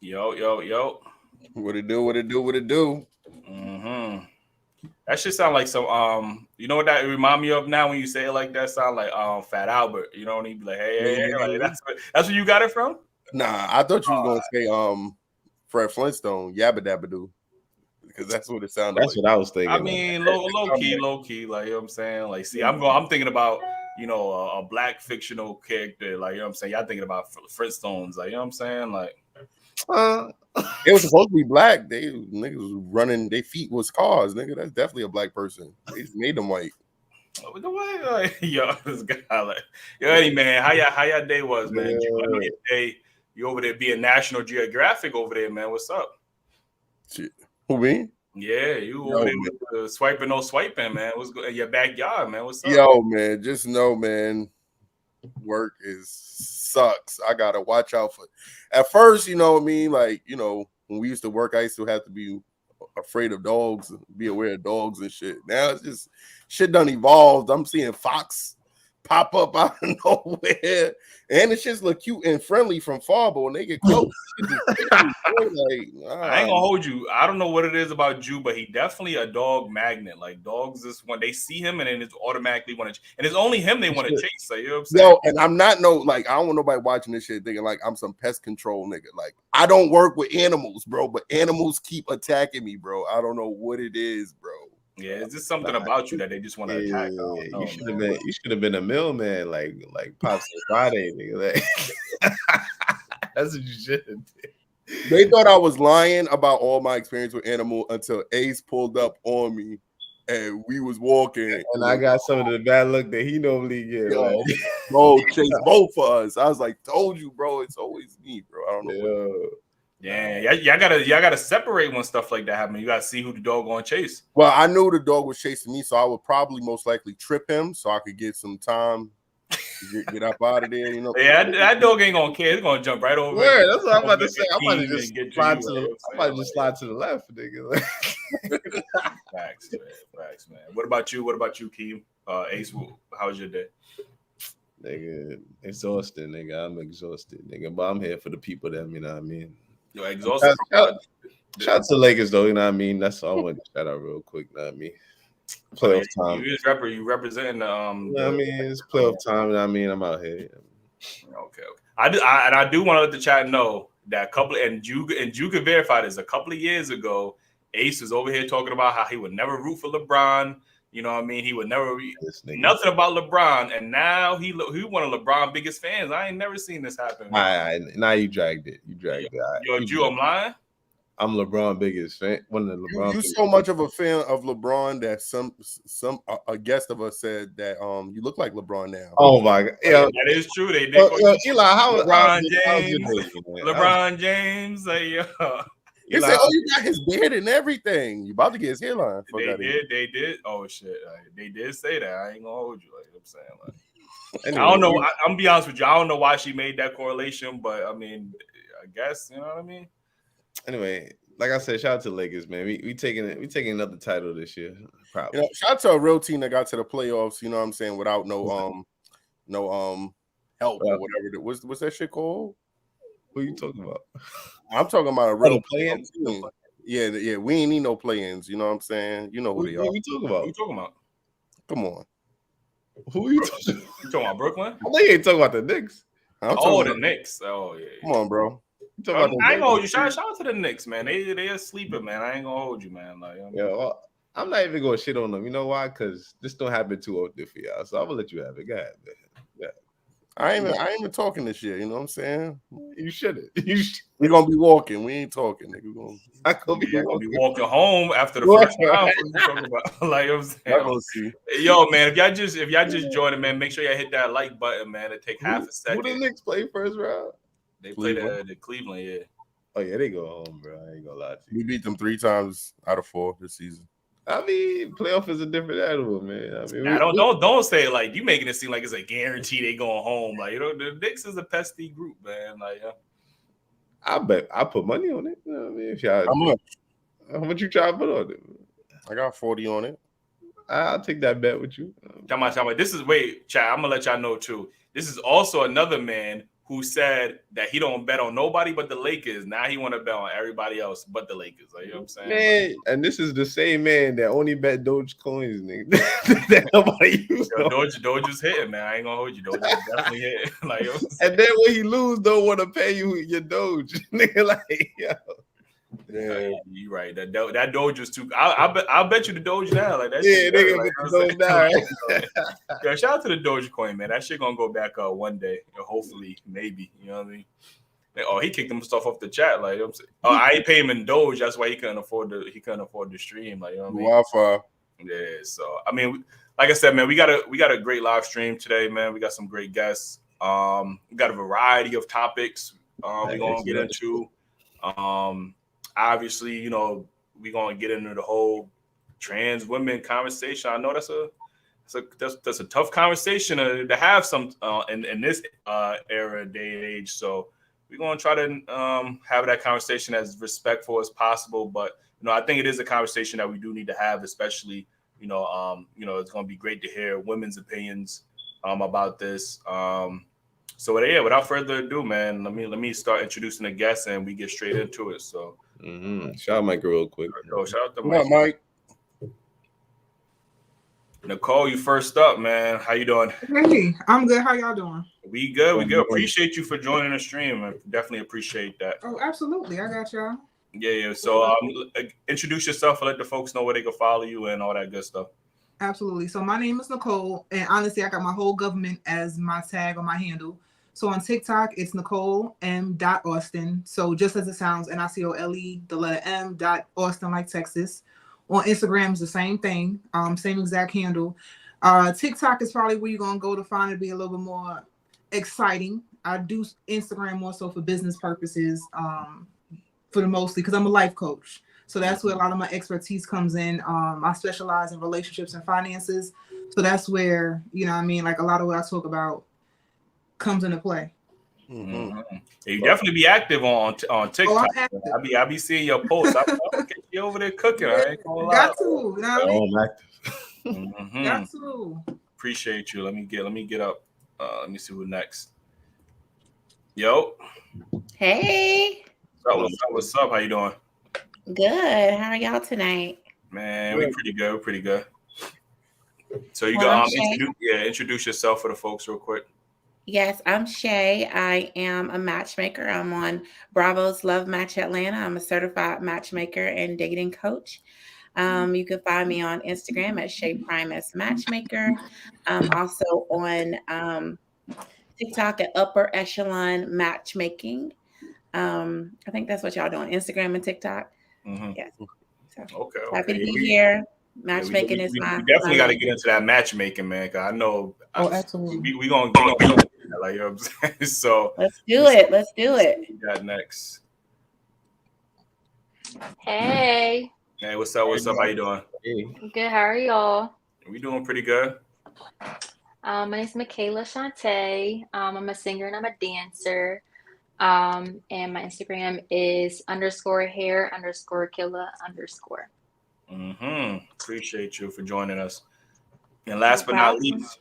Yo. What it do? What it do? What it do? Mm-hmm. That should sound like some you know what that remind me of now when you say it like that? Sound like Fat Albert. You know, and he'd be like, hey, like that's where you got it from? Nah, I thought you was gonna say Fred Flintstone, Yabba Dabba Doo, because that's what it sounded That's like. what I was I thinking. mean, low key, like you know what I'm saying? Like, see, I'm thinking about, a black fictional character, like you know what I'm saying? Y'all thinking about Flintstones, like you know what I'm saying? Like It was supposed to be black. They niggas was running. Their feet was cars, nigga. That's definitely a black person. They just made them white. the way, like, yo, this guy, like, yo, Eddie, man, how y'all day was, man? I know your day. You over there being National Geographic over there, man. What's up? Shit. Who me? Yeah, you over there with the swiping, no swiping, man. What's good in your backyard, man? What's up? Yo, man, just know, man, work is sucks. I gotta watch out for. At first, you know what I mean, like when we used to work, I used to have to be afraid of dogs, be aware of dogs and shit. Now it's just shit done evolved. I'm seeing fox pop up out of nowhere, and it just look cute and friendly from far, but when they get close, I ain't gonna hold you. I don't know what it is about Jew, but he definitely a dog magnet. Like dogs, is when they see him and then it's automatically want to, and it's only him they want to chase. So, you know what I'm saying? Yo, and I'm not I don't want nobody watching this shit thinking like I'm some pest control nigga. Like I don't work with animals, bro, but animals keep attacking me, bro. I don't know what it is, bro. Yeah, is this something about you that they just want to attack? You should have been a mailman, like Pops Friday, nigga. Like, that's what you should have did. They thought I was lying about all my experience with animal until Ace pulled up on me and we was walking. And I got some of the bad luck that he normally get. Yo, like. bro, chase both of us. I was like, told you, bro, it's always me, bro. I don't know. Yeah, y'all gotta separate when stuff like that happens. You gotta see who the dog gonna chase. Well, I knew the dog was chasing me, so I would probably most likely trip him so I could get some time to get up out of there. Yeah, that dog ain't gonna care. It's gonna jump right over. Yeah, that's what I'm about to say. I'm about to just slide to the. I'm about to just slide to the left, nigga. Facts, man. What about you, Keem? Ace, how was your day? Nigga, exhausted, nigga. I'm exhausted, nigga. But I'm here for the people that, you know what I mean. Yo, exhausted. Shout out to Lakers, though, you know what I mean? That's all I want to shout out real quick, you know what I mean? Playoff time. You representing you know what I mean? It's playoff time, you know what I mean? I'm out here. Okay. I do want to let the chat know that you can verify this. A couple of years ago, Ace was over here talking about how he would never root for LeBron. You know what I mean? He would never nothing about LeBron, and now he one of LeBron's biggest fans. I ain't never seen this happen. Now you dragged it. Yo, Jew, I'm lying. I'm LeBron biggest fan. One of the LeBron. You so much of a fan of LeBron that a guest of us said that you look like LeBron now. Oh my god, yeah, that is true. They did. Eli, how LeBron James, They said, "Oh, you got his beard and everything. You about to get his hairline." They did. Oh shit, they did say that. I ain't gonna hold you. Like I'm saying, anyway, I don't know. I'm gonna be honest with you. I don't know why she made that correlation, but I mean, I guess you know what I mean. Anyway, like I said, shout out to Lakers, man. We taking another title this year. Probably. Shout out to a real team that got to the playoffs. You know what I'm saying? Without no help or whatever. What's that shit called? Who you talking about? I'm talking about a real play-ins. Yeah. We ain't need no play-ins. You know what I'm saying? You know who they are. Who you talking about? Who you talking about? Come on. Who are you talking about? You talking about Brooklyn? I know you ain't talking about the Knicks. The Knicks. Oh yeah. Come on, bro. I ain't gonna hold you. Shout out to the Knicks, man. They are sleeping, man. I ain't gonna hold you, man. Like, I'm not even gonna shit on them. You know why? Because this don't happen too often for y'all. So I'm gonna let you have it. Go ahead, man. Yeah. I ain't even talking this year. You know what I'm saying? You shouldn't. We're gonna be walking. We ain't talking, nigga. We're gonna be walking home after the first round. What you talking about? Like I'm saying. Yo, man, if y'all just joining, man, make sure y'all hit that like button, man. It take half a second. Who the Knicks play first round? They play the Cleveland, yeah. Oh yeah, they go home, bro. I ain't gonna lie to you. We beat them 3 times out of 4 this season. I mean, playoff is a different animal, man. I mean, don't say it like you making it seem like it's a guarantee they going home. Like the Knicks is a pesky group, man. Like I bet I put money on it. You know what I mean? If y'all, how much you try to put on it? I got 40 on it. I'll take that bet with you. This is chat. I'm gonna let y'all know too. This is also another man who said that he don't bet on nobody but the Lakers. Now he want to bet on everybody else but the Lakers. Like, you know what I'm saying? Man, and this is the same man that only bet Doge coins, nigga. That nobody used. Doge's hitting, man. I ain't gonna hold you. Doge is definitely hitting. Like, you know and then when he lose, don't want to pay you your Doge, nigga. Like, yo. Yeah, you're right. That Doge is too. I'll bet you the Doge now. Like that. Yeah, nigga, like, bet the Doge now. Yo, shout out to the Dogecoin, man. That shit gonna go back one day. Hopefully, maybe. You know what I mean? Like, oh, he kicked them stuff off the chat. Like, you know what I'm saying? Oh, I ain't pay him in Doge. That's why he couldn't afford the stream. Like, you know what I mean? Wi-Fi. Yeah. So I mean, like I said, man, we got a great live stream today, man. We got some great guests. We got a variety of topics. We're gonna get into. Obviously, you know, we're gonna get into the whole trans women conversation. I know that's a tough conversation to have some in this era, day and age. So we're gonna try to have that conversation as respectful as possible. But you know, I think it is a conversation that we do need to have, especially you know, it's gonna be great to hear women's opinions about this. So yeah, without further ado, man, let me start introducing the guests and we get straight into it. So. Shout out Mike real quick. Shout out to Mike. Mike. Nicole, you first up, man. How you doing? Hey, I'm good. How y'all doing? We good. Appreciate you for joining the stream. I definitely appreciate that. Oh, absolutely. I got y'all. Yeah. So introduce yourself and let the folks know where they can follow you and all that good stuff. Absolutely. So my name is Nicole, and honestly, I got my whole government as my tag or my handle. So on TikTok, it's Nicole M.Austin. So just as it sounds, NICOLE, the letter M. Austin, like Texas. On Instagram is the same thing, same exact handle. TikTok is probably where you're gonna go to find it to be a little bit more exciting. I do Instagram more so for business purposes, for the mostly because I'm a life coach. So that's where a lot of my expertise comes in. I specialize in relationships and finances. So that's where, you know what I mean, like a lot of what I talk about comes into play. Mm-hmm. You definitely be active on TikTok. Oh, I'm active. I be seeing your posts. I get you over there cooking. I ain't gonna lie. Got to, you know what I mean? Mm-hmm. Got to. Appreciate you. Let me get up. Let me see who next. Yo. Hey. What's up? How you doing? Good. How are y'all tonight? Man, we pretty good. So you go introduce yourself for the folks real quick. Yes, I'm Shay. I am a matchmaker. I'm on Bravo's Love Match Atlanta. I'm a certified matchmaker and dating coach. You can find me on Instagram at Shay Primus Matchmaker. Also on TikTok at Upper Echelon Matchmaking. I think that's what y'all doing, Instagram and TikTok. Mm-hmm. Yes. So, okay. Happy to be here. Matchmaking is my. We definitely got to get into that matchmaking, man. Cause I know. Absolutely. We gonna like, you know what I'm saying. So let's do it. Let's do it. We got next. Hey. Hey, what's up? How you doing? Hey. Good. How are y'all? We doing pretty good. My name is Michaela Shante. I'm a singer and I'm a dancer. And my Instagram is _hair_killa_. Mm-hmm. Appreciate you for joining us. And last but not least,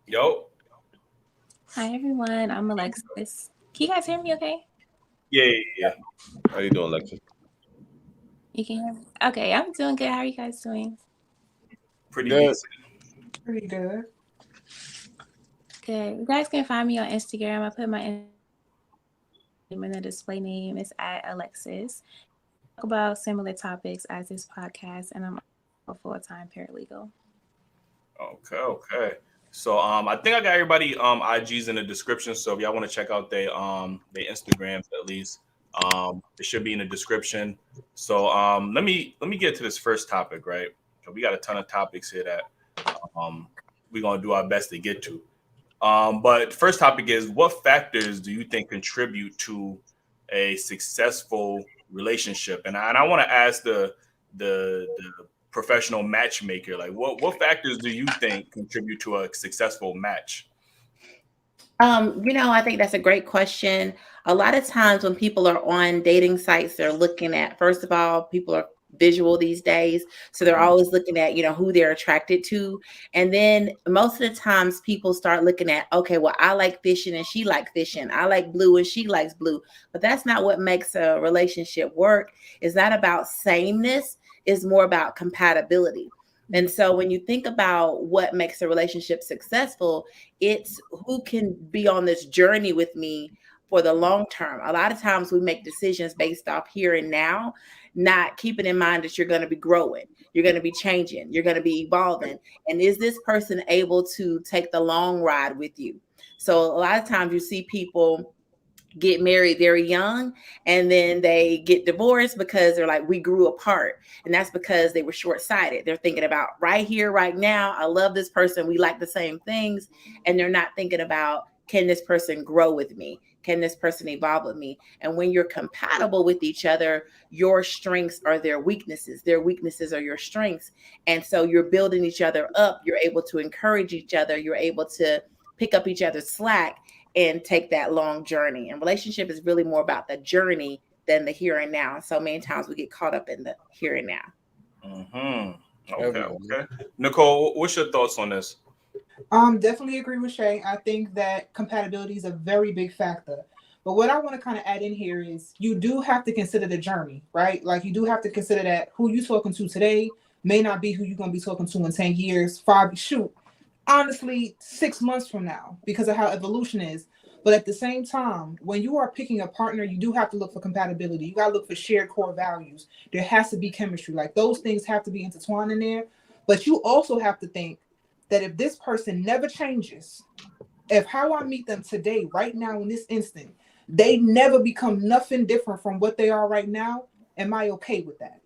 yo. Hi everyone, I'm Alexis. Can you guys hear me okay? Yeah. How you doing, Alexis? You can hear me? Okay, I'm doing good. How are you guys doing? Pretty good. Pretty good. Good. You guys can find me on Instagram. I put my name in the display name. It's at Alexis. Talk about similar topics as this podcast, and I'm a full-time paralegal. Okay. So I think I got everybody IGs in the description. So if y'all want to check out their Instagrams at least, it should be in the description. So let me get to this first topic, right? We got a ton of topics here that we're gonna do our best to get to. But the first topic is, what factors do you think contribute to a successful relationship? And I want to ask the professional matchmaker, like what factors do you think contribute to a successful match? I think that's a great question. A lot of times when people are on dating sites, they're looking at, first of all, people are visual these days. So they're always looking at, who they're attracted to. And then most of the times people start looking at, okay, well, I like fishing and she likes fishing. I like blue and she likes blue. But that's not what makes a relationship work. It's not about sameness. It's more about compatibility. And so when you think about what makes a relationship successful, it's who can be on this journey with me for the long term. A lot of times we make decisions based off here and now, not keeping in mind that you're going to be growing, you're going to be changing, you're going to be evolving. And is this person able to take the long ride with you? So a lot of times you see people get married very young and then they get divorced because they're like, we grew apart. And that's because they were short-sighted. They're thinking about right here, right now. I love this person. We like the same things. And they're not thinking about, can this person grow with me? Can this person evolve with me? And when you're compatible with each other, your strengths are their weaknesses. Their weaknesses are your strengths. And so you're building each other up. You're able to encourage each other. You're able to pick up each other's slack and take that long journey. And relationship is really more about the journey than the here and now. So many times we get caught up in the here and now. Mm-hmm. Okay. Nicole, what's your thoughts on this? Definitely agree with Shay. I think that compatibility is a very big factor. But what I want to kind of add in here is you do have to consider the journey, right? Like you do have to consider that who you're talking to today may not be who you're going to be talking to in 10 years, honestly, 6 months from now, because of how evolution is. But at the same time, when you are picking a partner, you do have to look for compatibility. You got to look for shared core values. There has to be chemistry. Like those things have to be intertwined in there. But you also have to think that if this person never changes, if how I meet them today, right now, in this instant, they never become nothing different from what they are right now, am I okay with that?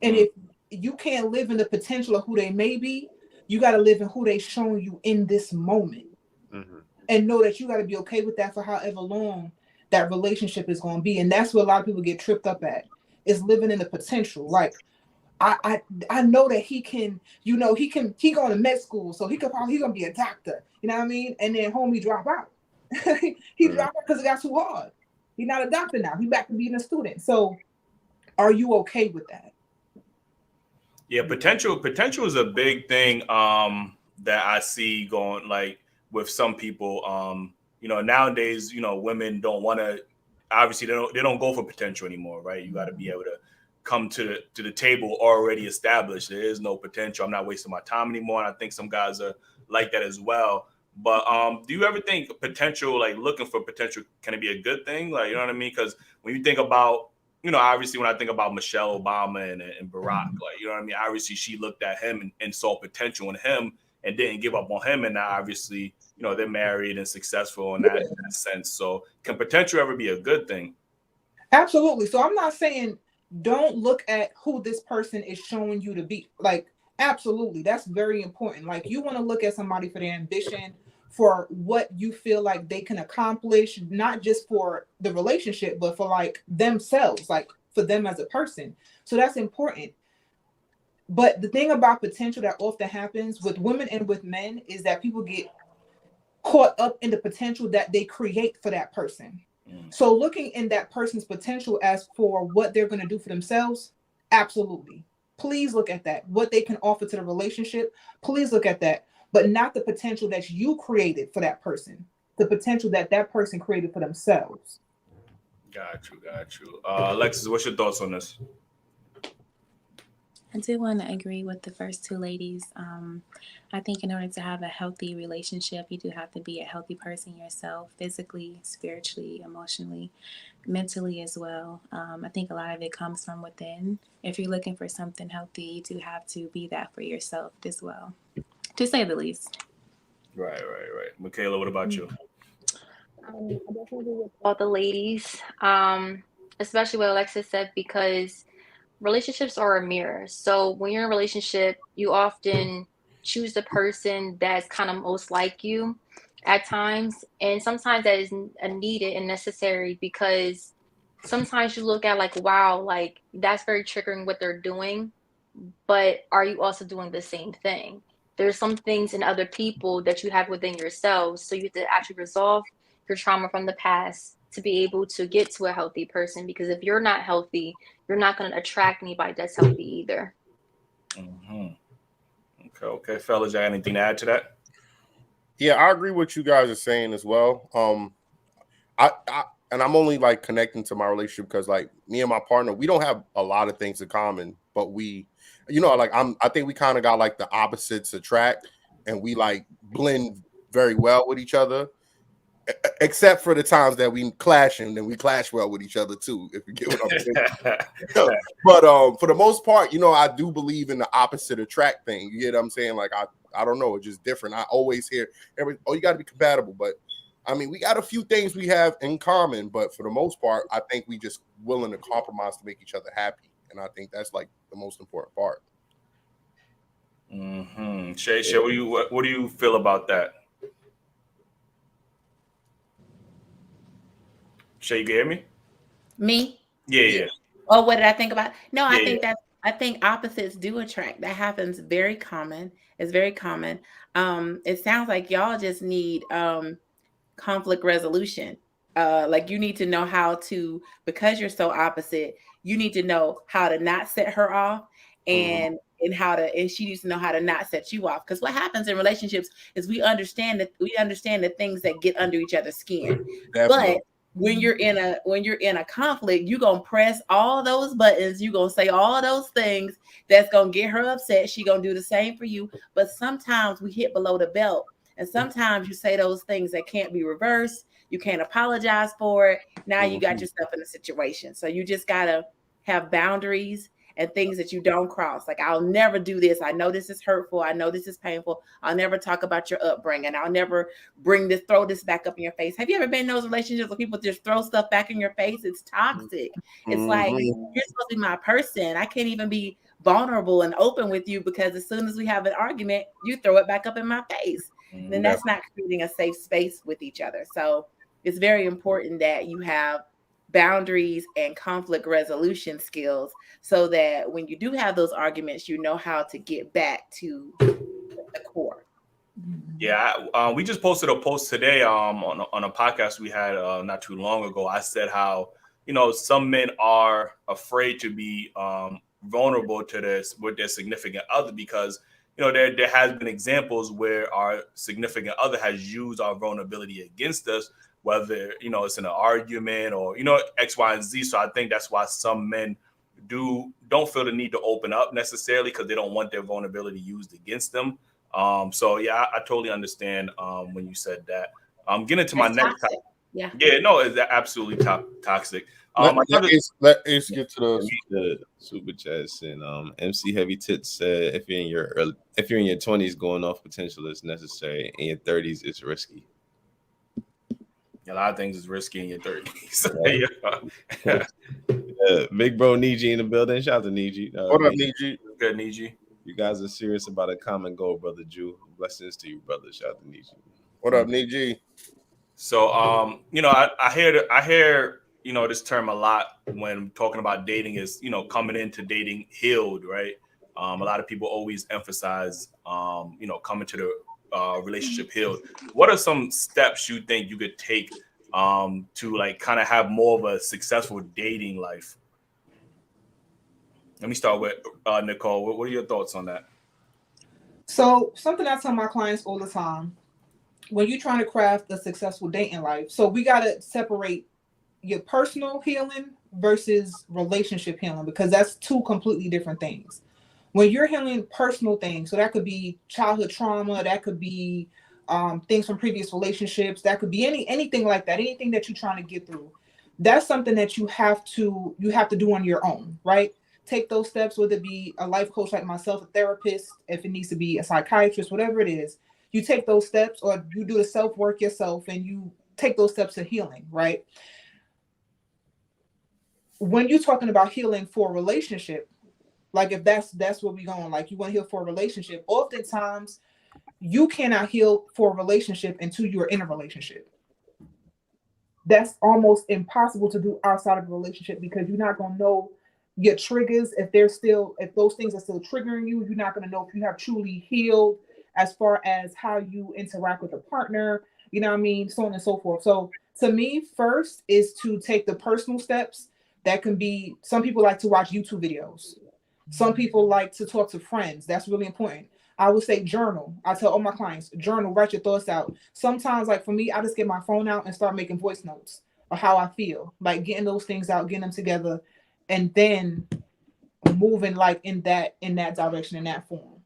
And if you can't live in the potential of who they may be, you got to live in who they showing you in this moment. And know that you got to be okay with that for however long that relationship is going to be. And that's what a lot of people get tripped up at, is living in the potential. Like, I know that he can, he going to med school, so he's going to be a doctor. You know what I mean? And then homie drop out. He dropped out because it got too hard. He's not a doctor now. He's back to being a student. So are you okay with that? Yeah, potential is a big thing that I see going like with some people. Nowadays, women don't want to, obviously they don't go for potential anymore, right? You got to be able to come to the table already established. There is no potential. I'm not wasting my time anymore. And I think some guys are like that as well. But do you ever think potential, like looking for potential, can it be a good thing? Like, you know what I mean? Because when you think about, obviously when I think about Michelle Obama and Barack, like, you know what I mean? Obviously she looked at him and saw potential in him and didn't give up on him. And now obviously, they're married and successful in that sense. So can potential ever be a good thing? Absolutely. So I'm not saying don't look at who this person is showing you to be. Like, absolutely. That's very important. Like, you want to look at somebody for their ambition, for what you feel like they can accomplish, not just for the relationship, but for like themselves, like for them as a person. So that's important. But the thing about potential that often happens with women and with men is that people get caught up in the potential that they create for that person. So looking in that person's potential as for what they're going to do for themselves, absolutely. Please look at that. What they can offer to the relationship, please look at that. But not the potential that you created for that person. The potential that that person created for themselves. Got you. Alexis, what's your thoughts on this? I do want to agree with the first two ladies. I think in order to have a healthy relationship, you do have to be a healthy person yourself, physically, spiritually, emotionally, mentally as well. I think a lot of it comes from within. If you're looking for something healthy, you do have to be that for yourself as well, to say the least. Right. Michaela, what about you? I definitely agree with all the ladies, especially what Alexis said, because relationships are a mirror. So when you're in a relationship, you often choose the person that's kind of most like you at times. And sometimes that is needed and necessary, because sometimes you look at like, wow, like that's very triggering what they're doing. But are you also doing the same thing? There's some things in other people that you have within yourselves. So you have to actually resolve your trauma from the past to be able to get to a healthy person. Because if you're not healthy, you're not going to attract anybody that's healthy either. Okay, fellas, you got anything to add to that? Yeah, I agree with you guys are saying as well. I and I'm only like connecting to my relationship because like me and my partner, we don't have a lot of things in common, but we, like I think we kind of got like the opposites attract, and we like blend very well with each other, except for the times that we clash, and then we clash well with each other too, if you get what I'm saying. But for the most part, I do believe in the opposite attract thing. You get what I'm saying? Like I don't know, it's just different. I always hear you got to be compatible, but I mean, we got a few things we have in common, but for the most part, I think we just willing to compromise to make each other happy, and I think that's like the most important part. Shay, what do you feel about that? Shay, you can hear me? Me? Yeah. Oh, what did I think about? No, I think opposites do attract. That happens very common. It's very common. It sounds like y'all just need conflict resolution. Like you need to know how to, because you're so opposite, you need to know how to not set her off and she needs to know how to not set you off. Because what happens in relationships is we understand the things that get under each other's skin. Definitely. But when you're in a conflict, you're gonna press all those buttons, you're gonna say all those things that's gonna get her upset. She gonna do the same for you. But sometimes we hit below the belt. And sometimes you say those things that can't be reversed. You can't apologize for it. Now you got yourself in a situation. So you just got to have boundaries and things that you don't cross. Like, I'll never do this. I know this is hurtful. I know this is painful. I'll never talk about your upbringing. I'll never throw this back up in your face. Have you ever been in those relationships where people just throw stuff back in your face? It's toxic. It's like, you're supposed to be my person. I can't even be vulnerable and open with you because as soon as we have an argument, you throw it back up in my face. Then that's not creating a safe space with each other. So it's very important that you have boundaries and conflict resolution skills so that when you do have those arguments, you know how to get back to the core. Yeah, we just posted a post today on a podcast we had not too long ago. I said how, some men are afraid to be vulnerable to this with their significant other because there has been examples where our significant other has used our vulnerability against us, whether, it's in an argument or, X, Y, and Z. So I think that's why some men don't feel the need to open up necessarily because they don't want their vulnerability used against them. So yeah, I totally understand when you said that. Getting into my next topic. Yeah, no, it's absolutely toxic. Let's get to the super chats and MC Heavy Tits said if you're in your 20s, going off potential is necessary. In your 30s, it's risky. A lot of things is risky in your 30s. Big bro Niji in the building. Shout out to Niji. What up, Niji? Good, Niji. You guys are serious about a common goal, brother Jew. Blessings to you, brother. Shout out to Niji. What up, Niji? So I hear this term a lot when talking about dating is, coming into dating healed, right? A lot of people always emphasize, coming to the relationship healed. What are some steps you think you could take to like kind of have more of a successful dating life? Let me start with Nicole. What are your thoughts on that? So something I tell my clients all the time, when you're trying to craft a successful dating life, so we got to separate your personal healing versus relationship healing because that's two completely different things. When you're healing personal things, so that could be childhood trauma, that could be things from previous relationships, that could be anything like that, anything that you're trying to get through. That's something that you have to do on your own, right? Take those steps, whether it be a life coach like myself, a therapist, if it needs to be a psychiatrist, whatever it is. You take those steps or you do the self-work yourself and you take those steps to healing, right? When you're talking about healing for a relationship, like if that's where we're going, like you want to heal for a relationship, oftentimes you cannot heal for a relationship until you're in a relationship. That's almost impossible to do outside of a relationship because you're not going to know your triggers. If those things are still triggering you, you're not going to know if you have truly healed as far as how you interact with a partner, so on and so forth. So to me, first is to take the personal steps That can be, some people like to watch YouTube videos. Some people like to talk to friends. That's really important. I would say journal. I tell all my clients, journal, write your thoughts out. Sometimes, like for me, I just get my phone out and start making voice notes of how I feel, like getting those things out, getting them together, and then moving like in that direction, in that form.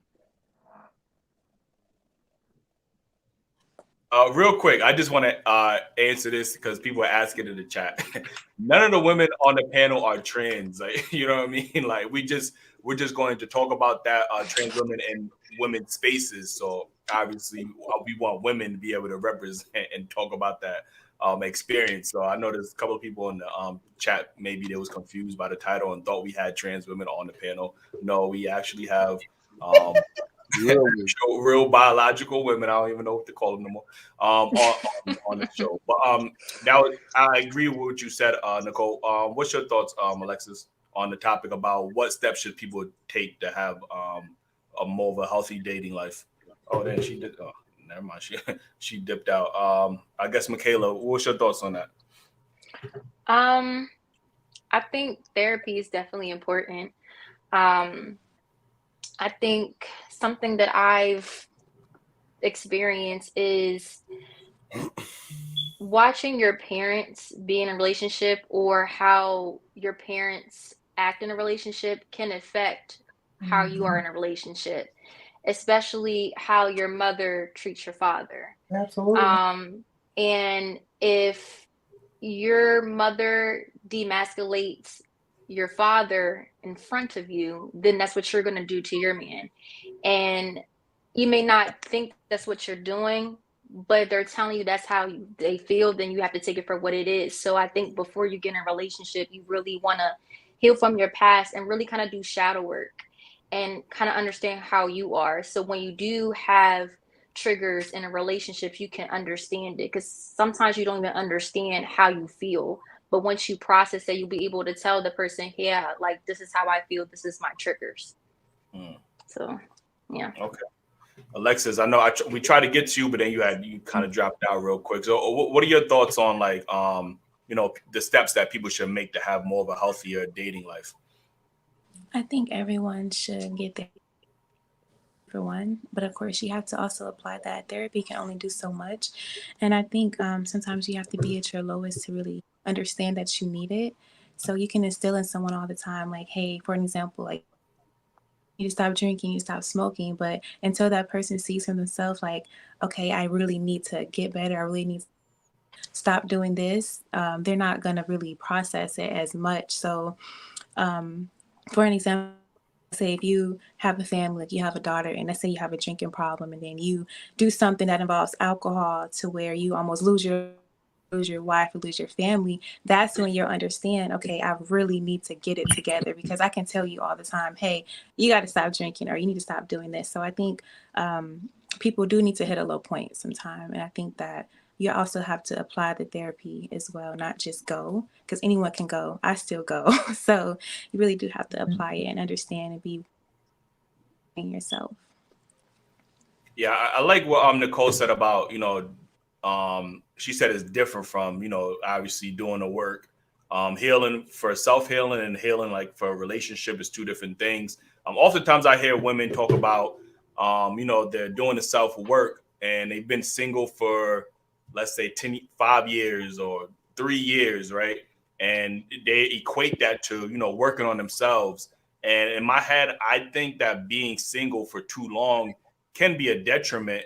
Real quick, I just want to answer this because people are asking in the chat. None of the women on the panel are trans. Like, you know what I mean? Like, we're just going to talk about that trans women and women's spaces. So obviously, we want women to be able to represent and talk about that experience. So I know there's a couple of people in the chat. Maybe they was confused by the title and thought we had trans women on the panel. No, we actually have. Real biological women. I don't even know what to call them no more. On the show, but now I agree with what you said, Nicole. What's your thoughts, Alexis, on the topic about what steps should people take to have a more of a healthy dating life? Oh, then she did. Oh, never mind. She dipped out. I guess Michaela, what's your thoughts on that? I think therapy is definitely important. I think something that I've experienced is watching your parents be in a relationship or how your parents act in a relationship can affect how you are in a relationship, especially how your mother treats your father. Absolutely. And if your mother demasculates your father in front of you, then that's what you're going to do to your man. And you may not think that's what you're doing, but they're telling you that's how they feel, then you have to take it for what it is. So I think before you get in a relationship, you really want to heal from your past and really kind of do shadow work and kind of understand how you are. So when you do have triggers in a relationship, you can understand it, because sometimes you don't even understand how you feel. But once you process it, you'll be able to tell the person, yeah, like, this is how I feel. This is my triggers. So, yeah. Okay. Alexis, I know we tried to get to you, but then you kind of dropped out real quick. So what are your thoughts on, like, the steps that people should make to have more of a healthier dating life? I think everyone should get there for one, but of course you have to also apply that. Therapy can only do so much. And I think sometimes you have to be at your lowest to really understand that you need it. So you can instill in someone all the time, like, hey, for an example, like, you stop drinking, you stop smoking, but until that person sees for themselves, like, okay, I really need to get better, I really need to stop doing this, they're not going to really process it as much. So for an example, say if you have a family, if you have a daughter, and let's say you have a drinking problem, and then you do something that involves alcohol to where you almost lose your wife or lose your family, that's when you'll understand, okay, I really need to get it together, because I can tell you all the time, hey, you got to stop drinking, or you need to stop doing this. So I think people do need to hit a low point sometime. And I think that you also have to apply the therapy as well, not just go, because anyone can go. I still go. So you really do have to apply it and understand and be in yourself. Yeah, I like what Nicole said about, she said it's different from, obviously doing the work. Healing for self-healing and healing like for a relationship is two different things. Oftentimes I hear women talk about, they're doing the self-work and they've been single for, let's say 5 years or 3 years, right? And they equate that to, working on themselves. And in my head, I think that being single for too long can be a detriment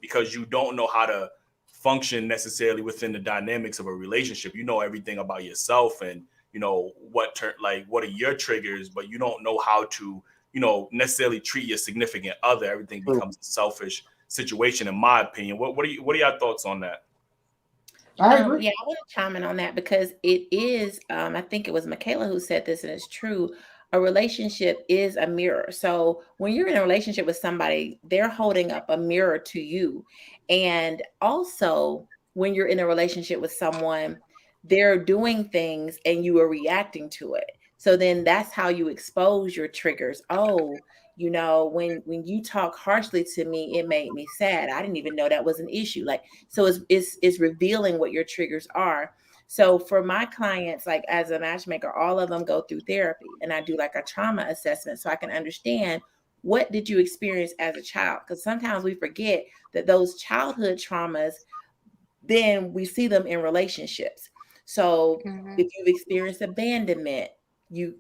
because you don't know how to function necessarily within the dynamics of a relationship. You know everything about yourself and what are your triggers, but you don't know how to necessarily treat your significant other. Everything becomes a selfish situation, in my opinion. What are your thoughts on that? I agree. Yeah, I want to chime in on that because it is, I think it was Michaela who said this, and it's true. A relationship is a mirror. So when you're in a relationship with somebody, they're holding up a mirror to you. And also, when you're in a relationship with someone, they're doing things and you are reacting to it. So then that's how you expose your triggers. Oh, when you talk harshly to me, it made me sad. I didn't even know that was an issue. Like, so it's revealing what your triggers are. So for my clients, like as a matchmaker, all of them go through therapy, and I do like a trauma assessment so I can understand what did you experience as a child? Because sometimes we forget that those childhood traumas, then we see them in relationships. So if you've experienced abandonment,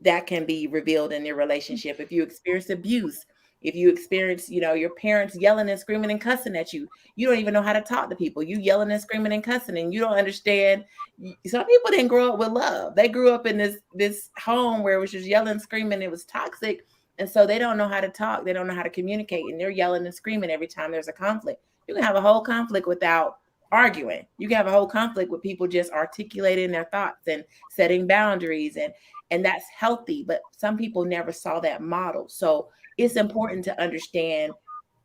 that can be revealed in your relationship. If you experience abuse, if you experience, your parents yelling and screaming and cussing at you, you don't even know how to talk to people. You yelling and screaming and cussing, and you don't understand. Some people didn't grow up with love. They grew up in this home where it was just yelling, screaming. It was toxic. And so they don't know how to talk. They don't know how to communicate. And they're yelling and screaming every time there's a conflict. You can have a whole conflict without arguing. You can have a whole conflict with people just articulating their thoughts and setting boundaries, and that's healthy. But some people never saw that model. So it's important to understand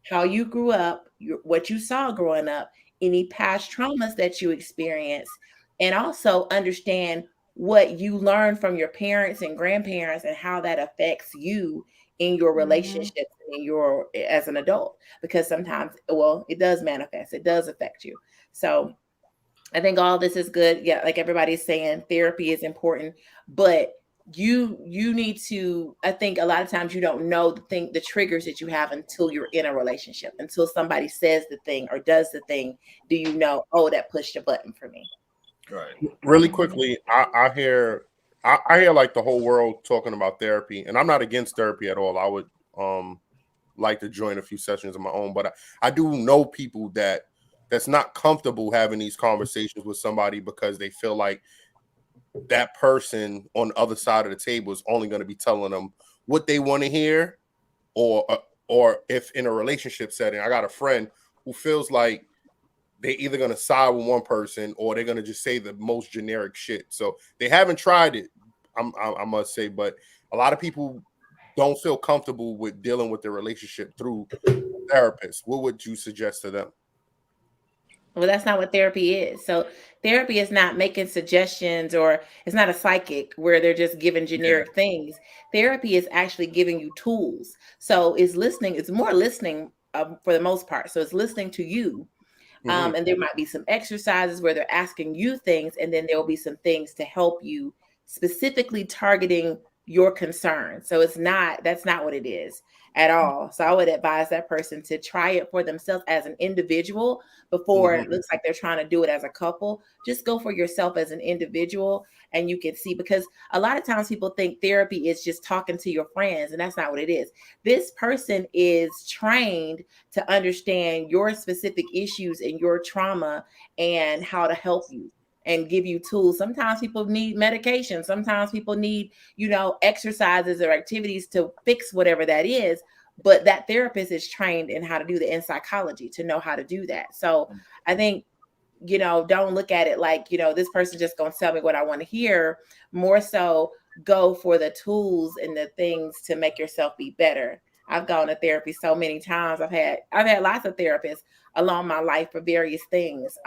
how you grew up, what you saw growing up, any past traumas that you experienced, and also understand what you learned from your parents and grandparents and how that affects you in your relationships as an adult. Because sometimes, it does manifest, it does affect you. So I think all this is good. Yeah, like everybody's saying, therapy is important, but you need to, I think a lot of times you don't know the triggers that you have until you're in a relationship, until somebody says the thing or does the thing. Do you know, that pushed a button for me? Right. Really quickly, I hear like the whole world talking about therapy, and I'm not against therapy at all. I would like to join a few sessions of my own, but I do know people that's not comfortable having these conversations with somebody because they feel like that person on the other side of the table is only going to be telling them what they want to hear, or if in a relationship setting, I got a friend who feels like they're either going to side with one person or they're going to just say the most generic shit. So they haven't tried it, I must say, but a lot of people don't feel comfortable with dealing with their relationship through therapists. What would you suggest to them? Well, that's not what therapy is. So therapy is not making suggestions, or it's not a psychic where they're just giving generic things. Therapy is actually giving you tools. So it's listening. It's more listening for the most part. So it's listening to you. And there might be some exercises where they're asking you things, and then there will be some things to help you, specifically targeting your concerns. So that's not what it is at all. So I would advise that person to try it for themselves as an individual before it looks like they're trying to do it as a couple. Just go for yourself as an individual, and you can see, because a lot of times people think therapy is just talking to your friends, and that's not what it is. This person is trained to understand your specific issues and your trauma and how to help you and give you tools. Sometimes people need medication. Sometimes people need, exercises or activities to fix whatever that is. But that therapist is trained in how to do that, in psychology, to know how to do that. So I think, don't look at it like, this person just going to tell me what I want to hear. More so go for the tools and the things to make yourself be better. I've gone to therapy so many times. I've had lots of therapists along my life for various things.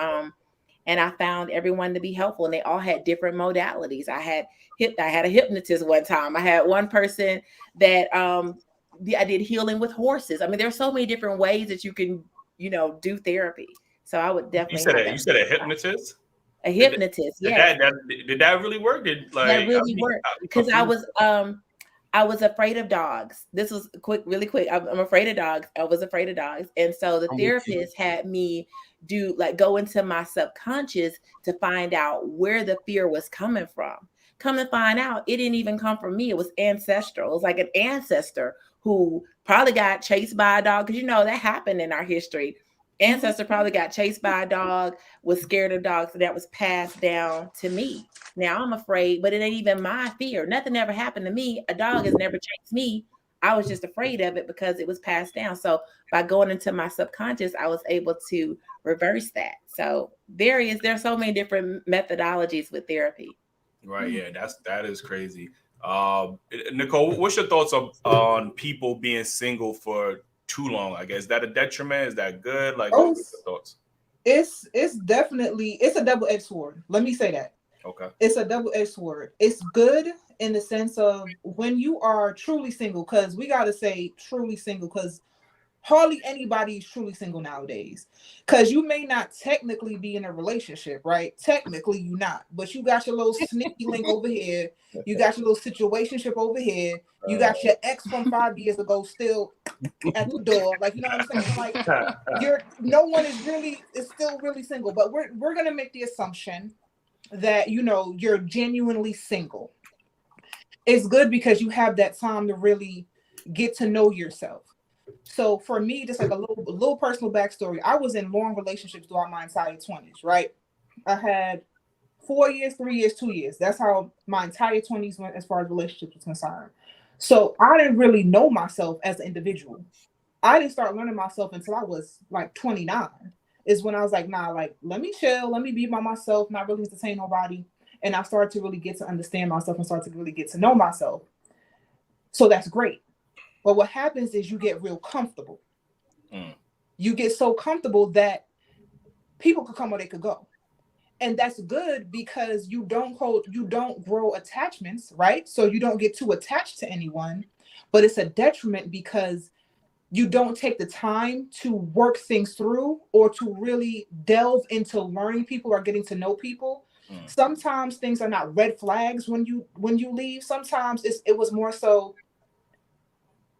And I found everyone to be helpful, and they all had different modalities. I had a hypnotist one time. I had one person that I did healing with horses. I mean, there's so many different ways that you can, do therapy. So I would definitely. You said a hypnitist? A hypnotist, yes. Did that really work? That really worked, because I was afraid of dogs. This was really quick. I'm afraid of dogs. I was afraid of dogs. And so the therapist had me go into my subconscious to find out where the fear was coming from. Come to find out, it didn't even come from me. It was ancestral. It was like an ancestor who probably got chased by a dog, because that happened in our history. Ancestor probably got chased by a dog, was scared of dogs, and that was passed down to me. Now I'm afraid, but it ain't even my fear. Nothing ever happened to me. A dog has never chased me. I was just afraid of it because it was passed down. So by going into my subconscious, I was able to reverse that. So there's so many different methodologies with therapy. Right. Yeah, that is crazy. Nicole, what's your thoughts on people being single for too long? I guess, is that a detriment? Is that good? Like, what's your thoughts? It's definitely, it's a double-edged sword. Let me say that. Okay. It's a double-edged sword. It's good in the sense of when you are truly single, because we got to say truly single, because hardly anybody is truly single nowadays. Because you may not technically be in a relationship, right? Technically, you're not. But you got your little sneaky link over here. You got your little situationship over here. You got your ex from 5 years ago still at the door. Like, you know what I'm saying? Like, no one is still really single. But we're gonna make the assumption that, you know, you're genuinely single. It's good because you have that time to really get to know yourself. So for me, just like a little personal backstory, I was in long relationships throughout my entire 20s, right? I had 4 years, 3 years, 2 years. That's how my entire 20s went as far as relationships was concerned. So I didn't really know myself as an individual. I didn't start learning myself until I was like 29. Is when I was like, nah, like, let me chill, let me be by myself, not really entertain nobody. And I started to really get to understand myself and start to really get to know myself. So that's great. But what happens is you get real comfortable. You get so comfortable that people could come or they could go. And that's good because you don't grow attachments, right? So you don't get too attached to anyone, but it's a detriment because you don't take the time to work things through or to really delve into learning people or getting to know people. Sometimes things are not red flags when you leave. Sometimes it was more so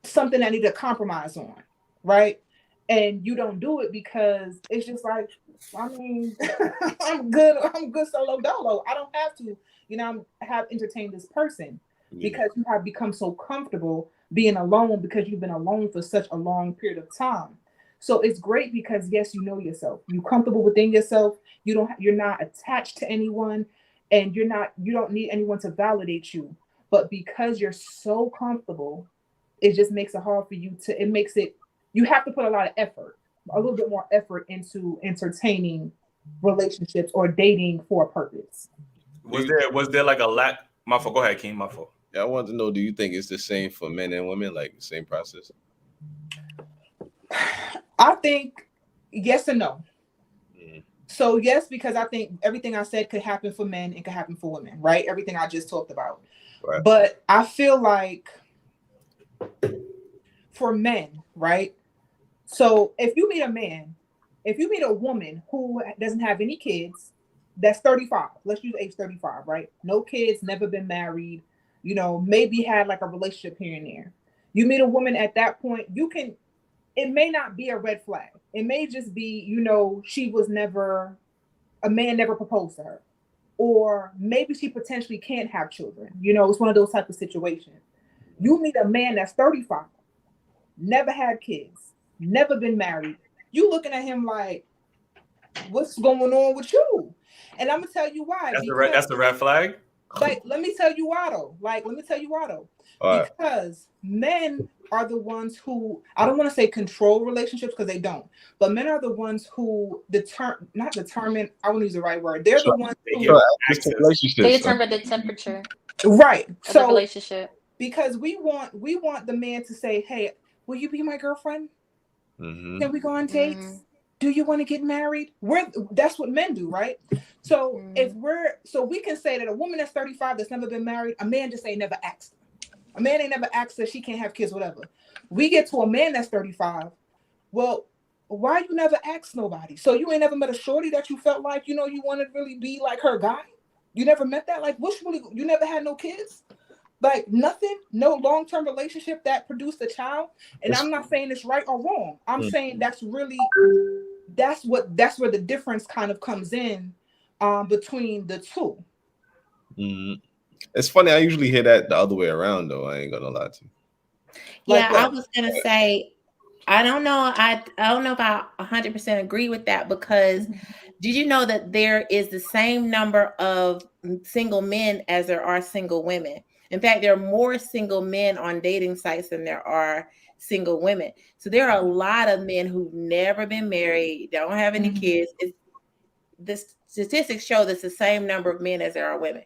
something I need to compromise on, right? And you don't do it because it's just like, I mean, I'm good solo dolo. I don't have to, you know, have entertained this person because you have become so comfortable being alone because you've been alone for such a long period of time. So it's great because yes, you know yourself. You're comfortable within yourself. You're not attached to anyone, and you don't need anyone to validate you. But because you're so comfortable, it just makes it hard for you you have to put a lot of effort, a little bit more effort into entertaining relationships or dating for a purpose. Was there like a lack? My fault. Go ahead, King. My fault. Yeah, I want to know, do you think it's the same for men and women, like the same process? I think yes and no. So yes, because I think everything I said could happen for men and could happen for women, right? Everything I just talked about. Right. But I feel like for men, right? So if you meet a woman who doesn't have any kids, that's 35. Let's use age 35, right? No kids, never been married, you know, maybe had like a relationship here and there. You meet a woman at that point, it may not be a red flag. It may just be, you know, a man never proposed to her. Or maybe she potentially can't have children. You know, it's one of those type of situations. You meet a man that's 35, never had kids, never been married. You looking at him like, what's going on with you? And I'm gonna tell you why. That's the red flag. Like, let me tell you why though. Because men are the ones who, I don't want to say control relationships because they don't, but men are the ones who not determine, I won't use the right word. They're the ones who they determine the temperature. Right. Of the relationship. Because we want the man to say, hey, will you be my girlfriend? Mm-hmm. Can we go on dates? Mm-hmm. Do you want to get married? That's what men do, right? So so we can say that a woman that's 35 that's never been married, a man just ain't never asked her. A man ain't never asked her, she can't have kids, whatever. We get to a man that's 35. Well, why you never asked nobody? So you ain't never met a shorty that you felt like, you know, you want to really be like her guy? You never met that? Like, you never had no kids? Like nothing, no long-term relationship that produced a child. And I'm not saying it's right or wrong. I'm saying that's where the difference kind of comes in between the two. Mm-hmm. It's funny. I usually hear that the other way around, though. I ain't gonna lie to you. Yeah, I was gonna say, I don't know. I don't know if I 100% agree with that because did you know that there is the same number of single men as there are single women? In fact, there are more single men on dating sites than there are single women. So there are a lot of men who've never been married, don't have any kids. The statistics show that's the same number of men as there are women.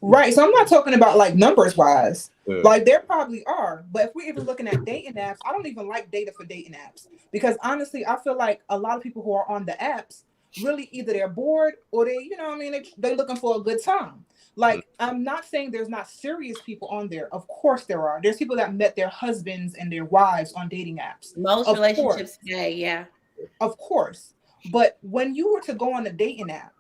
Right. So I'm not talking about like numbers wise. Yeah. Like there probably are. But if we're even looking at dating apps, I don't even like data for dating apps. Because honestly, I feel like a lot of people who are on the apps really either they're bored or they, you know what I mean, they're looking for a good time. Like, I'm not saying there's not serious people on there. Of course there are. There's people that met their husbands and their wives on dating apps. Most relationships today, yeah. Of course. But when you were to go on a dating app,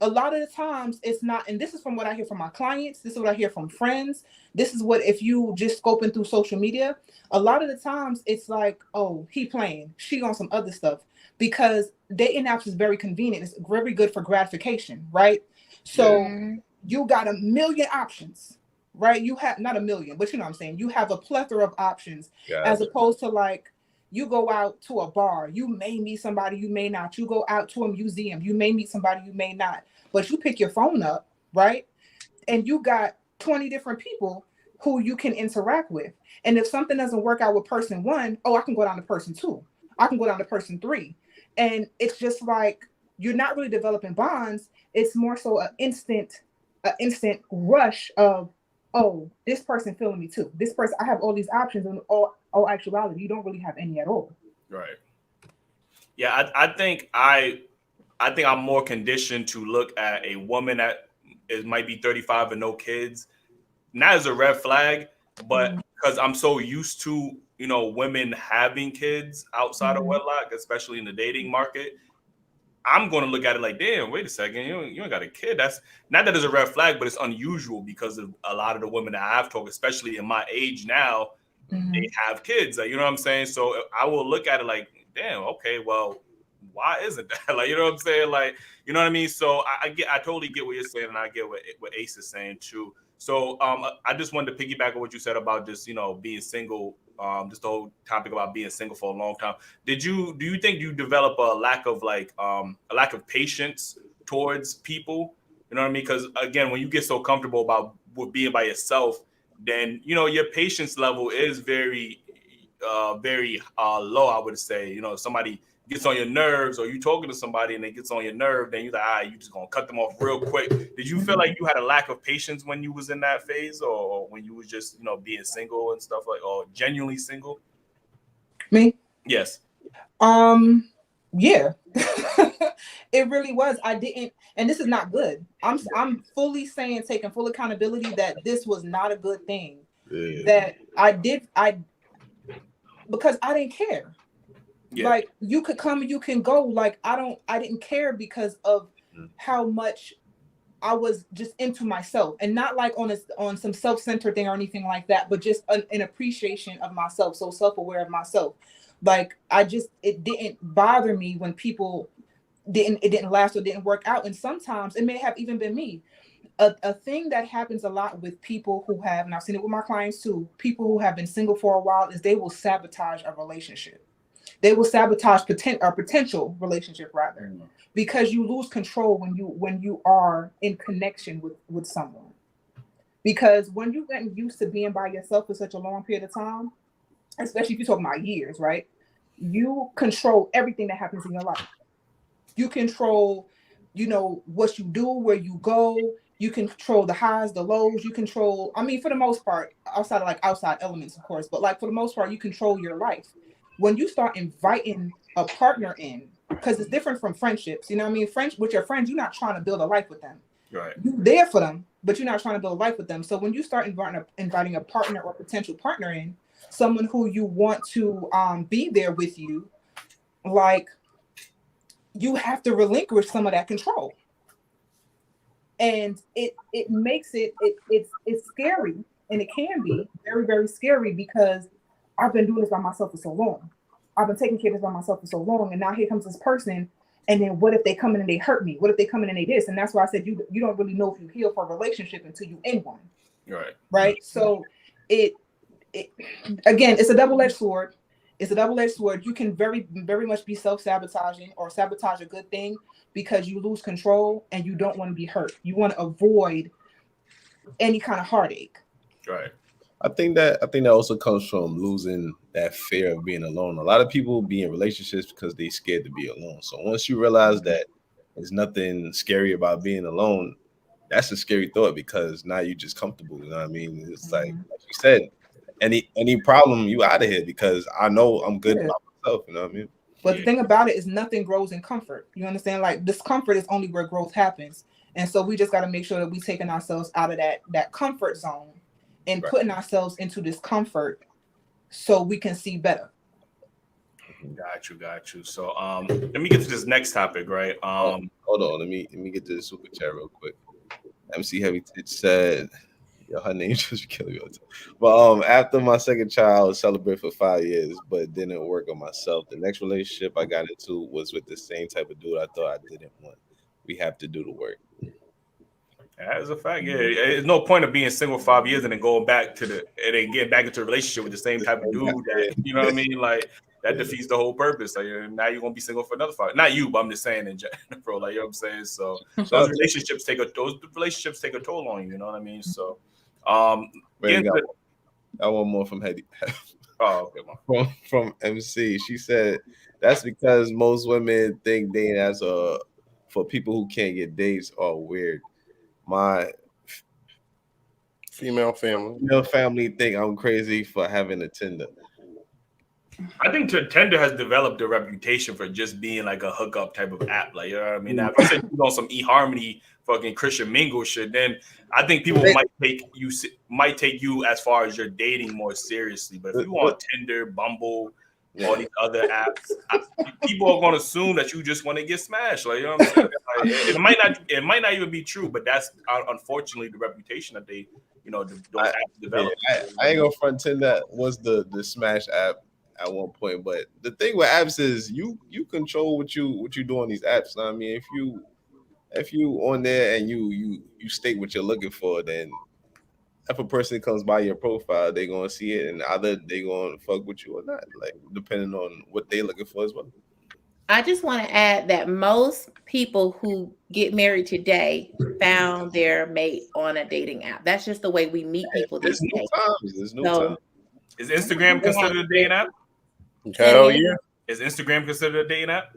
a lot of the times it's not, and this is from what I hear from my clients, this is what I hear from friends, this is what, if you just scoping through social media, a lot of the times it's like, oh, he playing, she on some other stuff, because dating apps is very convenient. It's very good for gratification, right? So you got a million options, right? You have not a million, but you know what I'm saying? You have a plethora of options, as opposed to like, you go out to a bar, you may meet somebody, you may not. You go out to a museum, you may meet somebody, you may not. But you pick your phone up, right? And you got 20 different people who you can interact with. And if something doesn't work out with person one, oh, I can go down to person two. I can go down to person three. And it's just like, you're not really developing bonds. It's more so an instant rush of, oh, this person feeling me too. This person, I have all these options, and all actuality, you don't really have any at all. Right. Yeah, I think I'm more conditioned to look at a woman that might be 35 and no kids, not as a red flag, but because I'm so used to, you know, women having kids outside of wedlock, especially in the dating market. I'm going to look at it like, damn, wait a second, you ain't got a kid. That's not that it's a red flag, but it's unusual because of a lot of the women that I've talked, especially in my age now, they have kids. Like, you know what I'm saying? So I will look at it like, damn, okay, well, why isn't that? Like, you know what I'm saying? Like, you know what I mean? So I totally get what you're saying, and I get what Ace is saying too. So I just wanted to piggyback on what you said about just, you know, being single. Just the whole topic about being single for a long time. Do you think you develop a lack of patience towards people? You know what I mean? Because again, when you get so comfortable with being by yourself, then, you know, your patience level is very low, I would say. You know, if somebody gets on your nerves, or you talking to somebody and they gets on your nerve, then you're like, you just gonna cut them off real quick. Did you feel like you had a lack of patience when you was in that phase, or when you was just, you know, being single and stuff, like, or genuinely single? Me? Yes. Yeah. It really was. I didn't, and this is not good. I'm fully saying, taking full accountability that this was not a good thing. That because I didn't care. Yeah. Like, you could come and you can go. Like, I didn't care because of how much I was just into myself, and not like on some self-centered thing or anything like that, but just an appreciation of myself. So self-aware of myself. Like, it didn't bother me when people it didn't last or didn't work out. And sometimes it may have even been me. A thing that happens a lot with people who have, and I've seen it with my clients too, people who have been single for a while, is they will sabotage a relationship. They will sabotage a potential relationship, rather, because you lose control when you are in connection with someone. Because when you've gotten used to being by yourself for such a long period of time, especially if you're talking about years, right? You control everything that happens in your life. You control, you know, what you do, where you go. You control the highs, the lows. You control, I mean, for the most part, outside of like outside elements, of course, but like for the most part, you control your life. When you start inviting a partner in, because it's different from friendships, you know what I mean? With your friends, you're not trying to build a life with them. Right. You're there for them, but you're not trying to build a life with them. So when you start inviting a partner or potential partner in, someone who you want to be there with you, like, you have to relinquish some of that control. And it makes it's scary, and it can be very, very scary, because I've been doing this by myself for so long. I've been taking care of this by myself for so long, and now here comes this person, and then what if they come in and they hurt me? What if they come in and they this? And that's why I said you don't really know if you heal for a relationship until you end one. Right. So it again, it's a double-edged sword. It's a double-edged sword. You can very, very much be self-sabotaging or sabotage a good thing because you lose control and you don't want to be hurt. You want to avoid any kind of heartache. Right. I think that also comes from losing that fear of being alone. A lot of people be in relationships because they're scared to be alone. So once you realize that there's nothing scary about being alone, that's a scary thought, because now you're just comfortable. You know what I mean? It's like you said, any problem, you out of here, because I know I'm good by myself. You know what I mean? But the thing about it is nothing grows in comfort. You understand? Like discomfort is only where growth happens. And so we just got to make sure that we taking ourselves out of that comfort zone and putting ourselves into discomfort so we can see better. Got you. So let me get to this next topic, right? Hold on, let me get to the super chat real quick. MC Heavy Titch said, yo, her name just killing me all the time. But after my second child, celebrated for 5 years, but didn't work on myself. The next relationship I got into was with the same type of dude I thought I didn't want. We have to do the work. As a fact, yeah. There's no point of being single 5 years and then going back to and then getting back into a relationship with the same type of dude that, you know what I mean? Like that defeats the whole purpose. Like now you're gonna be single for another 5. Not you, but I'm just saying in general, like you know what I'm saying. So those relationships take a toll on you, you know what I mean? So I want more from Hedy. Oh, okay, from MC. She said that's because most women think dating as for people who can't get dates are weird. My female family think I'm crazy for having a Tinder. I think Tinder has developed a reputation for just being like a hookup type of app. Like, you know what I mean? Now, if you said you on some eHarmony fucking Christian Mingle shit, then I think people might take you as far as you're dating more seriously. But if you on Tinder, Bumble, all these other apps, people are going to assume that you just want to get smashed. Like, you know what I'm saying? Like, it might not even be true, but that's unfortunately the reputation that they, those apps develop. I ain't gonna front. Tinder was the smash app at one point, but the thing with apps is you control what you do on these apps. I mean, if you on there and you state what you're looking for, then if a person comes by your profile, they're gonna see it, and either they gonna fuck with you or not, like depending on what they're looking for as well. I just want to add that most people who get married today found their mate on a dating app. That's just the way we meet people these days. There's no time. Is Instagram considered a dating app? Hell yeah. Is Instagram considered a dating app?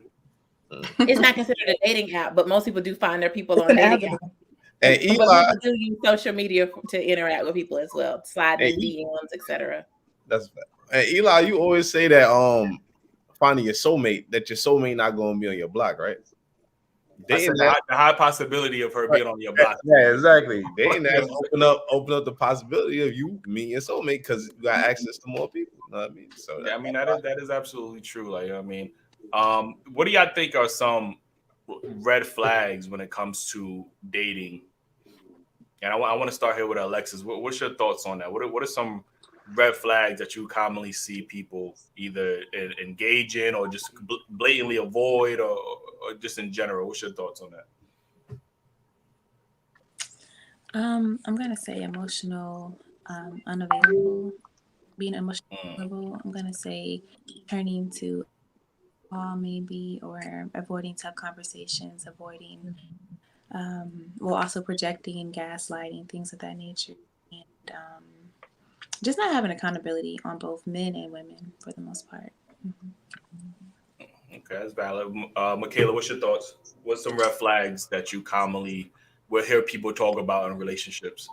It's not considered a dating app, but most people do find their people on dating apps. And Eli, but people do use social media to interact with people as well, slide in DMs, etc. That's fact. And Eli, you always say that finding your soulmate, that your soulmate not going to be on your block, right? The high possibility of her being on your block. Yeah, exactly. Dating apps open up the possibility of you meeting your soulmate because you got access to more people. You know what I mean? So yeah, I mean that is absolutely true. Like I mean, what do y'all think are some red flags when it comes to dating? And I want to start here with Alexis. What's your thoughts on that? What are some red flags that you commonly see people either engage in or just blatantly avoid or just in general? What's your thoughts on that? I'm going to say emotional, unavailable, being emotionally unavailable. I'm going to say turning to maybe, or avoiding tough conversations, avoiding, also projecting, gaslighting, things of that nature. And just not having accountability on both men and women for the most part. Mm-hmm. Okay, that's valid. Michaela, what's your thoughts? What's some red flags that you commonly will hear people talk about in relationships?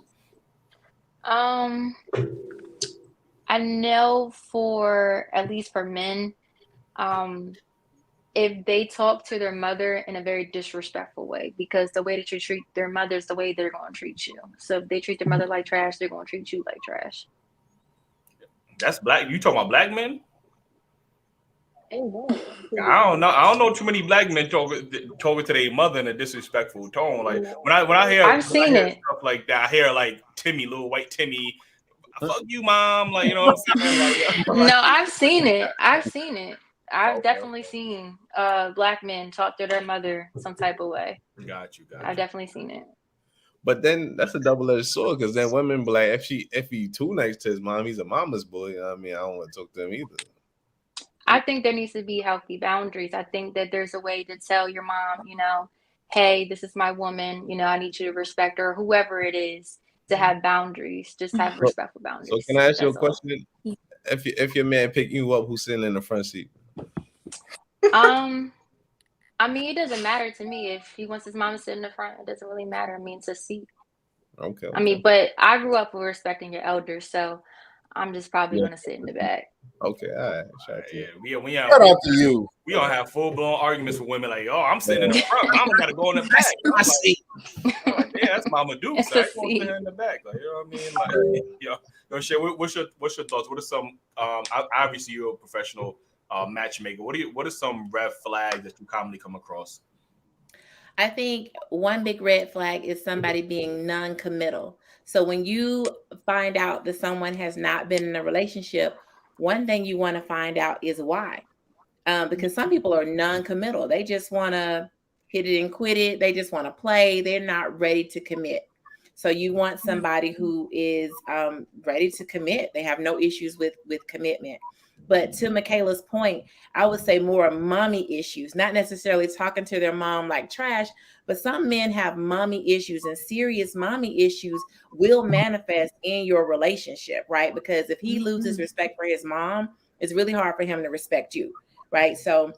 I know at least for men, if they talk to their mother in a very disrespectful way, because the way that you treat their mother is the way they're going to treat you. So if they treat their mother like trash, they're going to treat you like trash. That's black. You talking about black men? I don't know too many black men talking to their mother in a disrespectful tone. Like when I hear stuff like that, I hear like Timmy, little white Timmy, fuck you, mom. Like you know what I'm saying? Like, no, I've seen it. I've definitely seen black men talk to their mother some type of way. Got you. I've definitely seen it. But then that's a double-edged sword because then women be like, if he too nice to his mom, he's a mama's boy. You know what I mean? I don't want to talk to him either. I think there needs to be healthy boundaries. I think that there's a way to tell your mom, hey, this is my woman. I need you to respect her, whoever it is, to have boundaries. Just have respectful boundaries. So can I ask you a question? If your man pick you up, who's sitting in the front seat? I mean, it doesn't matter to me. If he wants his mom to sit in the front, it doesn't really matter. I mean, it's a seat. Okay. I mean, but I grew up with respecting your elders, so I'm just probably Yeah. gonna sit in the back. Okay, all right. Shout out to Yeah, you. we Shout out to you. we don't have full blown arguments with women like, oh, I'm sitting in the front, mama got to go in the back. I see. I'm like, yeah, that's Mama Dukes. It's I a ain't gonna sit seat. her in the back, like, you know what I mean? Like, yo, Shay, what's your thoughts? What are some? Obviously, you're a professional matchmaker. What are some red flags that you commonly come across? I think one big red flag is somebody being non-committal. So when you find out that someone has not been in a relationship, one thing you want to find out is why. Because some people are non-committal. They just want to hit it and quit it. They just want to play. They're not ready to commit. So you want somebody who is ready to commit. They have no issues with commitment. But to Michaela's point, I would say more mommy issues, not necessarily talking to their mom like trash, but some men have mommy issues, and serious mommy issues will manifest in your relationship, right? Because if he loses respect for his mom, it's really hard for him to respect you, right? So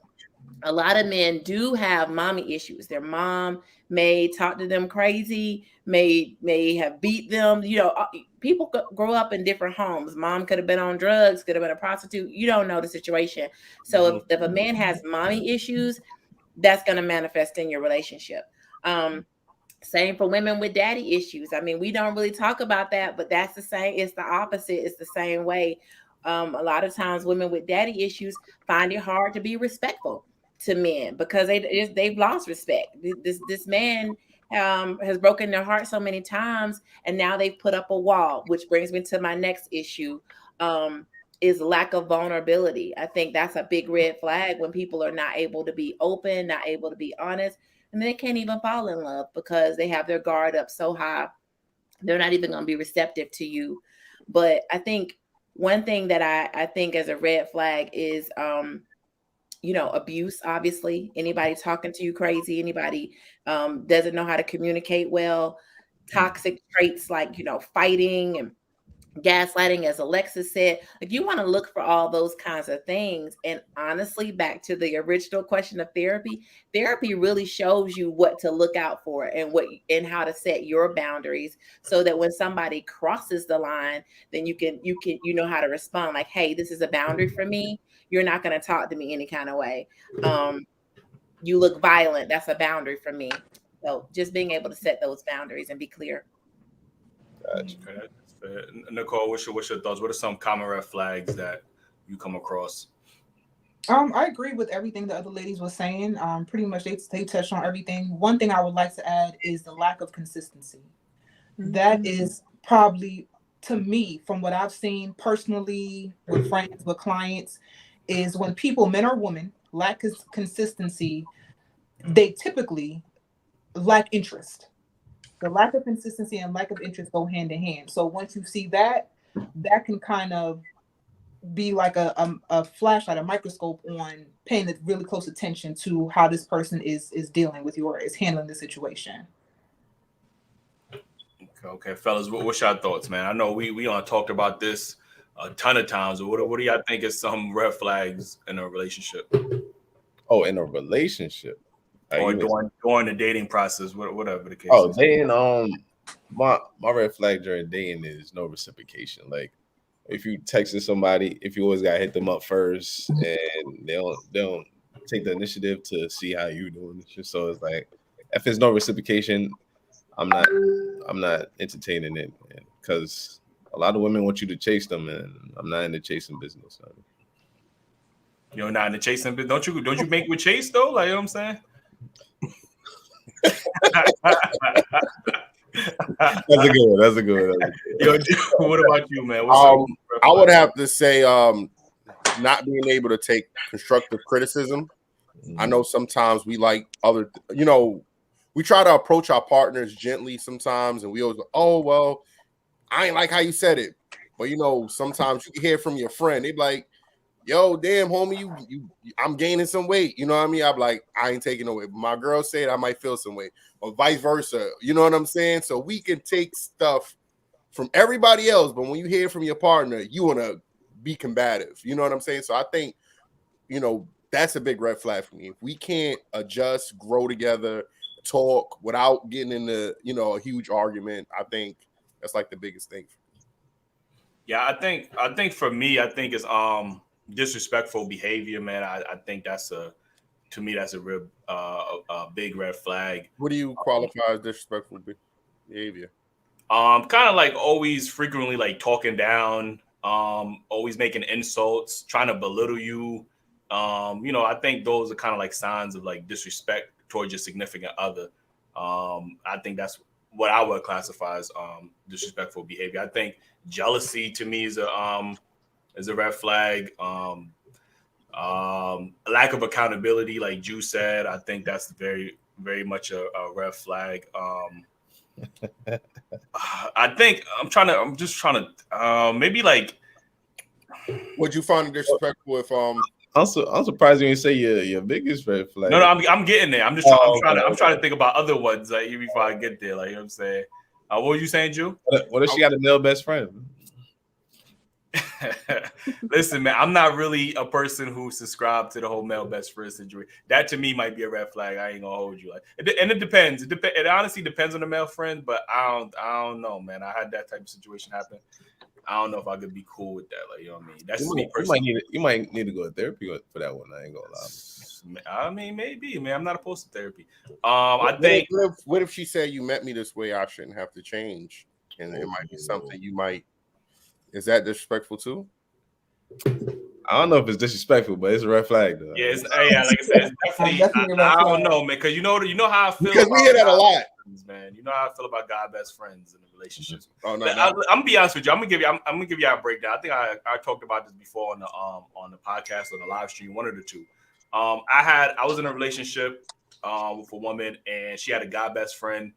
a lot of men do have mommy issues. Their mom may talk to them crazy, may have beat them. You know, people grow up in different homes. Mom could have been on drugs, could have been a prostitute. You don't know the situation. So if a man has mommy issues, that's going to manifest in your relationship. Same for women with daddy issues. I mean, we don't really talk about that, but that's the same. It's the opposite. It's the same way. A lot of times women with daddy issues find it hard to be respectful to men because they've lost respect. This man has broken their heart so many times, and now they've put up a wall, which brings me to my next issue, is lack of vulnerability. I think that's a big red flag when people are not able to be open, not able to be honest, and they can't even fall in love because they have their guard up so high. They're not even going to be receptive to you. But I think one thing that I think as a red flag is, abuse. Obviously, anybody talking to you crazy, anybody doesn't know how to communicate well, toxic traits like, fighting and gaslighting, as Alexis said. Like, you want to look for all those kinds of things. And honestly, back to the original question of therapy really shows you what to look out for and how to set your boundaries so that when somebody crosses the line, then you know how to respond. Like, hey, this is a boundary for me. You're not going to talk to me any kind of way. You look violent. That's a boundary for me. So just being able to set those boundaries and be clear. Gotcha. Okay. Nicole, what's your thoughts? What are some common red flags that you come across? I agree with everything the other ladies were saying. Pretty much they touched on everything. One thing I would like to add is the lack of consistency. That is probably, to me, from what I've seen personally with friends, with clients, is when people, men or women, lack consistency, they typically lack interest. The lack of consistency and lack of interest go hand in hand. So once you see that can kind of be like a flashlight, a microscope on paying really close attention to how this person is dealing with you or is handling the situation. Okay, fellas, what's your thoughts, man? I know we talked about this a ton of times. What do y'all think is some red flags in a relationship? Oh, in a relationship. Or during the dating process, whatever the case is. Dating, my red flag during dating is no reciprocation. Like, if you texting somebody, if you always gotta hit them up first, and they don't take the initiative to see how you doing. So it's like, if there's no reciprocation, I'm not entertaining it, because a lot of women want you to chase them, and I'm not in the chasing business. So. You're not in the chasing business. Don't you make with chase though? Like, you know what I'm saying? That's a good one. Yo, what about you, man? I would have to say not being able to take constructive criticism. I know sometimes we like we try to approach our partners gently sometimes, and we always go, oh, well, I ain't like how you said it. But, sometimes you can hear from your friend. They be like, yo, damn, homie, you I'm gaining some weight. You know what I mean? I'm like, I ain't taking no weight. But my girl said I might feel some weight, or vice versa. You know what I'm saying? So we can take stuff from everybody else, but when you hear from your partner, you want to be combative. You know what I'm saying? So I think, that's a big red flag for me. If we can't adjust, grow together, talk without getting into, a huge argument, I think that's like the biggest thing. Yeah, I think for me, I think it's disrespectful behavior, man. I think that's to me that's a real a big red flag. What do you qualify as disrespectful behavior? Kind of like always frequently like talking down, always making insults, trying to belittle you. I think those are kind of like signs of like disrespect towards your significant other. I think that's what I would classify as disrespectful behavior. I think jealousy to me is a red flag. Lack of accountability, like Ju said, I think that's very, very much a red flag. I think I'm just trying to maybe like. Would you find it disrespectful if I'm surprised you didn't say your biggest red flag. No, I'm getting there. I'm trying to think about other ones like even before I get there. Like you know what I'm saying. What were you saying, Ju? What if she got a male best friend? Listen, man, I'm not really a person who subscribed to the whole male best friend situation. That to me might be a red flag. I ain't gonna hold you. It depends. It honestly depends on the male friend, but I don't know, man. I had that type of situation happen. I don't know if I could be cool with that. Like, you know what I mean? That's me personally. You might need to go to therapy for that one. I ain't gonna lie. I mean, maybe, man. I'm not opposed to therapy. I think. What if she said you met me this way? I shouldn't have to change, and it might be something you might. Is that disrespectful too? I don't know if it's disrespectful, but it's a red flag, though. Yeah, like I said, it's definitely. I don't know, man, because you know how I feel. Because we hear that a lot, man. You know how I feel about God best friends in the relationships. Oh no, I'm gonna be honest with you. I'm gonna give you a breakdown. I think I talked about this before on the podcast or the live stream, one of the two. I was in a relationship with a woman, and she had a God best friend,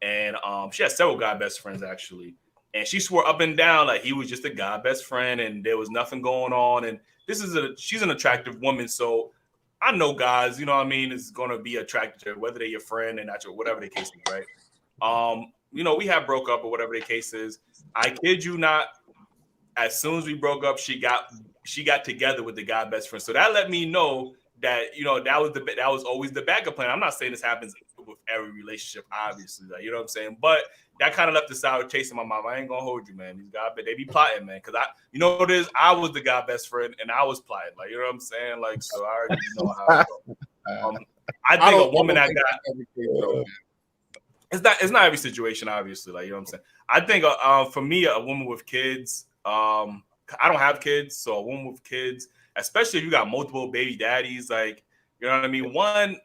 and she had several God best friends actually. And she swore up and down like he was just a God best friend and there was nothing going on. And she's an attractive woman. So I know guys, you know what I mean, is going to be attracted to her, whether they're your friend and not your, whatever the case is, right? We have broke up or whatever the case is. I kid you not, as soon as we broke up, she got together with the God best friend. So that let me know that, that was always the backup plan. I'm not saying this happens with every relationship, obviously, like, you know what I'm saying? But that kind of left the sour taste in my mouth. I ain't gonna hold you, man. These guys, they be plotting, man. Cause I was the guy best friend and I was plotting. Like, you know what I'm saying? Like, so I already know how it goes. I think a woman that got it's not every situation, obviously. Like, you know what I'm saying? I think for me, a woman with kids, I don't have kids, so a woman with kids, especially if you got multiple baby daddies, like, you know what I mean? One,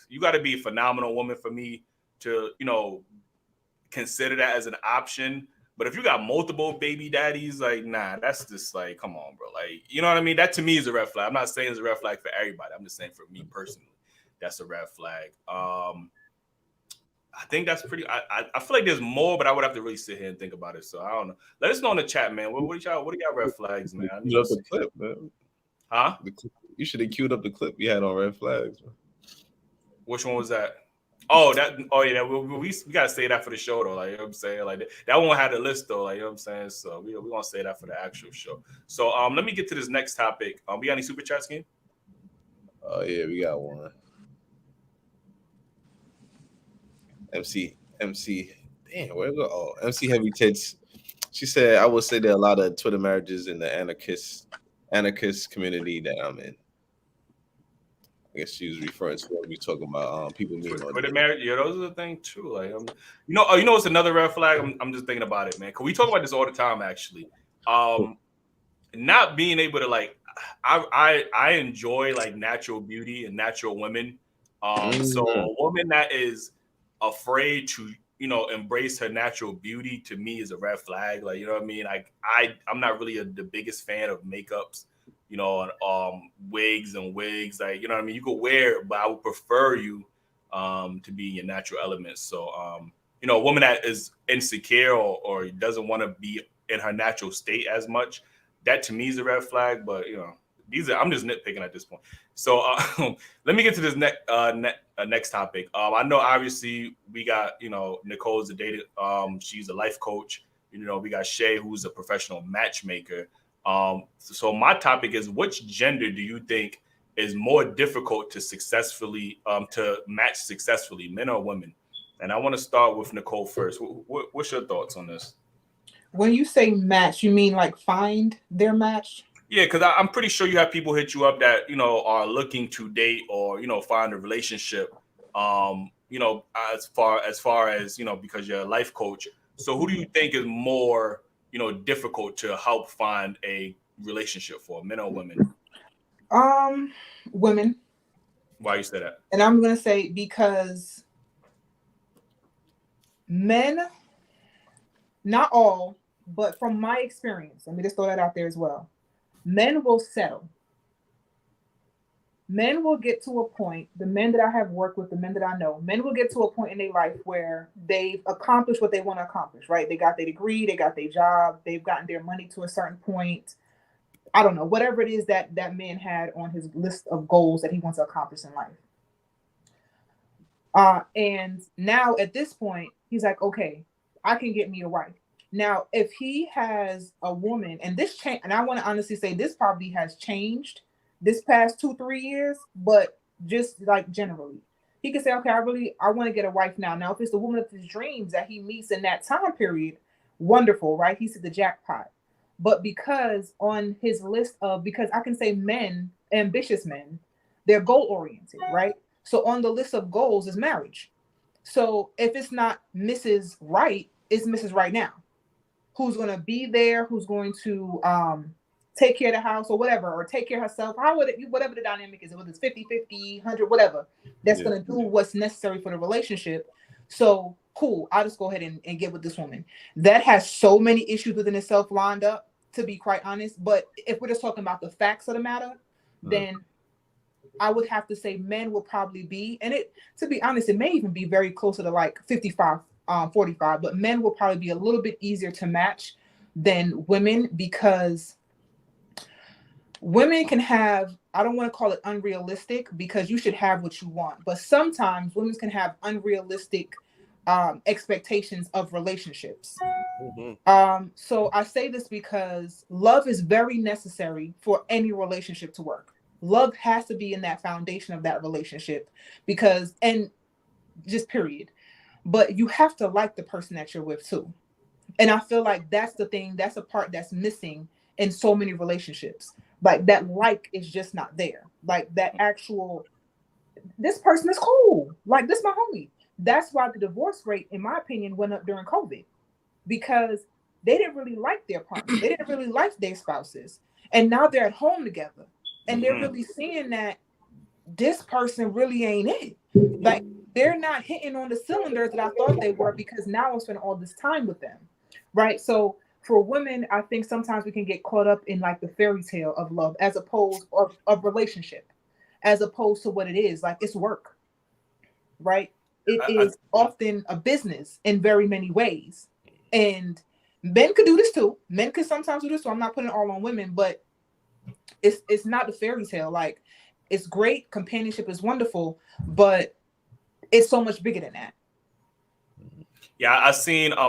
you got to be a phenomenal woman for me to, consider that as an option. But if you got multiple baby daddies, like, nah, that's just like, come on, bro. Like, you know what I mean? That to me is a red flag. I'm not saying it's a red flag for everybody. I'm just saying for me personally, that's a red flag. I think that's pretty. I feel like there's more, but I would have to really sit here and think about it. So I don't know. Let us know in the chat, man. What are y'all red flags, man? You up the clip, man. Huh? You should have queued up the clip you had on red flags, man. Which one was that? Oh, yeah. We gotta say that for the show though. Like, you know what I'm saying? Like that one had the list though. Like, you know what I'm saying? So we gonna say that for the actual show. So let me get to this next topic. We got any super chats, game? Oh yeah, we got one. MC. Damn, where go? Oh, MC Heavy Tits. She said, I would say there are a lot of Twitter marriages in the anarchist community that I'm in. I guess she was referring to what we talking about. People meeting on Twitter marriage. Yeah, those are the thing too. Like, you know what's another red flag? I'm just thinking about it, man. Cause we talk about this all the time, actually. Not being able to like, I enjoy like natural beauty and natural women. So a woman that is afraid to embrace her natural beauty to me is a red flag. Like, you know what I mean? Like I'm not really the biggest fan of makeups, wigs, like, you know what I mean? You could wear it, but I would prefer you to be your natural elements. So a woman that is insecure or doesn't want to be in her natural state as much, that to me is a red flag. But I'm just nitpicking at this point. So let me get to this next topic. I know obviously we got Nicole's a data. She's a life coach. We got Shay, who's a professional matchmaker. So my topic is, which gender do you think is more difficult to successfully to match successfully, men or women? And I want to start with Nicole first. What's your thoughts on this? When you say match, you mean like find their match? Yeah, because I'm pretty sure you have people hit you up that are looking to date or find a relationship. As far as because you're a life coach. So who do you think is more difficult to help find a relationship for, men or women? Women. Why you say that? And I'm gonna say because men, not all, but from my experience, let me just throw that out there as well. Men will settle. Men will get to a point, the men that I have worked with, the men that I know, men will get to a point in their life where they've accomplished what they want to accomplish, right? They got their degree, they got their job, they've gotten their money to a certain point. I don't know, whatever it is that man had on his list of goals that he wants to accomplish in life. And now at this point, he's like, okay, I can get me a wife. Now, if he has a woman, and this change, and I want to honestly say this probably has changed this past 2-3 years, but just like generally, he can say, okay, I want to get a wife now. Now, if it's the woman of his dreams that he meets in that time period, wonderful, right? He's at the jackpot. But because on his list of, because I can say men, ambitious men, they're goal oriented, right? So on the list of goals is marriage. So if it's not Mrs. Right, it's Mrs. Right now. Who's going to be there? Who's going to take care of the house or whatever, or take care of herself? Whatever the dynamic is, whether it's 50-50, 100, whatever, that's going to do what's necessary for the relationship. So cool, I'll just go ahead and get with this woman. That has so many issues within itself lined up, to be quite honest. But if we're just talking about the facts of the matter, then I would have to say men will probably be, and it, to be honest, it may even be very closer to like 55, 45, but men will probably be a little bit easier to match than women, because women can have, I don't want to call it unrealistic, because you should have what you want, but sometimes women can have unrealistic expectations of relationships. So I say this because love is very necessary for any relationship to work. Love has to be in that foundation of that relationship, because, and just period. But you have to like the person that you're with too. And I feel like that's the thing, that's a part that's missing in so many relationships. Like that like is just not there. Like that actual, this person is cool. Like this my homie. That's why the divorce rate, in my opinion, went up during COVID, because they didn't really like their partners. They didn't really like their spouses. And now they're at home together. And they're really seeing that this person really ain't it. Like they're not hitting on the cylinders that I thought they were, because now I'm spending all this time with them. Right. So for women, I think sometimes we can get caught up in like the fairy tale of love, as opposed of relationship, as opposed to what it is. Like it's work. Right. It is often a business in very many ways. And men could do this too. Men could sometimes do this. So I'm not putting it all on women, but it's not a fairy tale. Like it's great, companionship is wonderful, but it's so much bigger than that. Yeah, I've seen a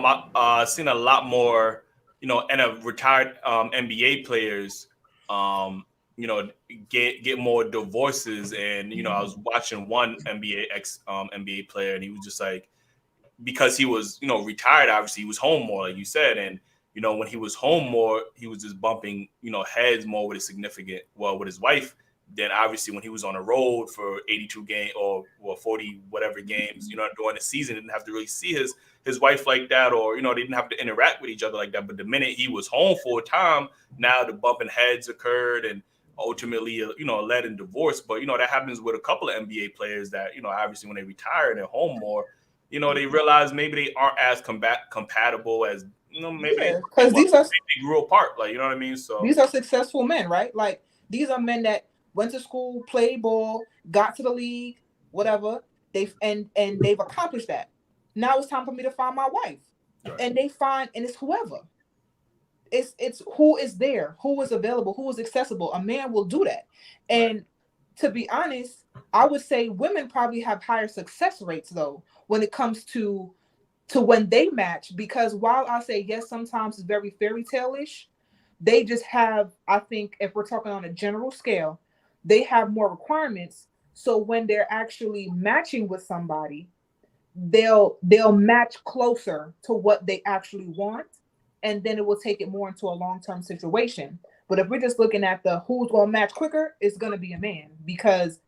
lot more, and retired NBA players, get more divorces. And I was watching one NBA player, and he was just like, because he was retired, obviously he was home more, like you said, and when he was home more, he was just bumping heads more with with his wife. Then obviously when he was on the road for 82 games or 40 whatever games, during the season, didn't have to really see his wife like that, or they didn't have to interact with each other like that. But the minute he was home full time, now the bumping heads occurred, and ultimately led in divorce. But that happens with a couple of NBA players that obviously when they retire and they're home more, they realize maybe they aren't as compatible as maybe because they grew apart, like, you know what I mean? So these are successful men, right? Like these are men that went to school, played ball, got to the league, whatever. They've accomplished that. Now it's time for me to find my wife. Right. And they find, and it's whoever. It's who is there, who is available, who is accessible. A man will do that. And to be honest, I would say women probably have higher success rates though when it comes to when they match, because while I say yes, sometimes it's very fairy tale-ish, they just have, I think if we're talking on a general scale, they have more requirements. So when they're actually matching with somebody, they'll match closer to what they actually want. and then it will take it more into a long-term situation. But if we're just looking at the who's going to match quicker, it's going to be a man, because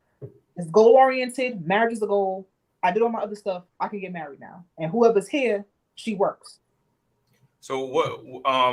it's goal-oriented. Marriage is the goal. I did all my other stuff. I can get married now. And whoever's here, she works. So what,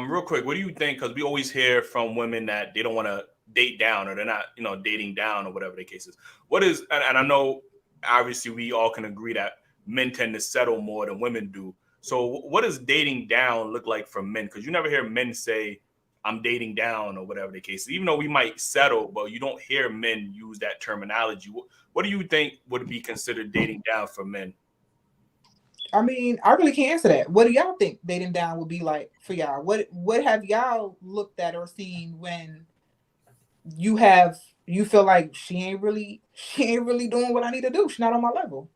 real quick, what do you think? Because we always hear from women that they don't want to date down, or they're not, dating down, or whatever the case is. What is, and I know obviously we all can agree that men tend to settle more than women do. So what does dating down look like for men? Because you never hear men say, I'm dating down, or whatever the case is. Even though we might settle, but you don't hear men use that terminology. What do you think would be considered dating down for men? I mean, I really can't answer that. What do y'all think dating down would be like for y'all? What have y'all looked at or seen when you feel like she ain't really doing what I need to do? She's not on my level.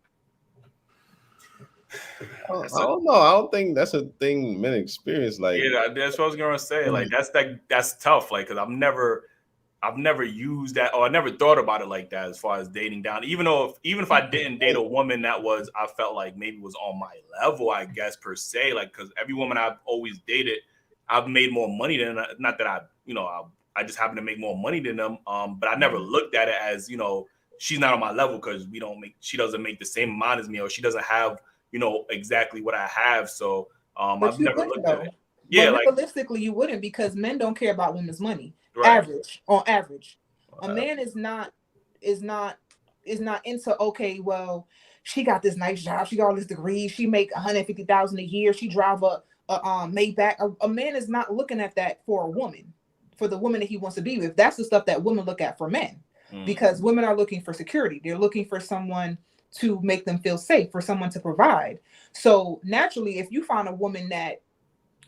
I don't know. I don't think that's a thing men experience. Like, yeah, that's what I was gonna say. Like, that's tough. Like, because I've never used that, or I never thought about it like that as far as dating down. Even if I didn't date a woman that I felt like maybe was on my level, I guess, per se. Like, because every woman I've always dated, I've made more money than, not that I just happen to make more money than them. But I never looked at it as, she's not on my level because she doesn't make the same amount as me, or she doesn't have, exactly what I have. So I've never looked at it. Yeah, but realistically, you wouldn't, because men don't care about women's money. Right. On average, a man is not into, okay, well, she got this nice job, she got all this degrees, she make $150,000 a year, she drive a Maybach. A man is not looking at that for a woman, for the woman that he wants to be with. That's the stuff that women look at for men, because women are looking for security. They're looking for someone to make them feel safe, for someone to provide. So naturally, if you find a woman that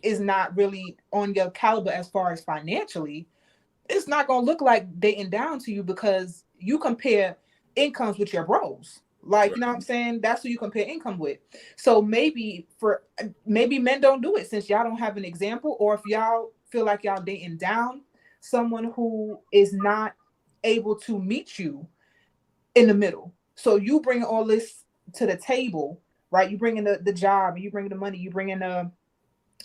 is not really on your caliber as far as financially, it's not going to look like dating down to you, because you compare incomes with your bros. Like, you know what I'm saying? That's who you compare income with. So maybe men don't do it, since y'all don't have an example, or if y'all feel like y'all dating down someone who is not able to meet you in the middle. So you bring all this to the table, right? You bring in the job, you bring the money, you bring in the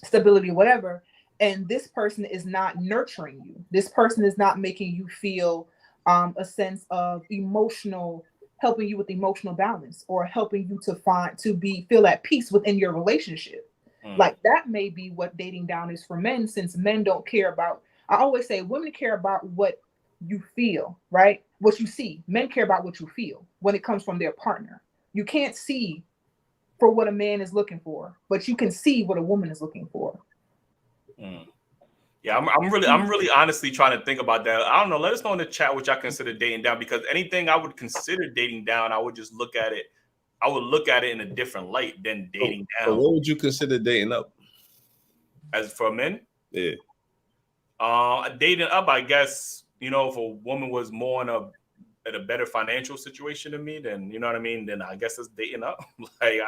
stability, whatever, and this person is not nurturing you. This person is not making you feel a sense of helping you with emotional balance, or helping you to feel at peace within your relationship. Like, that may be what dating down is for men, since men don't care about, I always say women care about what you feel, right? What you see. Men care about what you feel when it comes from their partner. You can't see for what a man is looking for, but you can see what a woman is looking for. Yeah, I'm really honestly trying to think about that. I don't know. Let us know in the chat what y'all consider dating down, because anything I would consider dating down, I would just look at it. I would look at it in a different light than dating down. So what would you consider dating up? As for men? Yeah. Dating up, I guess, if a woman was more in a better financial situation than me, then, you know what I mean? Then I guess it's dating up. Like,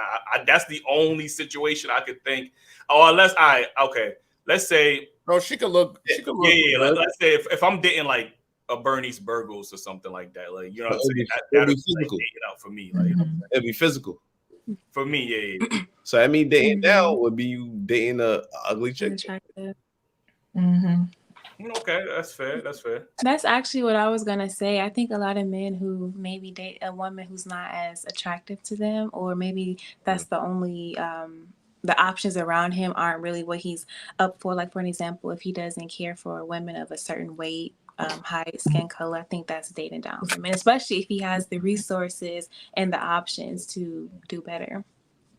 that's the only situation I could think. Oh, let's say. No, she could look. Yeah. Let's say if I'm dating like a Bernice Burgos or something like that, like, you know what I'm saying? That'd be physical. Like, dating out for me. Like, it'd be physical. For me, yeah. So I mean, dating down would be you dating a ugly chick. Okay, that's fair. That's actually what I was gonna say. I think a lot of men who maybe date a woman who's not as attractive to them, or maybe that's the only the options around him aren't really what he's up for. Like, for an example, if he doesn't care for women of a certain weight, height, skin color, I think that's dating down for men, especially if he has the resources and the options to do better.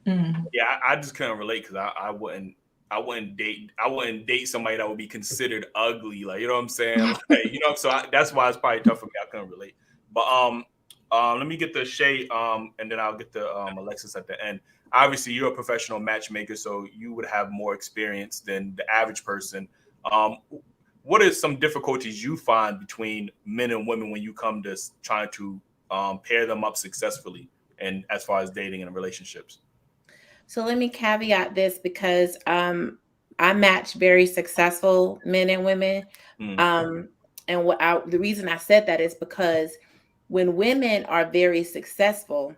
Yeah, I just couldn't relate, because I wouldn't date somebody that would be considered ugly. Like, you know what I'm saying? Like, so that's why it's probably tough for me. I couldn't relate. But let me get the Shay, and then I'll get the Alexis at the end. Obviously, you're a professional matchmaker, so you would have more experience than the average person. What are some difficulties you find between men and women when you come to trying to pair them up successfully, and as far as dating and relationships? So let me caveat this, because I match very successful men and women. And the reason I said that is because when women are very successful,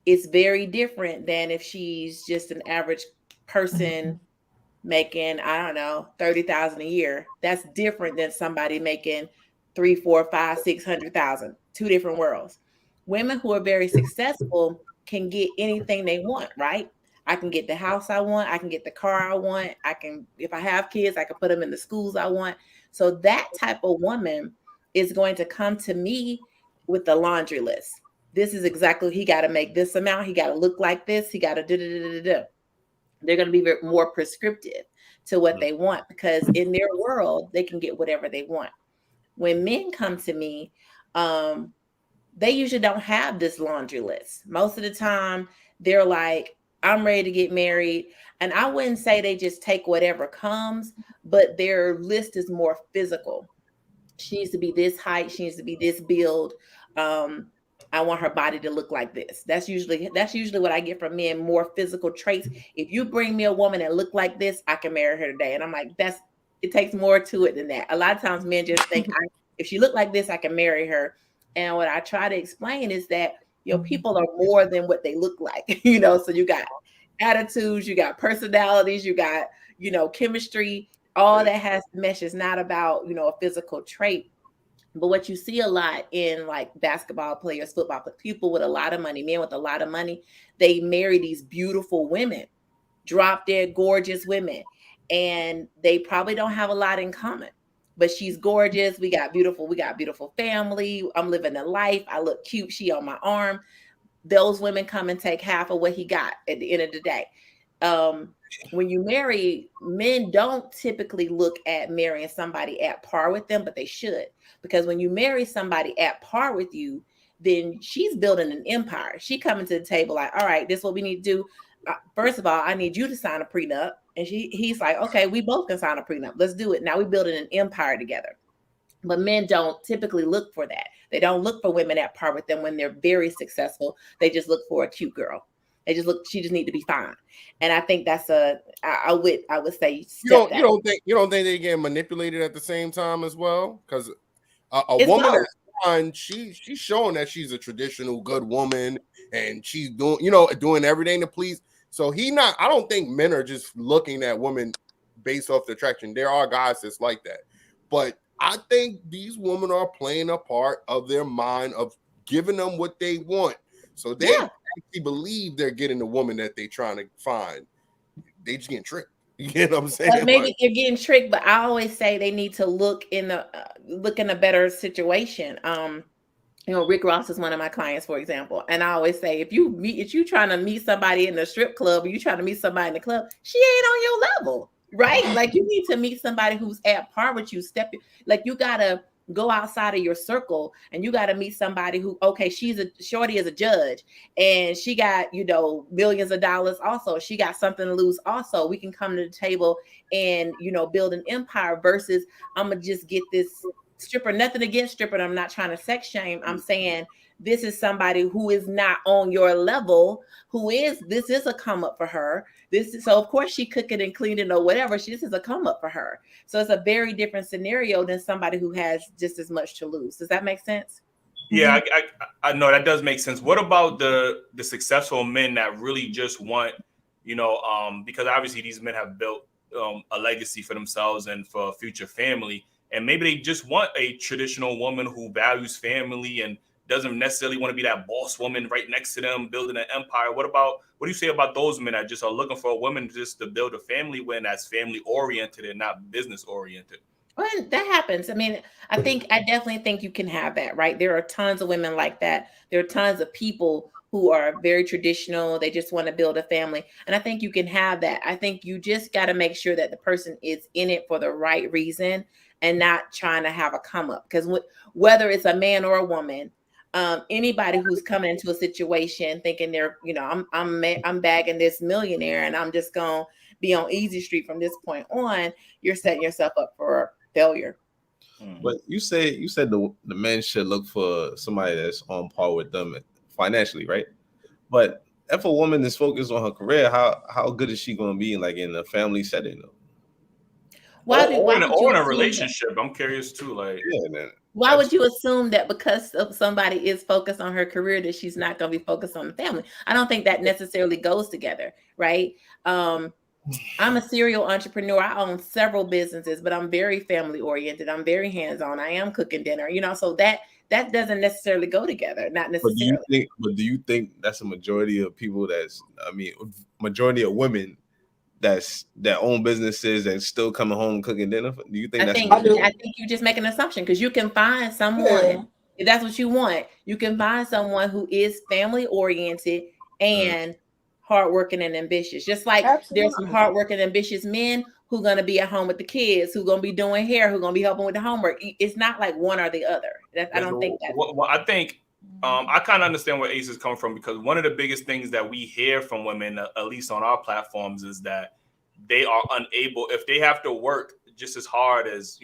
it's very different than if she's just an average person making, I don't know, 30,000 a year. That's different than somebody making 3, 4, 5, 600,000. Two different worlds. Women who are very successful can get anything they want, right? I can get the house I want. I can get the car I want. I can, if I have kids, I can put them in the schools I want. So that type of woman is going to come to me with the laundry list. This is exactly, he got to make this amount. He got to look like this. He got to do. They're going to be more prescriptive to what they want because in their world, they can get whatever they want. When men come to me, they usually don't have this laundry list. Most of the time, they're like, I'm ready to get married. And I wouldn't say they just take whatever comes, but their list is more physical. She needs to be this height. She needs to be this build. I want her body to look like this. That's usually what I get from men, more physical traits. If you bring me a woman that look like this, I can marry her today. And I'm like, it takes more to it than that. A lot of times men just think, if she look like this, I can marry her. And what I try to explain is that, people are more than what they look like, so you got attitudes, you got personalities, you got, chemistry, all that has to mesh. Is not about, a physical trait. But what you see a lot in like basketball players, football players, people with a lot of money, men with a lot of money, they marry these beautiful women, drop dead gorgeous women, and they probably don't have a lot in common. But she's gorgeous. We got beautiful family. I'm living a life. I look cute. She on my arm. Those women come and take half of what he got at the end of the day. When you marry, men don't typically look at marrying somebody at par with them, but they should. Because when you marry somebody at par with you, then she's building an empire. She coming to the table like, all right, this is what we need to do. First of all, I need you to sign a prenup. And he's like, okay, we both can sign a prenup. Let's do it. Now we're building an empire together. But men don't typically look for that. They don't look for women at par with them when they're very successful. They just look for a cute girl. She just need to be fine. And I think that's I would say you don't think they get manipulated at the same time as well? Because a woman that's fine, she's showing that she's a traditional good woman and she's doing everything to please. So I don't think men are just looking at women based off the attraction. There are guys that's like that. But I think these women are playing a part of their mind of giving them what they want. So they actually believe they're getting the woman that they're trying to find. They just getting tricked. You know what I'm saying? But maybe you're getting tricked, but I always say they need to look in a better situation. Rick Ross is one of my clients, for example. And I always say, if you trying to meet somebody in the strip club or you trying to meet somebody in the club, she ain't on your level, right? Like you need to meet somebody who's at par with you. Like you gotta go outside of your circle and you got to meet somebody who, okay, Shorty is a judge and she got, millions of dollars. Also, she got something to lose. Also, we can come to the table and, build an empire versus I'm going to just get this stripper. Nothing against stripper. I'm not trying to sex shame. I'm saying this is somebody who is not on your level, this is a come up for her. So of course she cook it and clean it or whatever. This is a come up for her. So it's a very different scenario than somebody who has just as much to lose. Does that make sense? Yeah, I know that does make sense. What about the successful men that really just want, because obviously these men have built a legacy for themselves and for a future family, and maybe they just want a traditional woman who values family and doesn't necessarily want to be that boss woman right next to them building an empire. What do you say about those men that just are looking for a woman just to build a family when that's family oriented and not business oriented? Well, that happens. I mean, I definitely think you can have that, right? There are tons of women like that. There are tons of people who are very traditional. They just want to build a family. And I think you can have that. I think you just got to make sure that the person is in it for the right reason and not trying to have a come up. Because whether it's a man or a woman, anybody who's coming into a situation thinking they're, I'm bagging this millionaire and I'm just going to be on easy street from this point on, you're setting yourself up for failure. But you said the men should look for somebody that's on par with them financially, right? But if a woman is focused on her career, how good is she going to be in a family setting though? Or in a relationship? I'm curious too. Why would you assume that because somebody is focused on her career that she's not going to be focused on the family? I don't think that necessarily goes together, right? I'm a serial entrepreneur. I own several businesses, but I'm very family oriented. I'm very hands-on. I am cooking dinner, so that doesn't necessarily go together. Not necessarily. Do you think that's a majority of people majority of women that own businesses and still coming home cooking dinner? Do you think I think you just make an assumption, because you can find someone, if that's what you want, you can find someone who is family oriented and hardworking and ambitious. Just like there's some hardworking, ambitious men who are going to be at home with the kids, who are going to be doing hair, who are going to be helping with the homework. It's not like one or the other. I don't think that. Well, I think I kind of understand where Ace is coming from, because one of the biggest things that we hear from women, at least on our platforms, is that they are unable, if they have to work just as hard as,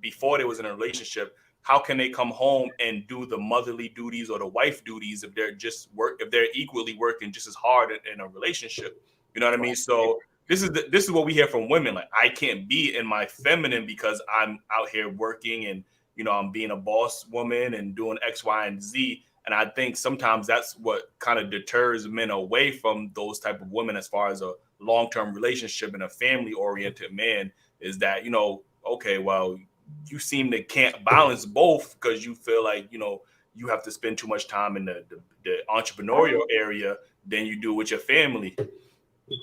before they was in a relationship, how can they come home and do the motherly duties or the wife duties if they're equally working just as hard in a relationship? You know what I mean? So this is what we hear from women. Like, I can't be in my feminine because I'm out here working and, I'm being a boss woman and doing X, Y, and Z. And I think sometimes that's what kind of deters men away from those type of women as far as a long-term relationship and a family-oriented man, is that, okay, well, you seem to can't balance both because you feel like, you have to spend too much time in the entrepreneurial area than you do with your family.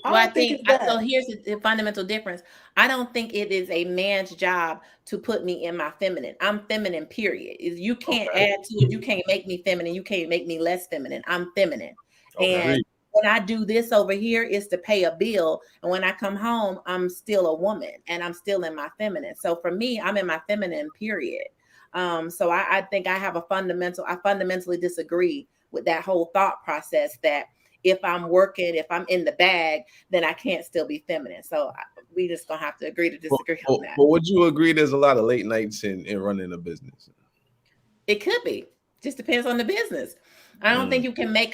Well, I think so. Here's the fundamental difference. I don't think it is a man's job to put me in my feminine. I'm feminine, period. You can't add to it. You can't make me feminine. You can't make me less feminine. I'm feminine. Okay. And when I do this over here, is to pay a bill. And when I come home, I'm still a woman and I'm still in my feminine. So for me, I'm in my feminine, period. So I think I fundamentally disagree with that whole thought process that if I'm working, if I'm in the bag, then I can't still be feminine. So we just gonna have to agree to disagree on that. But would you agree there's a lot of late nights in running a business? It could be. Just depends on the business. I don't think you can make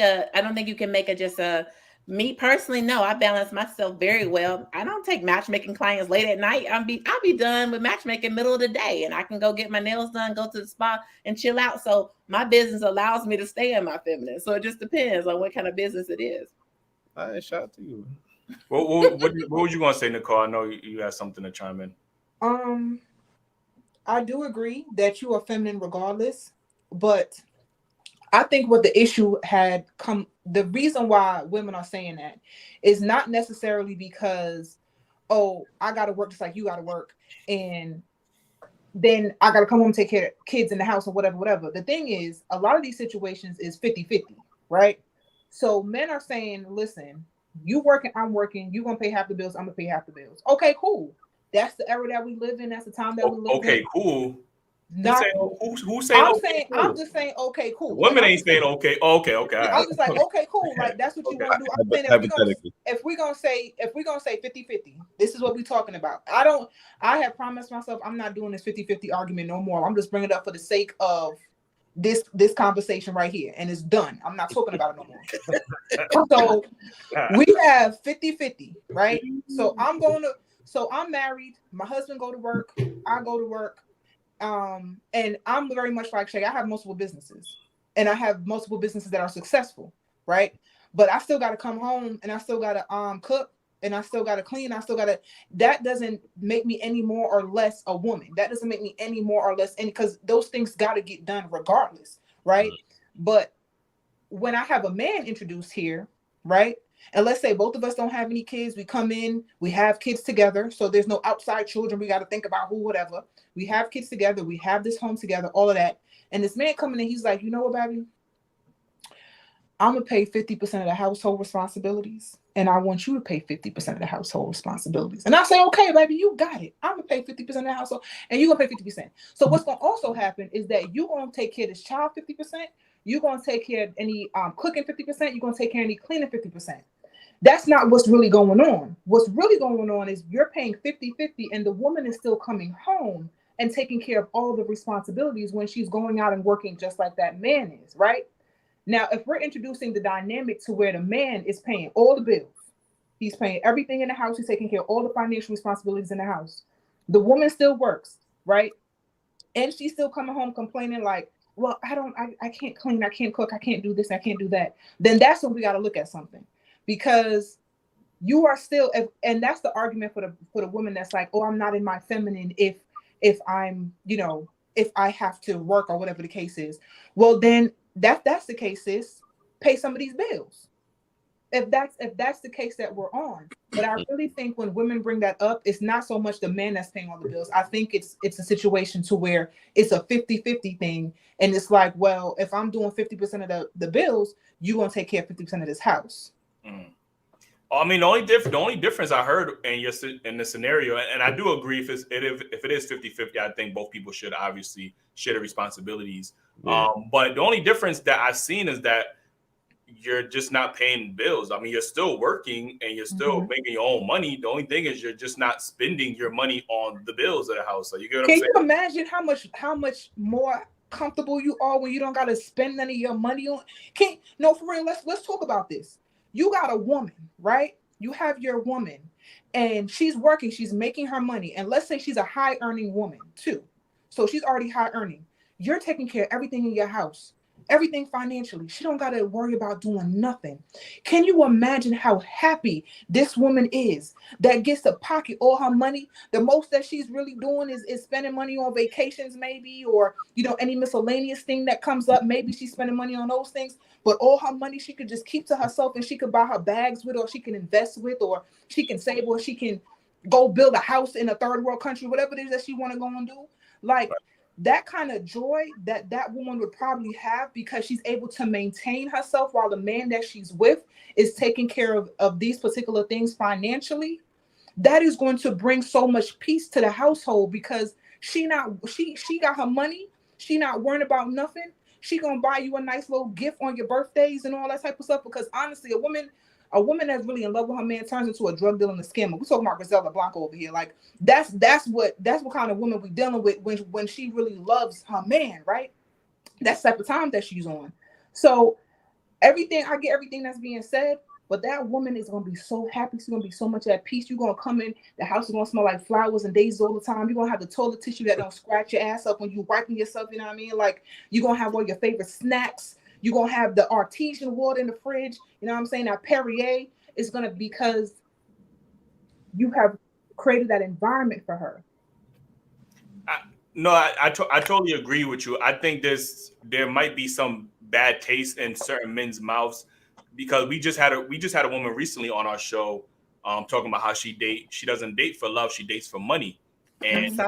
me personally, no, I balance myself very well. I don't take matchmaking clients late at night. I'll be done with matchmaking middle of the day, and I can go get my nails done, go to the spa and chill out. So my business allows me to stay in my feminine. So it just depends on what kind of business it is. All right, shout out to you. What was you gonna say, Nicole? I know you have something to chime in. I do agree that you are feminine regardless, but I think what the issue had come, the reason why women are saying that is not necessarily because, I got to work just like you got to work, and then I got to come home and take care of kids in the house or whatever. The thing is, a lot of these situations is 50-50, right? So men are saying, listen, you working, I'm working, you going to pay half the bills, I'm going to pay half the bills. Okay, cool. That's the era that we live in. That's the time that we live in. Okay, cool. Who's saying? Cool? I'm just saying okay, cool. Women ain't saying okay. Okay. I'm just like, okay, cool. Like, that's what you want to do. I'm saying if we're gonna say 50-50, this is what we're talking about. I have promised myself I'm not doing this 50-50 argument no more. I'm just bringing it up for the sake of this conversation right here, and it's done. I'm not talking about it no more. So we have 50-50, right? So I'm married. My husband go to work. I go to work. And I'm very much like Shay. I have multiple businesses, and I have multiple businesses that are successful, right? But I still got to come home, and I still got to cook, and I still got to clean. That doesn't make me any more or less a woman. That doesn't make me any more or less because those things got to get done regardless, right? But when I have a man introduced here, right? And let's say both of us don't have any kids. We come in, we have kids together. So there's no outside children. We got to think about whatever. We have kids together. We have this home together, all of that. And this man coming in, he's like, you know what, baby? I'm going to pay 50% of the household responsibilities. And I want you to pay 50% of the household responsibilities. And I say, okay, baby, you got it. I'm going to pay 50% of the household and you're going to pay 50%. So what's going to also happen is that you're going to take care of this child 50%. You're going to take care of any cooking 50%. You're going to take care of any cleaning 50%. That's not what's really going on. What's really going on is you're paying 50-50 and the woman is still coming home and taking care of all the responsibilities when she's going out and working just like that man is, right? Now, if we're introducing the dynamic to where the man is paying all the bills, he's paying everything in the house, he's taking care of all the financial responsibilities in the house. The woman still works, right? And she's still coming home complaining like, well, I can't clean, I can't cook, I can't do this, I can't do that. Then that's when we got to look at something. Because you are still, and that's the argument for the woman that's like, oh, I'm not in my feminine if I'm, if I have to work or whatever the case is. Well, then that's the case, sis, pay some of these bills. If that's the case that we're on. But I really think when women bring that up, it's not so much the man that's paying all the bills. I think it's a situation to where it's a 50-50 thing. And it's like, well, if I'm doing 50% of the bills, you're going to take care of 50% of this house. Mm. I mean, the only difference I heard in the scenario, and I do agree, if it is 50-50, I think both people should obviously share the responsibilities. Yeah. But the only difference that I've seen is that you're just not paying bills. I mean, you're still working and you're still making your own money. The only thing is you're just not spending your money on the bills of the house. So you get what I'm saying? Can you imagine how much more comfortable you are when you don't got to spend none of your money on? No, for real. Let's talk about this. You got a woman, right? You have your woman, and she's working. She's making her money, and let's say she's a high earning woman too. So she's already high earning. You're taking care of everything in your house. Everything financially. She don't got to worry about doing nothing. Can you imagine how happy this woman is that gets to pocket all her money? The most that she's really doing is spending money on vacations maybe, or, any miscellaneous thing that comes up. Maybe she's spending money on those things, but all her money she could just keep to herself, and she could buy her bags with, or she can invest with, or she can save, or she can go build a house in a third world country, whatever it is that she want to go and do. Like, that kind of joy that woman would probably have, because she's able to maintain herself while the man that she's with is taking care of these particular things financially, that is going to bring so much peace to the household, because she got her money. She not worrying about nothing. She gonna buy you a nice little gift on your birthdays and all that type of stuff. Because honestly, a woman that's really in love with her man turns into a drug dealer and a scammer. We're talking about Griselda Blanco over here. Like, that's what kind of woman we dealing with when she really loves her man, right? That's the type of time that she's on. So I get everything that's being said, but that woman is gonna be so happy. She's gonna be so much at peace. You're gonna come in, the house is gonna smell like flowers and daisies all the time. You're gonna have the toilet tissue that don't scratch your ass up when you're wiping yourself, you know what I mean? Like, you're gonna have all your favorite snacks. You're going to have the artesian water in the fridge. You know what I'm saying? That Perrier is going to, because you have created that environment for her. I totally agree with you. I think there might be some bad taste in certain men's mouths, because we just had a woman recently on our show talking about how she doesn't date for love, she dates for money. And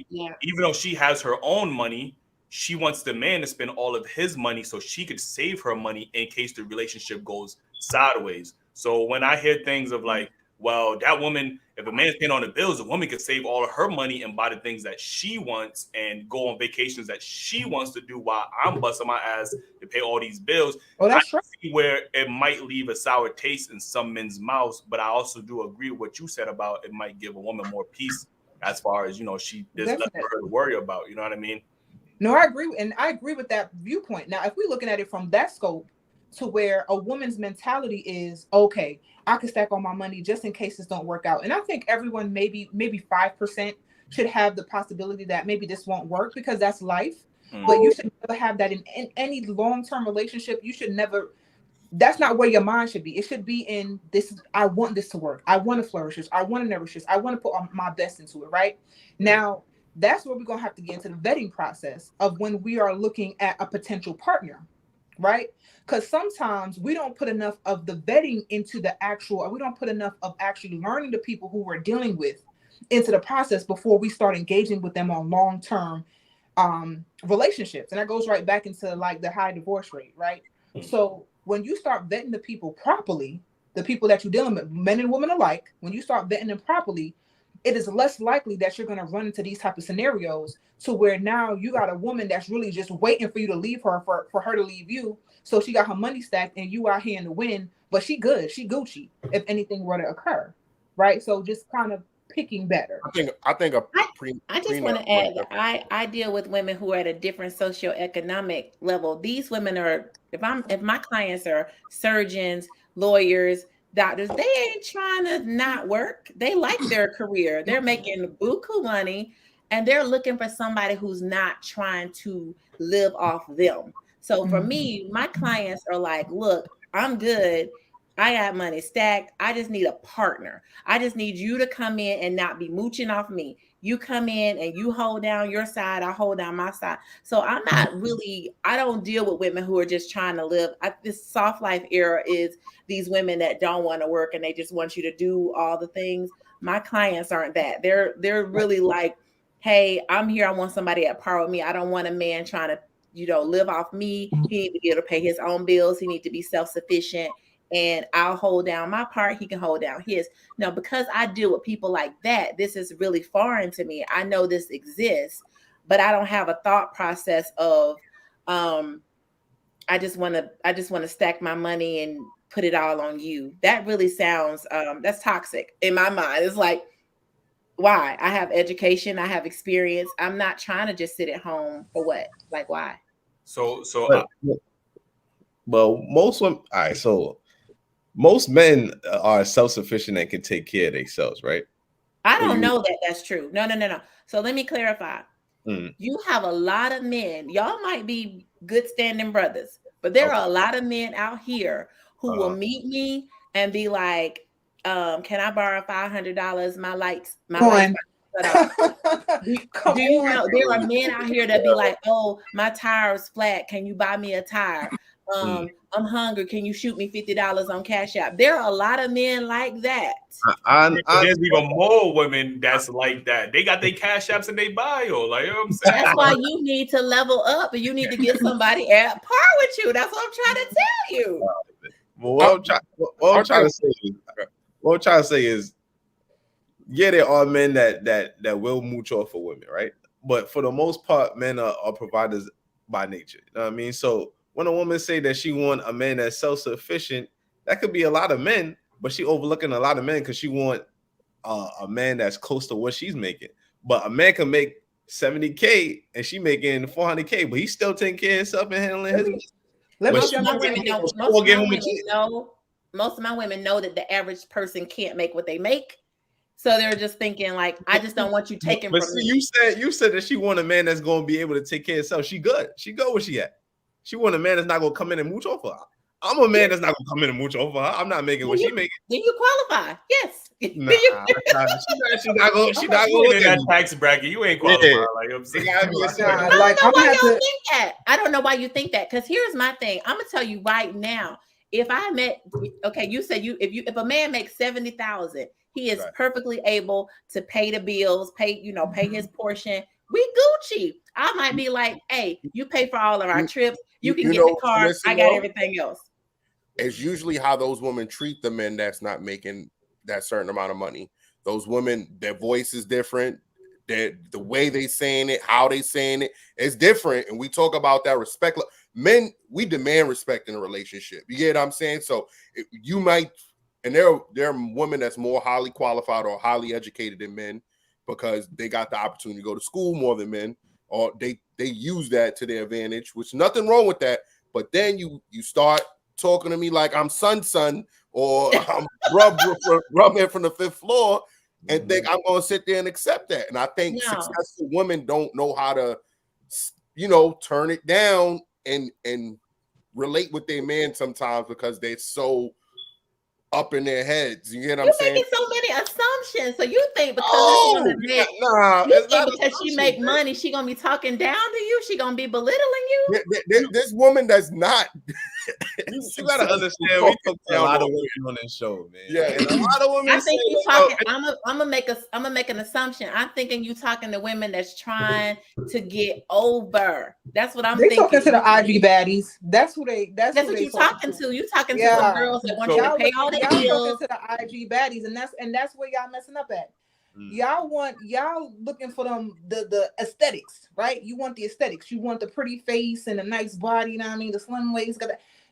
even though she has her own money, she wants the man to spend all of his money so she could save her money in case the relationship goes sideways. So when I hear things of like, well, that woman, if a man's paying on the bills, the woman could save all of her money and buy the things that she wants and go on vacations that she wants to do while I'm busting my ass to pay all these bills. Oh, that's right. See where it might leave a sour taste in some men's mouths, but I also do agree with what you said about it might give a woman more peace as far as, there's nothing for her to worry about. You know what I mean? No, I agree. And I agree with that viewpoint. Now, if we're looking at it from that scope, to where a woman's mentality is, okay, I can stack all my money just in case this don't work out. And I think everyone, maybe 5% should have the possibility that maybe this won't work, because that's life. But you should never have that in any long-term relationship. You should never, that's not where your mind should be. It should be in this, I want this to work. I want to flourish this. I want to nourish this. I want to put my best into it, right? Now, that's where we're going to have to get into the vetting process of when we are looking at a potential partner, right? Because sometimes we don't put enough of the vetting into the actual, or we don't put enough of actually learning the people who we're dealing with into the process before we start engaging with them on long-term relationships. And that goes right back into like the high divorce rate, right? So when you start vetting the people properly, the people that you're dealing with, men and women alike, when you start vetting them properly, it is less likely that you're going to run into these type of scenarios to where now you got a woman that's really just waiting for you to leave her for her to leave you. So she got her money stacked and you out here in the wind, but she good. She Gucci if anything were to occur. Right. So just kind of picking better. I just want to add that I deal with women who are at a different socioeconomic level. These women are, if my clients are surgeons, lawyers, doctors, they ain't trying to not work. They like their career. They're making buku money and they're looking for somebody who's not trying to live off them. So for me, my clients are like, look, I'm good. I got money stacked. I just need a partner. I just need you to come in and not be mooching off me. You come in and you hold down your side, I hold down my side. So I'm not really, I don't deal with women who are just trying to live. This soft life era is these women that don't want to work and they just want you to do all the things. My clients aren't that. They're really like, hey, I'm here. I want somebody at par with me. I don't want a man trying to, live off me. He needs to be able to pay his own bills. He needs to be self-sufficient. And I'll hold down my part. He can hold down his. Now, because I deal with people like that, this is really foreign to me. I know this exists, but I don't have a thought process of, I just want to stack my money and put it all on you. That really sounds, that's toxic in my mind. It's like, why? I have education. I have experience. I'm not trying to just sit at home for what? Like, why? Well, most women, all right, so most men are self-sufficient and can take care of themselves, right? I don't know that that's true. No. So let me clarify. Mm. You have a lot of men. Y'all might be good standing brothers, but there are a lot of men out here who will meet me and be like, can I borrow $500? My lights cut off. Do you know there are men out here that be like, oh, my tire is flat. Can you buy me a tire? I'm hungry. Can you shoot me $50 on Cash App? There are a lot of men like that. There's even more women that's like that. They got their Cash Apps in their bio. Like, you know what I'm saying? That's why you need to level up and you need to get somebody at par with you. That's what I'm trying to tell you. Well, what I'm trying to say is, yeah, there are men that will mooch off for women, right? But for the most part, men are providers by nature. You know what I mean? So when a woman say that she want a man that's self-sufficient, that could be a lot of men, but she overlooking a lot of men because she want a man that's close to what she's making. But a man can make $70K and she making $400K, but he's still taking care of himself and handling his. Most of my women know that the average person can't make what they make. So they're just thinking like, I just don't want you taking from me. You said that she want a man that's going to be able to take care of herself. She good. She go where she at. She want a man that's not going to come in and mooch over her. I'm a man that's not going to come in and mooch over her. I'm not making what she making. Do you qualify? Yes. Nah, she's not going to look at that tax bracket. You ain't qualified. Yeah. Like I'm saying. I don't know why you think that. Because here's my thing. I'm gonna tell you right now. If I met, okay, you said if a man makes $70,000, he is perfectly able to pay the bills, pay his portion. We Gucci. I might be like, hey, you pay for all of our trips. You can get the car. I got everything else. It's usually how those women treat the men that's not making that certain amount of money. Those women, their voice is different. The way they saying it, how they saying it is different. And we talk about that respect. Men, we demand respect in a relationship. You get what I'm saying? So you might, and there are women that's more highly qualified or highly educated than men because they got the opportunity to go to school more than men, or they use that to their advantage, which nothing wrong with that. But then you start talking to me like I'm son, or I'm rubbing from the fifth floor, and think I'm going to sit there and accept that. And I think successful women don't know how to, turn it down and relate with their man sometimes because they're so up in their heads. You get what I'm saying? You're making so many assumptions. So you think because because she make money, she gonna be talking down to you? She gonna be belittling you? This woman that's not. You gotta understand. We talk to a lot of women on this show, man. Yeah, and a lot of women. I think you talking. I'm gonna make an assumption. I'm thinking you talking to women that's trying to get over. That's what I'm thinking. They talking to the IG baddies. That's who they. That's what you talking to. You talking to some girls that want you to pay all their bills. Y'all talking to the IG baddies, and that's where y'all messing up at. Y'all looking for them the aesthetics, right? You want the aesthetics. You want the pretty face and a nice body. You know what I mean? The slim waist.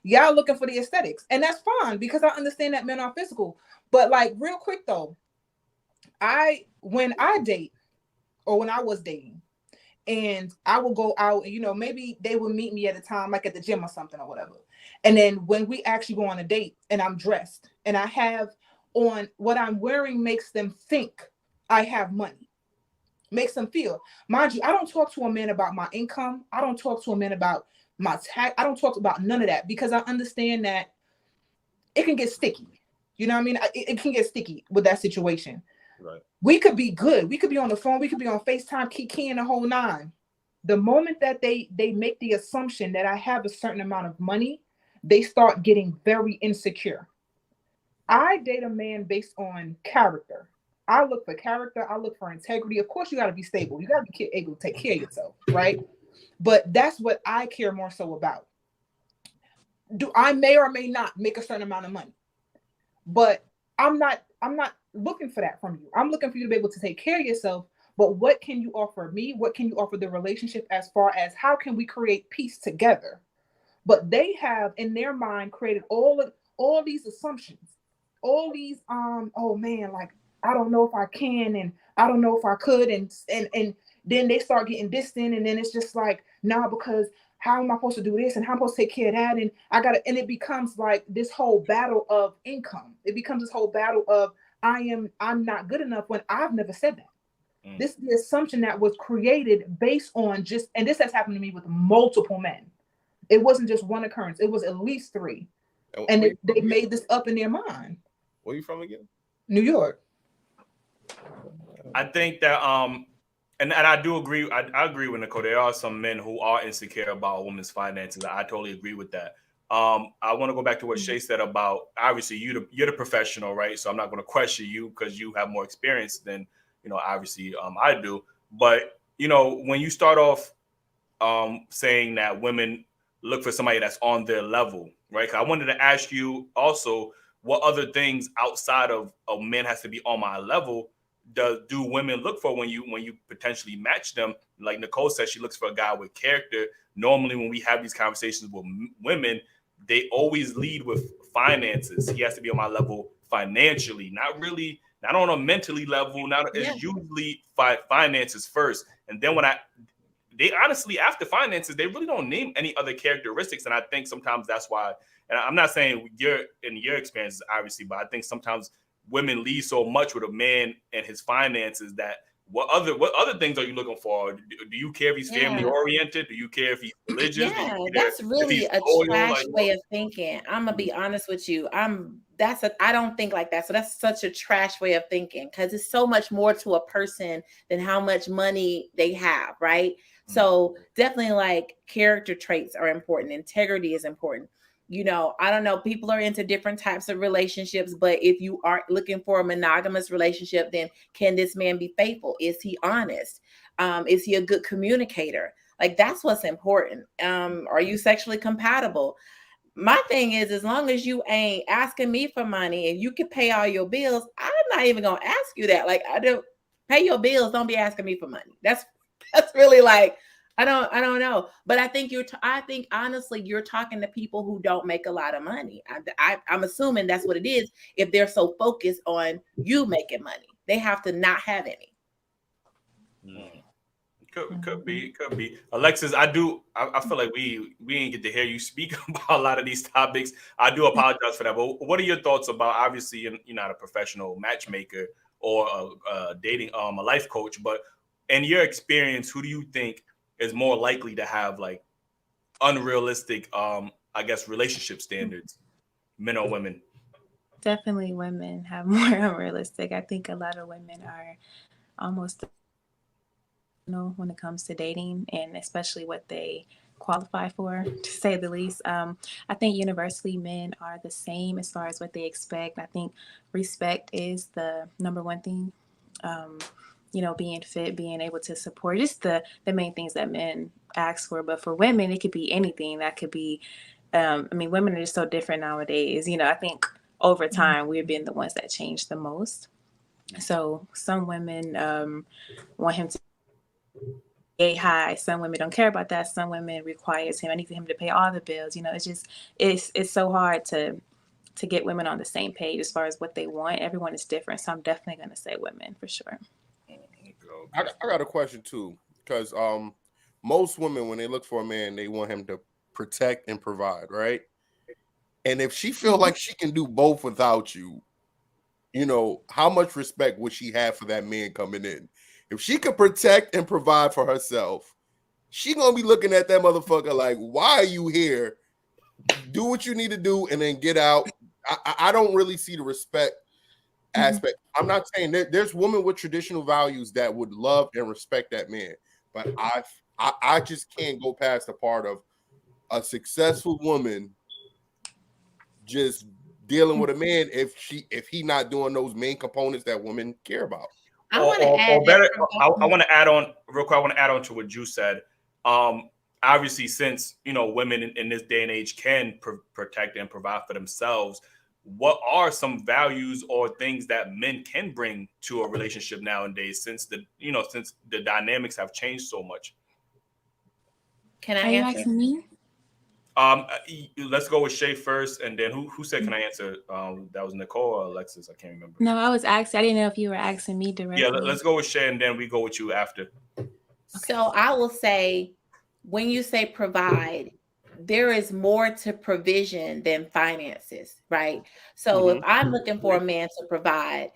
Y'all looking for the aesthetics, and that's fine because I understand that men are physical. But like real quick though, when I date or when I was dating, and I will go out and maybe they would meet me at a time like at the gym or something or whatever. And then when we actually go on a date and I'm dressed and I have on what I'm wearing makes them think I have money, makes them feel. Mind you, I don't talk to a man about my income. I don't talk to a man about my tax. I don't talk about none of that because I understand that it can get sticky. You know what I mean? It can get sticky with that situation. Right. We could be good. We could be on the phone. We could be on FaceTime, keying the whole nine. The moment that they make the assumption that I have a certain amount of money, they start getting very insecure. I date a man based on character. I look for character. I look for integrity. Of course, you got to be stable. You got to be able to take care of yourself, right? But that's what I care more so about. I may or may not make a certain amount of money, but I'm not looking for that from you. I'm looking for you to be able to take care of yourself. But what can you offer me? What can you offer the relationship as far as how can we create peace together? But they have in their mind created all these assumptions, all these oh man, like I don't know if I can and I don't know if I could, and then they start getting distant, and then it's just like, nah, because how am I supposed to do this and how am I supposed to take care of that? And and it becomes like this whole battle of income. It becomes this whole battle of I'm not good enough when I've never said that. This is the assumption that was created based on and this has happened to me with multiple men. It wasn't just one occurrence. It was at least 3. And they made this up in their mind. Where you from again? New York. I think that and I do agree. I agree with Nicole. There are some men who are insecure about a woman's finances. I totally agree with that. I want to go back to what Shay said about obviously you're the professional, right? So I'm not going to question you because you have more experience than obviously I do. But when you start off saying that women look for somebody that's on their level, right? I wanted to ask you also what other things outside of a man has to be on my level do women look for when you potentially match them? Like Nicole said, she looks for a guy with character. Normally, when we have these conversations with women, they always lead with finances. He has to be on my level financially, not on a mentally level. It's usually finances first, and then they honestly after finances, they really don't name any other characteristics. And I think sometimes that's why. And I'm not saying you're in your experiences, obviously, but I think sometimes women lead so much with a man and his finances that what other things are you looking for? Do you care if he's family oriented? Do you care if he's religious? Yeah, that's really a trash way of thinking. I'm gonna be honest with you. I don't think like that. So that's such a trash way of thinking because it's so much more to a person than how much money they have, right? So definitely like character traits are important. Integrity is important. I don't know, people are into different types of relationships, but if you are looking for a monogamous relationship, then can this man be faithful? Is he honest? Is he a good communicator? Like that's what's important. Are you sexually compatible? My thing is, as long as you ain't asking me for money and you can pay all your bills, I'm not even gonna ask you that. Like I don't pay your bills, don't be asking me for money. That's really like I don't know, but I think honestly you're talking to people who don't make a lot of money. I'm assuming that's what it is. If they're so focused on you making money, they have to not have any. Could be. Alexis, I feel like we didn't get to hear you speak about a lot of these topics. I do apologize for that. But what are your thoughts about? Obviously, you're not a professional matchmaker or a dating a life coach, but in your experience, who do you think is more likely to have like unrealistic, relationship standards, men or women? Definitely women have more unrealistic. I think a lot of women are almost when it comes to dating and especially what they qualify for, to say the least. I think universally men are the same as far as what they expect. I think respect is the number one thing. Being fit, being able to support, just the main things that men ask for. But for women, it could be anything. That could be, women are just so different nowadays. I think over time, we've been the ones that change the most. So some women want him to get high. Some women don't care about that. Some women requires him. I need him to pay all the bills. It's so hard to get women on the same page as far as what they want. Everyone is different. So I'm definitely going to say women for sure. I got a question too, because most women, when they look for a man, they want him to protect and provide, right? And if she feels like she can do both without you, how much respect would she have for that man coming in? If she could protect and provide for herself, she gonna be looking at that motherfucker like, why are you here? Do what you need to do and then get out. I don't really see the respect aspect. I'm not saying there's women with traditional values that would love and respect that man, but I just can't go past the part of a successful woman just dealing with a man if he not doing those main components that women care about. I want to add better. I want to add on real quick. I want to add on to what you said. Obviously, since women in this day and age can protect and provide for themselves, what are some values or things that men can bring to a relationship nowadays? Since the dynamics have changed so much. Can I Are you answer? asking me? Let's go with Shay first, and then who said can I answer? That was Nicole or Alexis. I can't remember. No, I was asking. I didn't know if you were asking me directly. Yeah, let's go with Shay, and then we go with you after. So I will say, when you say provide, there is more to provision than finances, right? So if I'm looking for a man to provide,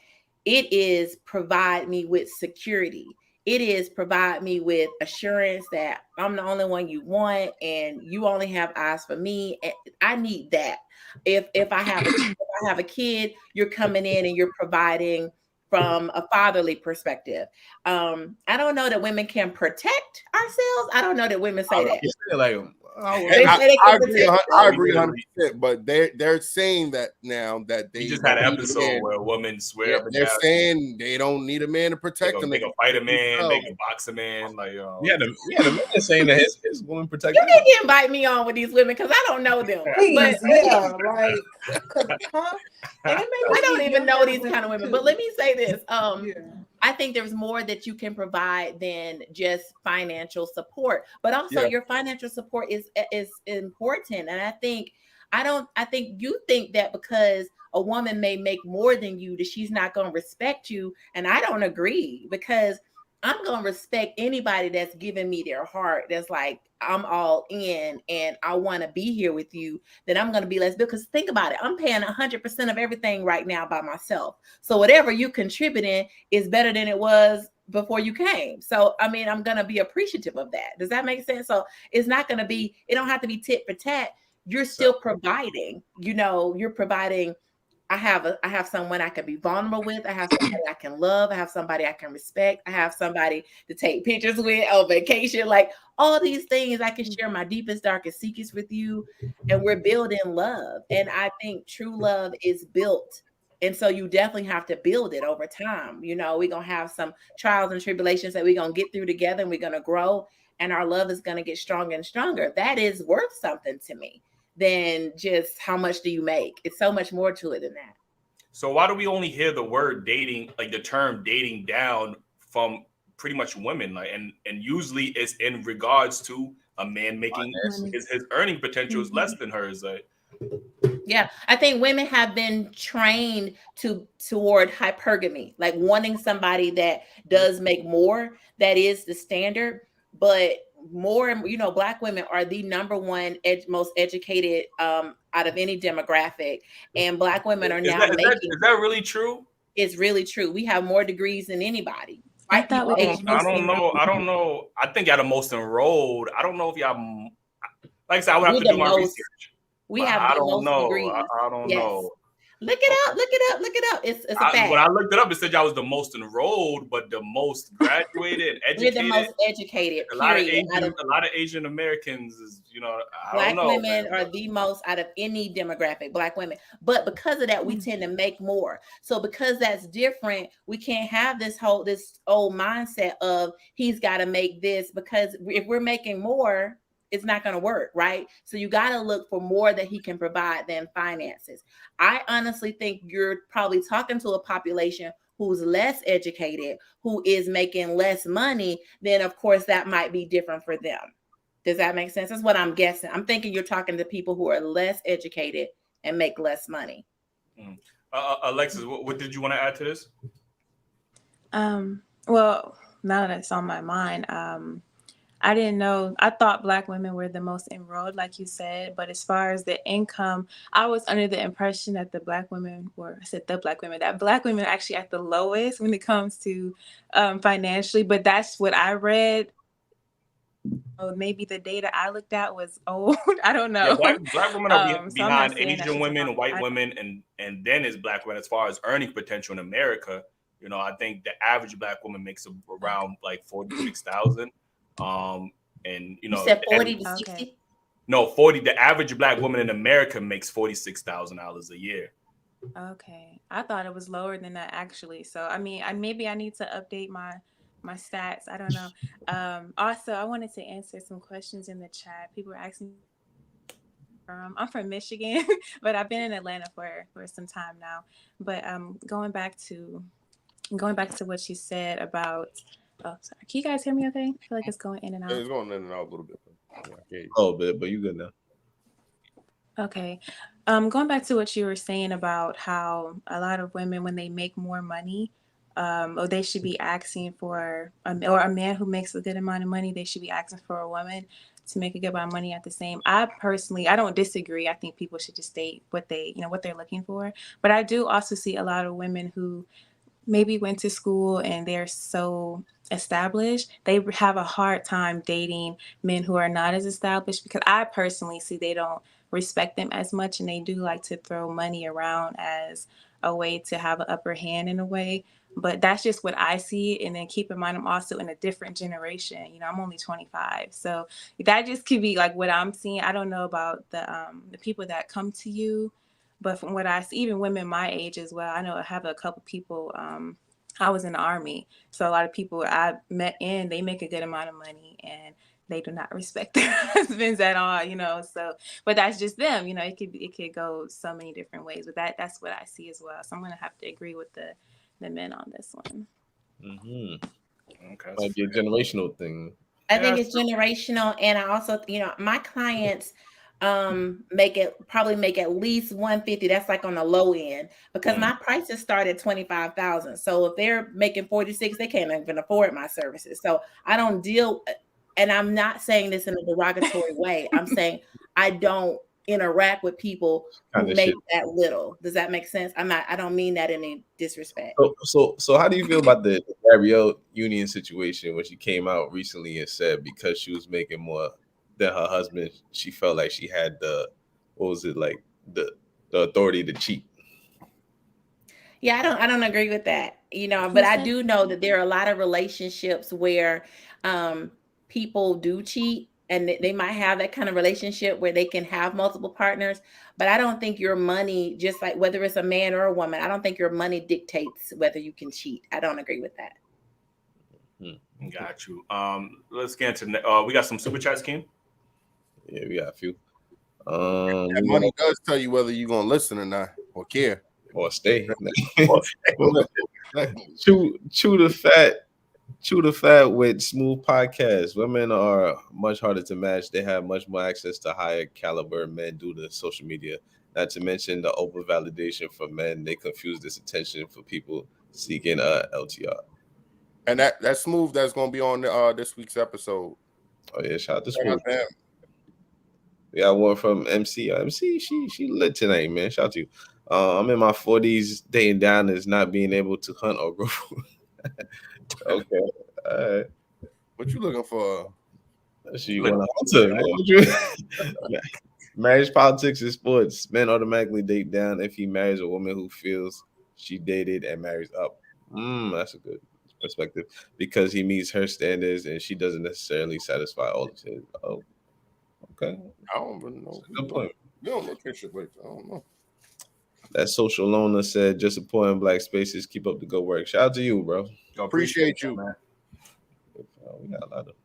it is provide me with security. It is provide me with assurance that I'm the only one you want and you only have eyes for me. I need that. If I have a kid, you're coming in and you're providing from a fatherly perspective. I don't know that women can protect ourselves. I don't know that women say that. Like, I agree 100%, but they're saying that now that they just had an episode where women swear they're saying they don't need a man to protect them. They can fight a man, they can box a man. Like the man saying that his woman protect. You need to invite me on with these women because I don't know them. Please, But yeah, like, I don't even know these kind of women. But let me say this. I think there's more that you can provide than just financial support, but also your financial support is important. And I think you think that because a woman may make more than you, that she's not going to respect you. And I don't agree, because I'm going to respect anybody that's giving me their heart. That's like, I'm all in and I want to be here with you. Then I'm going to be less, because think about it. I'm paying 100% of everything right now by myself. So whatever you contributing is better than it was before you came. So, I mean, I'm going to be appreciative of that. Does that make sense? So it's not going to be, it don't have to be tit for tat. You're still providing, you're providing. I have someone I can be vulnerable with. I have somebody I can love. I have somebody I can respect. I have somebody to take pictures with on vacation. Like all these things, I can share my deepest, darkest secrets with you, and we're building love. And I think true love is built. And so you definitely have to build it over time. We're going to have some trials and tribulations that we're going to get through together, and we're going to grow, and our love is going to get stronger and stronger. That is worth something to me than just how much do you make. It's so much more to it than that. So why do we only hear the word dating, like the term dating down from pretty much women? Like, and usually it's in regards to a man making his earning potential is less than hers. Like, yeah, I think women have been trained toward hypergamy, like wanting somebody that does make more. That is the standard, but more, Black women are the number one most educated out of any demographic, and Black women are now making. Is that really true? It's really true. We have more degrees than anybody. I thought I don't know. I think y'all the most enrolled. I don't know if y'all. Like I said, I would have to do my research. We have I don't know. I don't know. Look it up. It's a fact. When I looked it up, it said y'all was the most enrolled, but the most graduated and educated. We're the most educated. A lot of Asian Americans is, Black women are the most out of any demographic, Black women. But because of that, we tend to make more. So because that's different, we can't have this old mindset of he's got to make this, because if we're making more, it's not going to work, right? So you got to look for more that he can provide than finances. I honestly think you're probably talking to a population who's less educated, who is making less money. Then of course that might be different for them. Does that make sense? That's what I'm guessing. I'm thinking you're talking to people who are less educated and make less money. Alexis, what did you want to add to this? Well, now that it's on my mind, I didn't know. I thought Black women were the most enrolled, like you said. But as far as the income, I was under the impression that that Black women are actually at the lowest when it comes to financially. But that's what I read maybe the data I looked at was old. I don't know. Yeah, black women are So I'm not behind saying that Asian she's women, wrong. white women, and then is black women as far as earning potential in America. You know, I think the average black woman makes around like 46,000. And you You know, said 40 and to Okay. 60? no, 40. The average black woman in America makes $46,000 a year. Okay. I thought it was lower than that actually. So I mean, maybe I need to update my stats. I don't know. Also, I wanted to answer some questions in the chat. People were asking. I'm from Michigan, but I've been in Atlanta for some time now. But going back to what she said about. Oh, sorry. Can you guys hear me? Okay. I feel like it's going in and out. It's going in and out a little bit. Yeah, Oh, but you good now. Okay. Going back to what you were saying about how a lot of women, when they make more money, or they should be asking for, or a man who makes a good amount of money, they should be asking for a woman to make a good amount of money at the same. I don't disagree. I think people should just state what they're looking for. But I do also see a lot of women who maybe went to school and they're so established, they have a hard time dating men who are not as established, because I personally see they don't respect them as much, and they do like to throw money around as a way to have an upper hand in a way. But that's just what I see. And then keep in mind, I'm also in a different generation. You know, I'm only 25. So that just could be like what I'm seeing. I don't know about the people that come to you, but from what I see, even women my age as well, I know I have a couple people. I was in the Army, so a lot of people I met in, they make a good amount of money, and they do not respect their husbands at all. You know, so but that's just them. You know, it could go so many different ways. But that's what I see as well. So I'm gonna have to agree with the men on this one. Mm-hmm. Okay, Might be a generational thing. I think it's generational, and I also, my clients probably make at least 150. That's like on the low end, because my prices start at 25,000. So if they're making 46, they can't even afford my services. So I don't deal, and I'm not saying this in a derogatory way. I'm saying I don't interact with people who make that little. Does that make sense? I don't mean that in any disrespect. So how do you feel about the Gabrielle Union situation when she came out recently and said because she was making more than her husband, she felt like she had the authority to cheat? Yeah, I don't agree with that, but I do know that there are a lot of relationships where people do cheat, and they might have that kind of relationship where they can have multiple partners. But I don't think your money, just like whether it's a man or a woman, I don't think your money dictates whether you can cheat. I don't agree with that. Got you. Let's get into we got some super chats, Kim. Yeah, we got a few. That money does tell you whether you're gonna listen or not, or care, or stay. Chew the fat with Smooth Podcast. Women are much harder to match. They have much more access to higher caliber men due to social media. Not to mention the over validation for men. They confuse this attention for people seeking a LTR. And that's Smooth. That's gonna be on this week's episode. Oh yeah, shout out to Smooth. We got one from MC. MC, she lit tonight, man. Shout out to you. I'm in my 40s. Dating down is not being able to hunt or grow. Okay. All right. What you looking for? She want to hunter, man. Marriage, politics, and sports. Men automatically date down if he marries a woman who feels she dated and marries up. That's a good perspective, because he meets her standards and she doesn't necessarily satisfy all of his. Oh, okay. I don't really know. Good point. You don't look at shit like that. I don't know. That social loner said, just supporting black spaces. Keep up the good work. Shout out to you, bro. Appreciate you, man. We got a lot of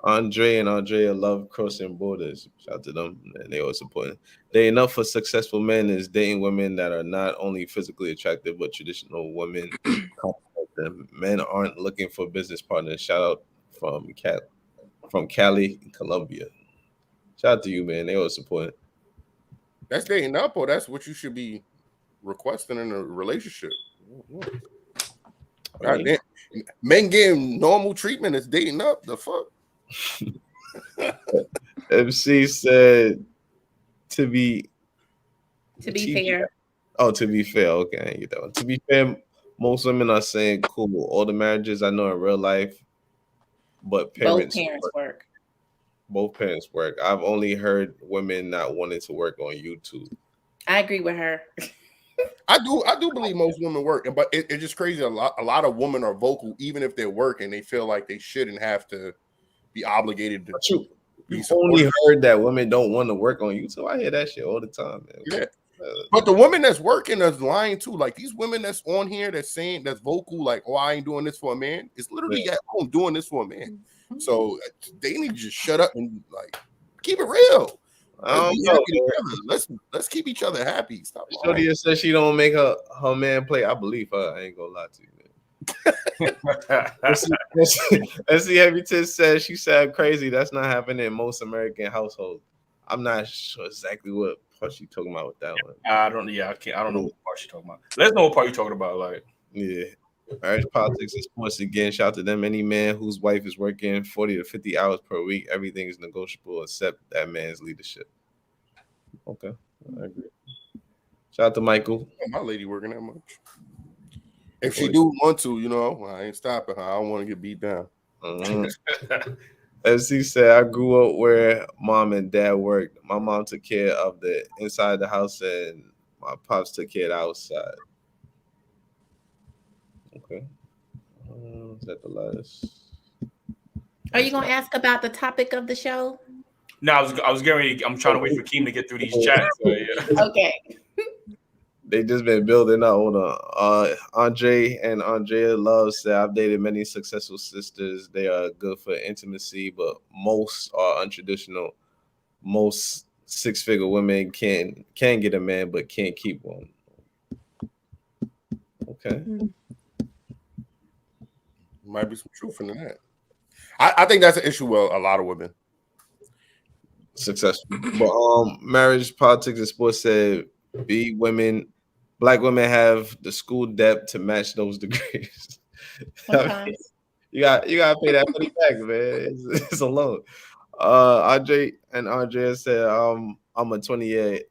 Andre and Andrea love crossing borders. Shout out to them. And they always supporting. They enough for successful men is dating women that are not only physically attractive, but traditional women. Men aren't looking for business partners. Shout out from Cali, Colombia. Shout out to you, man. They always supporting. That's dating up, or that's what you should be requesting in a relationship. God damn. Men getting normal treatment is dating up. The fuck? MC said to be fair. Oh, to be fair. Okay, I didn't get that one. To be fair, most women are saying, cool, all the marriages I know in real life, but both parents work. both parents work. I've only heard women not wanting to work on YouTube. I agree with her. I do believe most women work, but it's just crazy. A lot of women are vocal, even if they're working. They feel like they shouldn't have to be obligated to. You only heard that women don't want to work on YouTube. I hear that shit all the time, man. Yeah. But the woman that's working is lying too. Like these women that's on here that's saying that's vocal, like, oh, I ain't doing this for a man. It's literally at home doing this for a man. So they need to just shut up and like keep it real. Let's keep each other happy. Stop. Shorty says she don't make her man play. I believe her. I ain't gonna lie to you, man. Let's see. Heavyton says she said crazy. That's not happening in most American households. I'm not sure exactly what part she talking about with that one. I don't know what part she talking about. Let's know what part you talking about. Like, yeah. Marriage, politics, and sports again. Shout out to them. Any man whose wife is working 40 to 50 hours per week, everything is negotiable except that man's leadership. Okay, I agree. Shout out to Michael. My lady working that much. If she do want to, I ain't stopping her. I don't want to get beat down. As he said, I grew up where mom and dad worked. My mom took care of the inside of the house, and my pops took care of the outside. Okay. Is that the last? Are you gonna ask about the topic of the show? No, I was getting ready. I'm trying to wait for Keem to get through these chats. So, yeah. Okay. They just been building up. Hold on. Andre and Andrea Love said, I've dated many successful sisters. They are good for intimacy, but most are untraditional. Most six-figure women can get a man, but can't keep one. Okay. Might be some truth in that. I think that's an issue with a lot of women. Successful. But marriage, politics, and sports said black women have the school debt to match those degrees. I mean, you gotta pay that money back, man. It's a loan. Andre and Andrea said, I'm a 20-year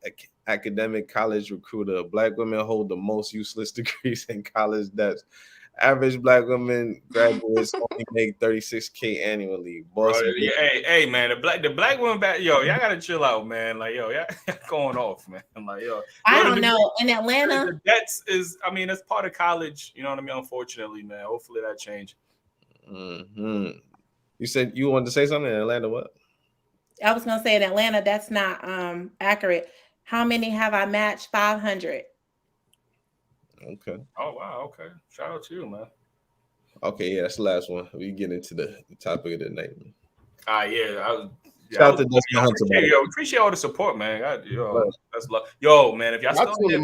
academic college recruiter. Black women hold the most useless degrees in college debts. Average black women graduates only make $36K annually. Boss, hey, man, the black women back, y'all gotta chill out, man. Like, y'all going off, man. I'm like, I don't know. In Atlanta, the debts that's part of college. You know what I mean? Unfortunately, man. Hopefully that change. Mm-hmm. You said you wanted to say something in Atlanta. What? I was gonna say in Atlanta, that's not accurate. How many have I matched? 500. Okay. Oh wow. Okay. Shout out to you, man. Okay, yeah, that's the last one. We get into the topic of the night. Yeah. Shout out to Dustin Hunter. Appreciate all the support, man. That's love. Yo, man, if y'all still here,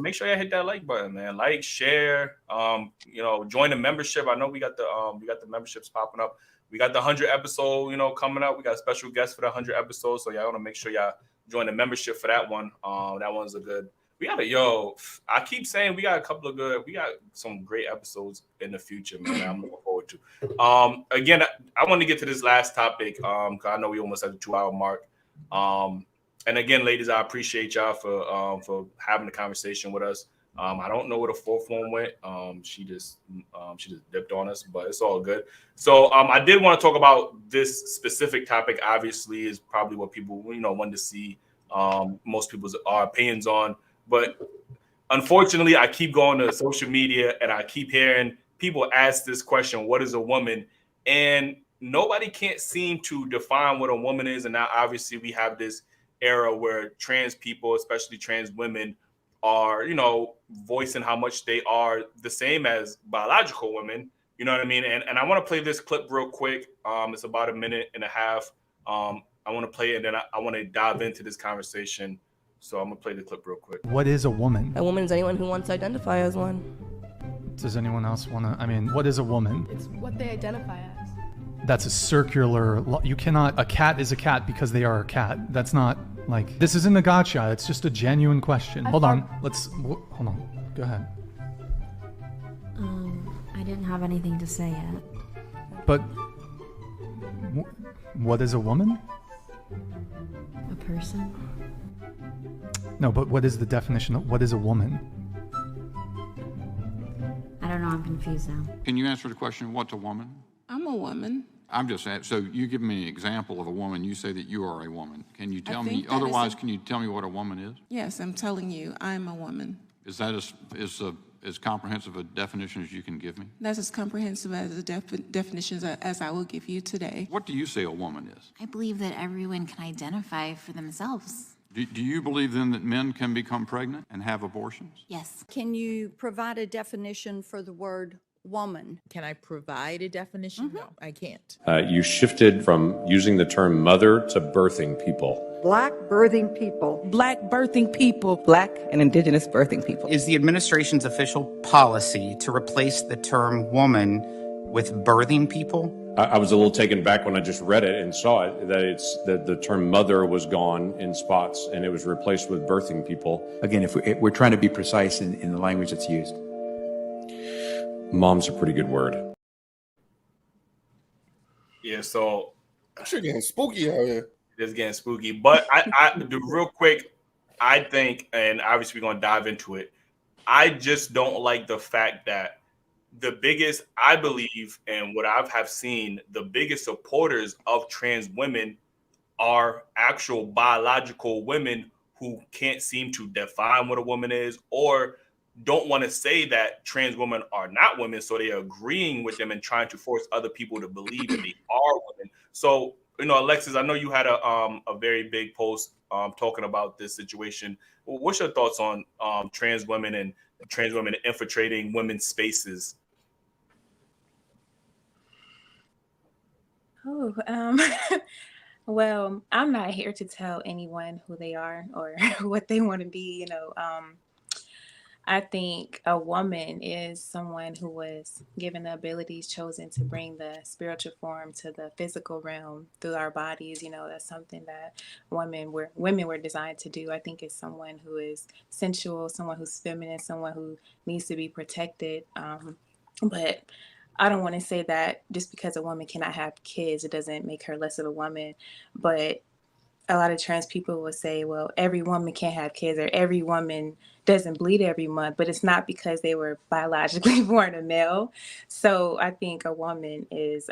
make sure y'all hit that like button, man. Like, share. Join the membership. I know we got the memberships popping up. We got the 100 episode, coming up. We got a special guest for the 100 episodes, so y'all want to make sure y'all join the membership for that one. That one's a good. I keep saying we got some great episodes in the future, man. I'm looking forward to. Again, I want to get to this last topic, because I know we almost at the 2-hour mark. And again, ladies, I appreciate y'all for having the conversation with us. I don't know where the fourth one went. She just dipped on us, but it's all good. So I did want to talk about this specific topic. Obviously, is probably what people want to see most people's opinions on. But unfortunately, I keep going to social media and I keep hearing people ask this question, what is a woman? And nobody can't seem to define what a woman is. And now obviously we have this era where trans people, especially trans women, are, voicing how much they are the same as biological women. You know what I mean? And I want to play this clip real quick. It's about a minute and a half. I want to play it and then I want to dive into this conversation. So I'm going to play the clip real quick. What is a woman? A woman is anyone who wants to identify as one. Does anyone else want to? What is a woman? It's what they identify as. That's a circular. You cannot. A cat is a cat because they are a cat. That's not like. This isn't a gotcha. It's just a genuine question. Hold on. Hold on. Go ahead. I didn't have anything to say yet. But what is a woman? A person. No, but what is the definition of what is a woman? I don't know, I'm confused now. Can you answer the question, what's a woman? I'm a woman. I'm just saying, so you give me an example of a woman, you say that you are a woman. Can you tell me, think that is otherwise, can you tell me what a woman is? Yes, I'm telling you, I'm a woman. Is that as comprehensive a definition as you can give me? That's as comprehensive as a definition as I will give you today. What do you say a woman is? I believe that everyone can identify for themselves. Do you believe then that men can become pregnant and have abortions? Yes. Can you provide a definition for the word woman? Can I provide a definition? No, I can't. You shifted from using the term mother to birthing people. Black birthing people. Black birthing people. Black and indigenous birthing people. Is the administration's official policy to replace the term woman with birthing people? I was a little taken back when I just read it and saw it, that the term mother was gone in spots and it was replaced with birthing people. Again, if we're trying to be precise in the language that's used. Mom's a pretty good word. Yeah, so shit getting spooky out here. It's getting spooky. But I do real quick, I think, and obviously we're gonna dive into it. I just don't like the fact that the biggest, I believe, and what I have seen, the biggest supporters of trans women are actual biological women who can't seem to define what a woman is, or don't want to say that trans women are not women, so they're agreeing with them and trying to force other people to believe that they are women. So, Alexis, I know you had a very big post talking about this situation. What's your thoughts on trans women infiltrating women's spaces? Oh, well, I'm not here to tell anyone who they are or what they want to be. I think a woman is someone who was given the abilities, chosen to bring the spiritual form to the physical realm through our bodies. That's something that women were designed to do. I think it's someone who is sensual, someone who's feminine, someone who needs to be protected. But I don't want to say that just because a woman cannot have kids, it doesn't make her less of a woman. But a lot of trans people will say, well, every woman can't have kids, or every woman doesn't bleed every month, but it's not because they were biologically born a male. So I think a woman is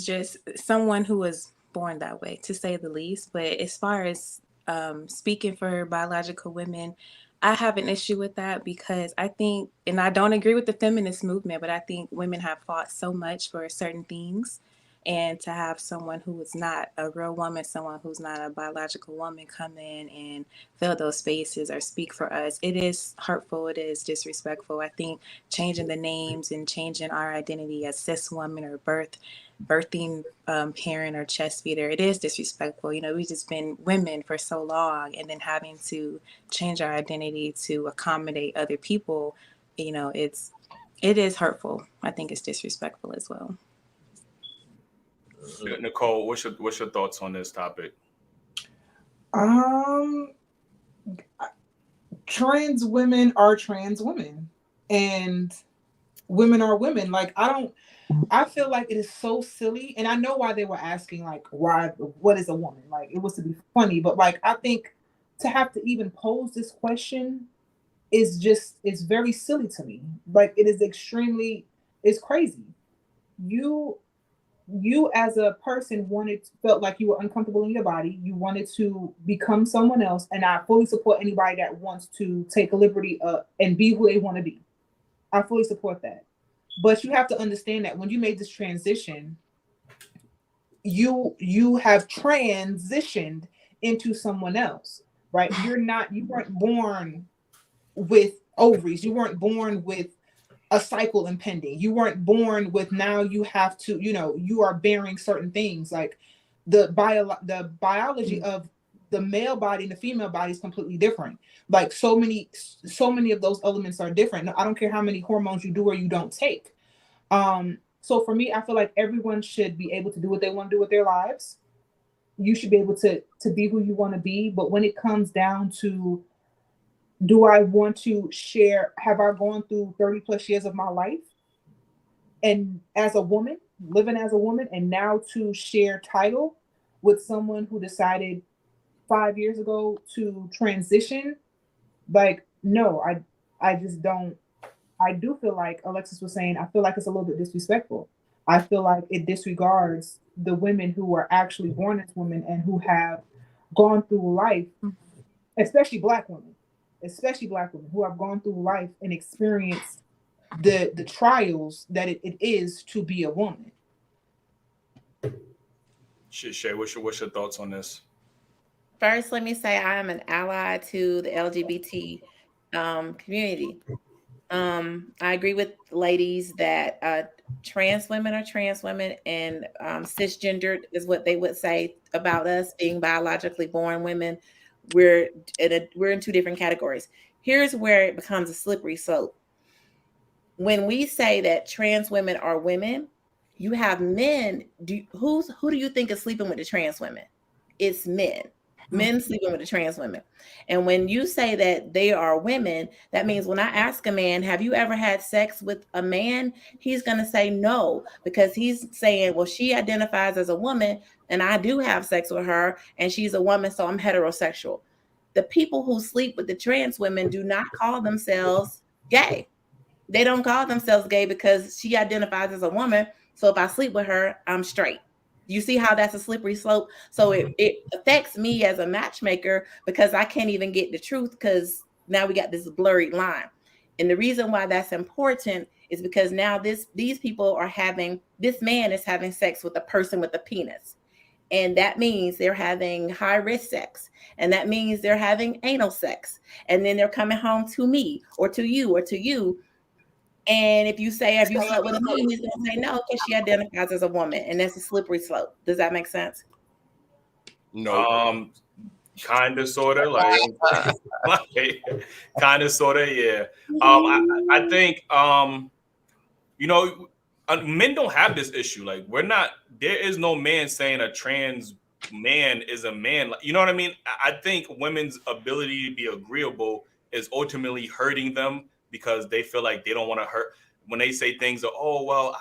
just someone who was born that way, to say the least. But as far as speaking for biological women, I have an issue with that because I think, and I don't agree with the feminist movement, but I think women have fought so much for certain things. And to have someone who is not a real woman, someone who's not a biological woman come in and fill those spaces or speak for us, it is hurtful. It is disrespectful. I think changing the names and changing our identity as cis woman or birthing parent or chest feeder, it is disrespectful. We've just been women for so long, and then having to change our identity to accommodate other people, it is hurtful. I think it's disrespectful as well. Nicole, what's your thoughts on this topic? Trans women are trans women, and women are women. I feel like it is so silly, and I know why they were asking, what is a woman? It was to be funny, but I think to have to even pose this question it's very silly to me. It is it's crazy. You as a person felt like you were uncomfortable in your body. You wanted to become someone else. And I fully support anybody that wants to take a liberty and be who they want to be. I fully support that. But you have to understand that when you made this transition, you have transitioned into someone else, right? You weren't born with ovaries. You weren't born with a cycle impending. You weren't born with, now you have to, you are bearing certain things. The biology of the male body and the female body is completely different. So many of those elements are different. I don't care how many hormones you do or you don't take. So for me, I feel like everyone should be able to do what they want to do with their lives. You should be able to be who you want to be. But when it comes down to, do I want to share, have I gone through 30 plus years of my life and as a woman, living as a woman, and now to share title with someone who decided 5 years ago to transition? No, I just don't. I do feel like Alexis was saying, I feel like it's a little bit disrespectful. I feel like it disregards the women who are actually born as women and who have gone through life, especially black women who have gone through life and experienced the trials that it is to be a woman. Shay, what's your thoughts on this? First, let me say I am an ally to the LGBT community. I agree with ladies that trans women are trans women, and cisgendered is what they would say about us being biologically born women. We're in two different categories. Here's where it becomes a slippery slope. When we say that trans women are women, you have men. Who do you think is sleeping with the trans women? It's men. Men sleeping with the trans women. And when you say that they are women, that means when I ask a man, have you ever had sex with a man? He's going to say no, because he's saying, well, she identifies as a woman and I do have sex with her and she's a woman, so I'm heterosexual. The people who sleep with the trans women do not call themselves gay. They don't call themselves gay because she identifies as a woman. So if I sleep with her, I'm straight. You see how that's a slippery slope? So it affects me as a matchmaker because I can't even get the truth because now we got this blurred line. And the reason why that's important is because now this man is having sex with a person with a penis. And that means they're having high risk sex. And that means they're having anal sex. And then they're coming home to me or to you or to you. And if you say, have you slept with a woman, he's going to say no because she identifies as a woman. And that's a slippery slope. Does that make sense? No. Kind of, sort of, kind of, sort of, yeah. I think, men don't have this issue. Like, there is no man saying a trans man is a man. You know what I mean? I think women's ability to be agreeable is ultimately hurting them because they feel like they don't want to hurt when they say things like, oh, well,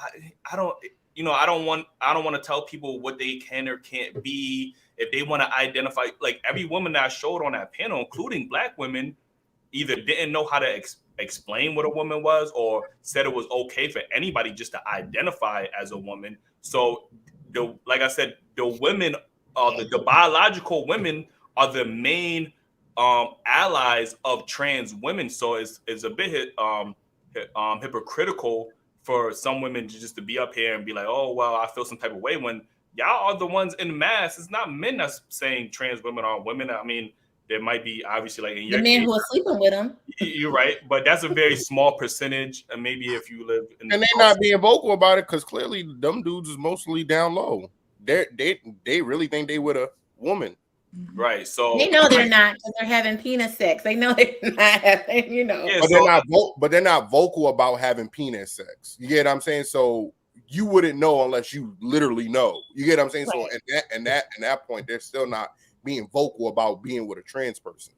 I don't want to tell people what they can or can't be. If they want to identify, like every woman that I showed on that panel, including black women, either didn't know how to explain what a woman was or said it was okay for anybody just to identify as a woman. So like I said, the women, the biological women are the main allies of trans women. So it's a bit hypocritical for some women just to be up here and be like, oh, well, I feel some type of way when y'all are the ones in mass. It's not men that's saying trans women are women. I mean, there might be obviously like in your the men case, who are sleeping with them. You're right, but that's a very small percentage. And maybe if you live in and they're not being vocal about it because clearly them dudes is mostly down low. They really think they with a woman. Right. So they know they're not because they're having penis sex. They know they're not having, Yeah, but they're not vocal about having penis sex. You get what I'm saying? So you wouldn't know unless you literally know. You get what I'm saying? Right. So at that point, they're still not being vocal about being with a trans person.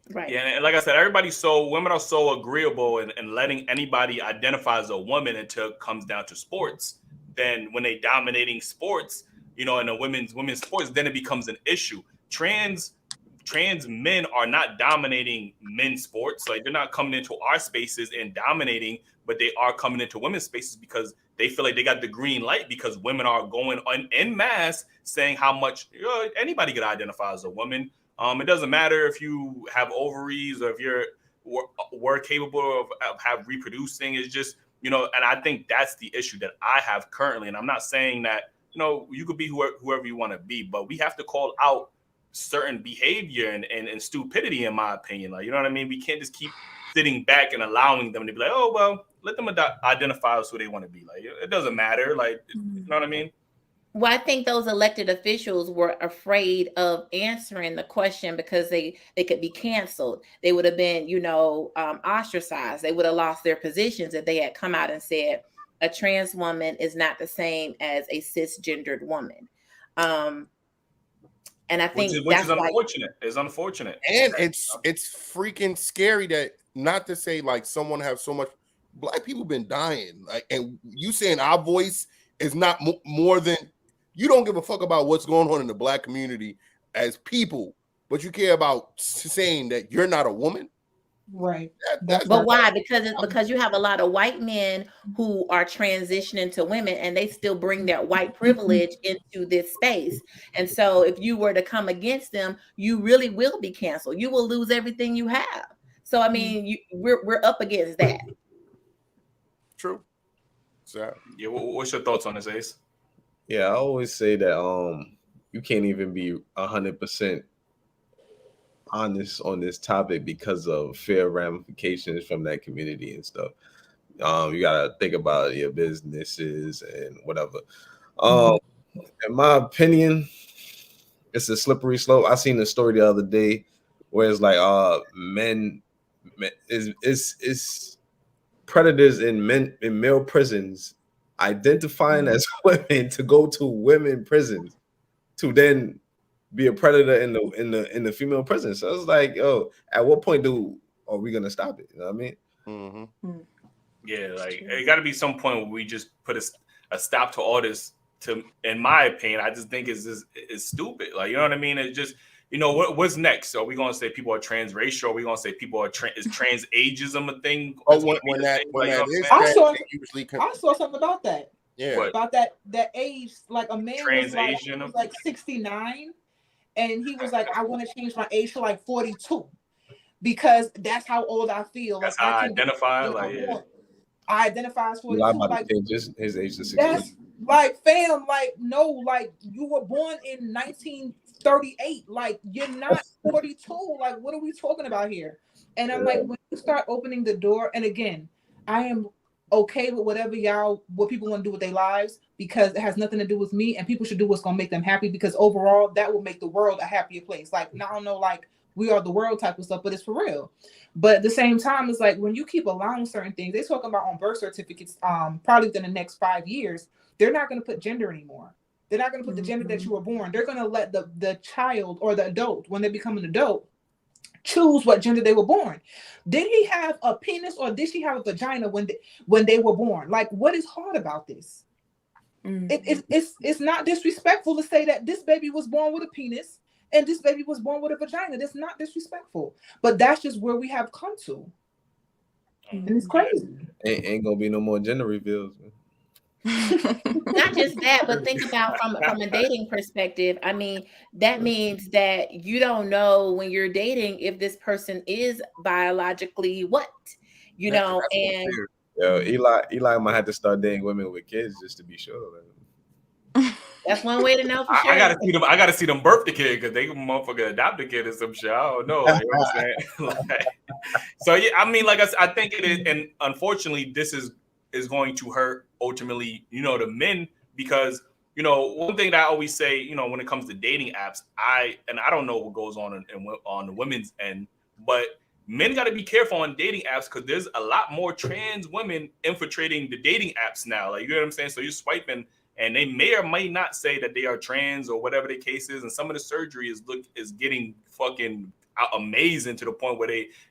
Right. Yeah, and like I said, women are so agreeable and letting anybody identify as a woman until it comes down to sports. Then when they dominating sports, in the women's sports, then it becomes an issue. Trans men are not dominating men's sports. Like they're not coming into our spaces and dominating, but they are coming into women's spaces because they feel like they got the green light because women are going on en masse saying how much anybody could identify as a woman. It doesn't matter if you have ovaries or if you're were capable of have reproducing. It's just, and I think that's the issue that I have currently. And I'm not saying that, you could be whoever you want to be, but we have to call out certain behavior and stupidity, in my opinion. Like, you know what I mean? We can't just keep sitting back and allowing them to be like, oh, well, let them identify as who they want to be. Like, it doesn't matter. Like, you know what I mean? Well, I think those elected officials were afraid of answering the question because they could be canceled. They would have been, ostracized. They would have lost their positions if they had come out and said a trans woman is not the same as a cisgendered woman. And I think which is unfortunate. It's unfortunate, and it's freaking scary that not to say like someone have so much. Black people been dying, like, and you saying our voice is not more than you don't give a fuck about what's going on in the black community as people, but you care about saying that you're not a woman. Right. But why? Because you have a lot of white men who are transitioning to women, and they still bring their white privilege into this space. And so, if you were to come against them, you really will be canceled. You will lose everything you have. So, I mean, we're up against that. True. So, yeah, what's your thoughts on this, Ace? Yeah, I always say that you can't even be 100% honest on this topic because of fair ramifications from that community and stuff. You gotta think about your businesses and whatever. In my opinion, it's a slippery slope. I seen a story the other day where it's like men is predators in male prisons identifying as women to go to women prisons to then be a predator in the female prison. So it's like, yo, at what point are we gonna stop it? You know what I mean? Mm-hmm. Yeah, like it got to be some point where we just put a stop to all this. In my opinion, I just think it's stupid. Like, you know what I mean? It's just, what's next? So are we gonna say people are transracial? Are we gonna say people are is trans ageism a thing? Oh, when that is, I saw something about that. Yeah, about that age. Like a man was Asian, like 69, and he was like, I want to change my age to like 42 because that's how old I feel. That's like how I identify. Like, yeah. I identify as 42. Like his age to 60. That's like, fam, like, no, like you were born in 1938. Like, you're not 42. Like, what are we talking about here? And I'm like, when you start opening the door, and again, I am okay with what people want to do with their lives, because it has nothing to do with me, and people should do what's gonna make them happy, because overall that will make the world a happier place. Like, I don't know, like we are the world type of stuff, but it's for real. But at the same time, it's like when you keep allowing certain things, they talking about on birth certificates, probably within the next 5 years, they're not going to put gender anymore. They're not going to put the gender that you were born. They're going to let the child or the adult, when they become an adult, choose what gender they were born. Did he have a penis or did she have a vagina when they were born? Like, what is hard about this? It's not disrespectful to say that this baby was born with a penis and this baby was born with a vagina. That's not disrespectful, but that's just where we have come to, and it's crazy. Ain't gonna be no more gender reveals. Not just that, but think about from a dating perspective. I mean, that means that you don't know when you're dating if this person is biologically what, and yo, Eli might have to start dating women with kids just to be sure. That's one way to know for sure. I gotta see them birth the kid, because they motherfucker adopt the kid or some shit. I don't know. You know what I'm saying? So yeah, I mean, like I think it is, and unfortunately, this is going to hurt ultimately, the men, because one thing that I always say, when it comes to dating apps, I don't know what goes on on the women's end, but men got to be careful on dating apps, because there's a lot more trans women infiltrating the dating apps now. Like, you know what I'm saying? So you're swiping, and they may or may not say that they are trans or whatever the case is, and some of the surgery is getting fucking amazing to the point where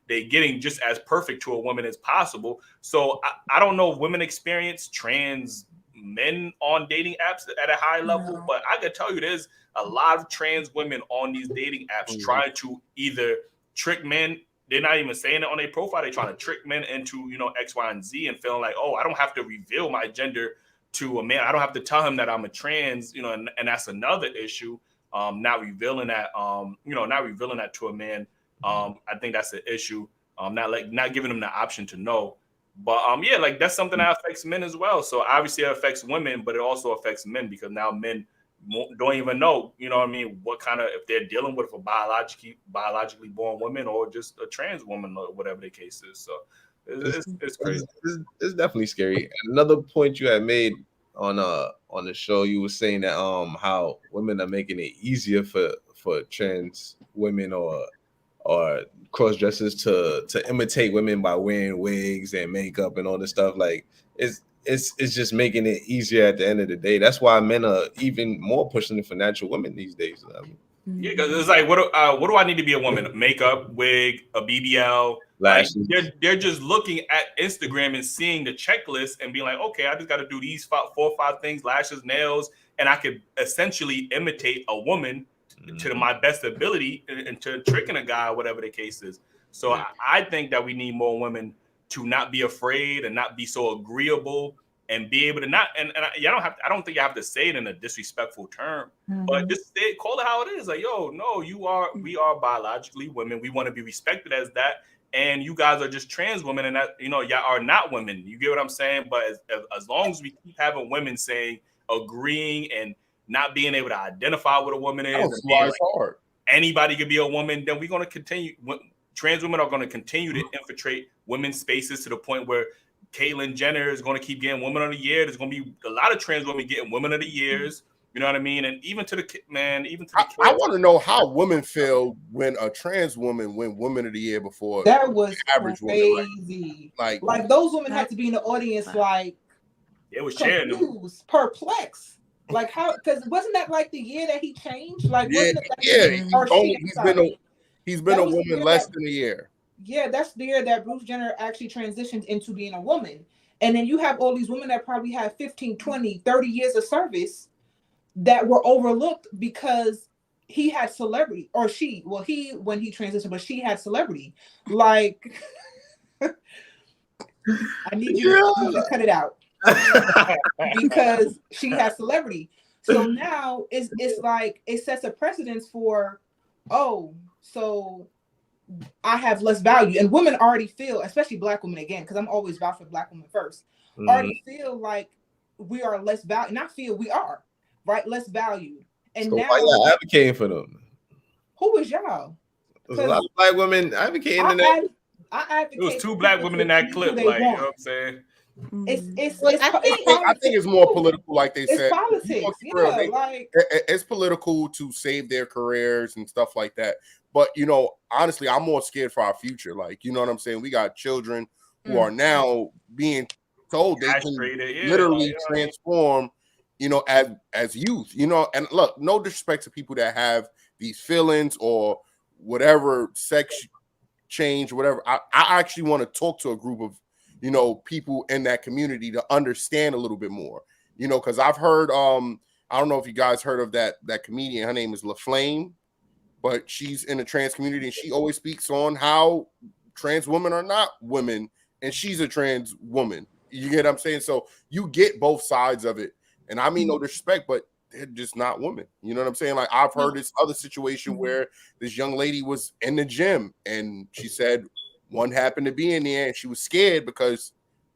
they getting just as perfect to a woman as possible. So I don't know if women experience trans men on dating apps at a high level, but I can tell you there's a lot of trans women on these dating apps trying to either trick men. They're not even saying it on their profile. They're trying to trick men into, X, Y, and Z, and feeling like, oh, I don't have to reveal my gender to a man. I don't have to tell him that I'm a trans, and that's another issue. Not revealing that, not revealing that to a man. I think that's an issue. Not giving them the option to know. But yeah, like that's something that affects men as well. So obviously it affects women, but it also affects men, because now men don't even know, what kind of, if they're dealing with a biologically born woman or just a trans woman or whatever the case is. So it's crazy. It's definitely scary. Another point you had made on the show, you were saying that how women are making it easier for trans women or cross dressers to imitate women by wearing wigs and makeup and all this stuff. Like it's just making it easier at the end of the day. That's why men are even more pushing for natural women these days. I mean, yeah, because it's like, what do I need to be a woman? Makeup, wig, a BBL. Like, they're just looking at Instagram and seeing the checklist and being like, okay, I just got to do these 4 or 5 things: lashes, nails, and I could essentially imitate a woman to my best ability and to tricking a guy, whatever the case is. So I think that we need more women to not be afraid and not be so agreeable and be able to not I don't think you have to say it in a disrespectful term, but just call it how it is. Like, yo, no, we are biologically women. We want to be respected as that. And you guys are just trans women, and that y'all are not women. You get what I'm saying? But as long as we keep having women saying, agreeing, and not being able to identify what a woman is, That's why it's hard. Anybody could be a woman, then we're going to continue. Trans women are going to continue to infiltrate women's spaces to the point where Caitlyn Jenner is going to keep getting Woman of the Year. There's going to be a lot of trans women getting Women of the Years. You know what I mean? And even to the kids. I want to know how women feel when a trans woman win Woman of the Year before that was average crazy. woman. Like those women had to be in the audience, like it was cheering them, perplexed. Like how? Because wasn't that like the year that he changed? Like he's been a woman less than a year. Yeah, that's the year that Bruce Jenner actually transitioned into being a woman. And then you have all these women that probably had 15, 20, 30 years of service that were overlooked because he had celebrity, or when he transitioned, but she had celebrity. Like, I need you to cut it out because she has celebrity. So now it's like it sets a precedence for, so I have less value. And women already feel, especially Black women, again, because I'm always about for Black women first, already feel like we are less valued. Not feel, we are, right? Less valued. And so now, why y'all advocating for them? Who is y'all? There's a lot of Black women advocating in that. I advocate. It was two Black women in that clip, like, you know what I'm saying? I think it's more political, like they said. It's politics. It's political to save their careers and stuff like that. But honestly, I'm more scared for our future. Like, you know what I'm saying? We got children who are now being told they can literally transform, as youth. And look, no disrespect to people that have these feelings or whatever sex change, whatever. I actually want to talk to a group of people in that community to understand a little bit more, because I've heard, I don't know if you guys heard of that comedian. Her name is LaFlame, but she's in the trans community and she always speaks on how trans women are not women and she's a trans woman. You get what I'm saying? So you get both sides of it. And I mean, no disrespect, but they're just not women. You know what I'm saying? Like, I've heard this other situation where this young lady was in the gym and she said one happened to be in there and she was scared because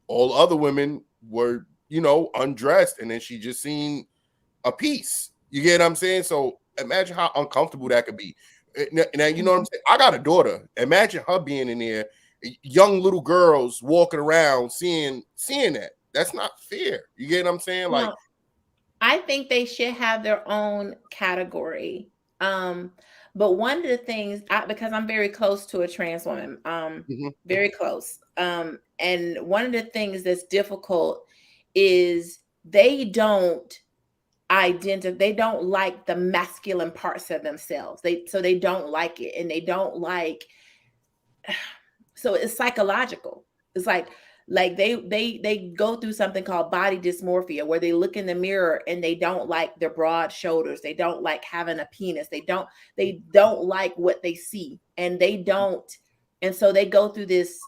all other women were, undressed, and then she just seen a piece. You get what I'm saying? So imagine how uncomfortable that could be. Now, you know what I'm saying? I got a daughter. Imagine her being in there, young little girls walking around seeing that. That's not fair. You get what I'm saying? Like, I think they should have their own category. But one of the things, because I'm very close to a trans woman, very close. And one of the things that's difficult is they don't like the masculine parts of themselves. So they don't like it, and they don't like. So it's psychological. It's like they go through something called body dysmorphia, where they look in the mirror and they don't like their broad shoulders. They don't like having a penis. They don't like what they see, and so they go through this,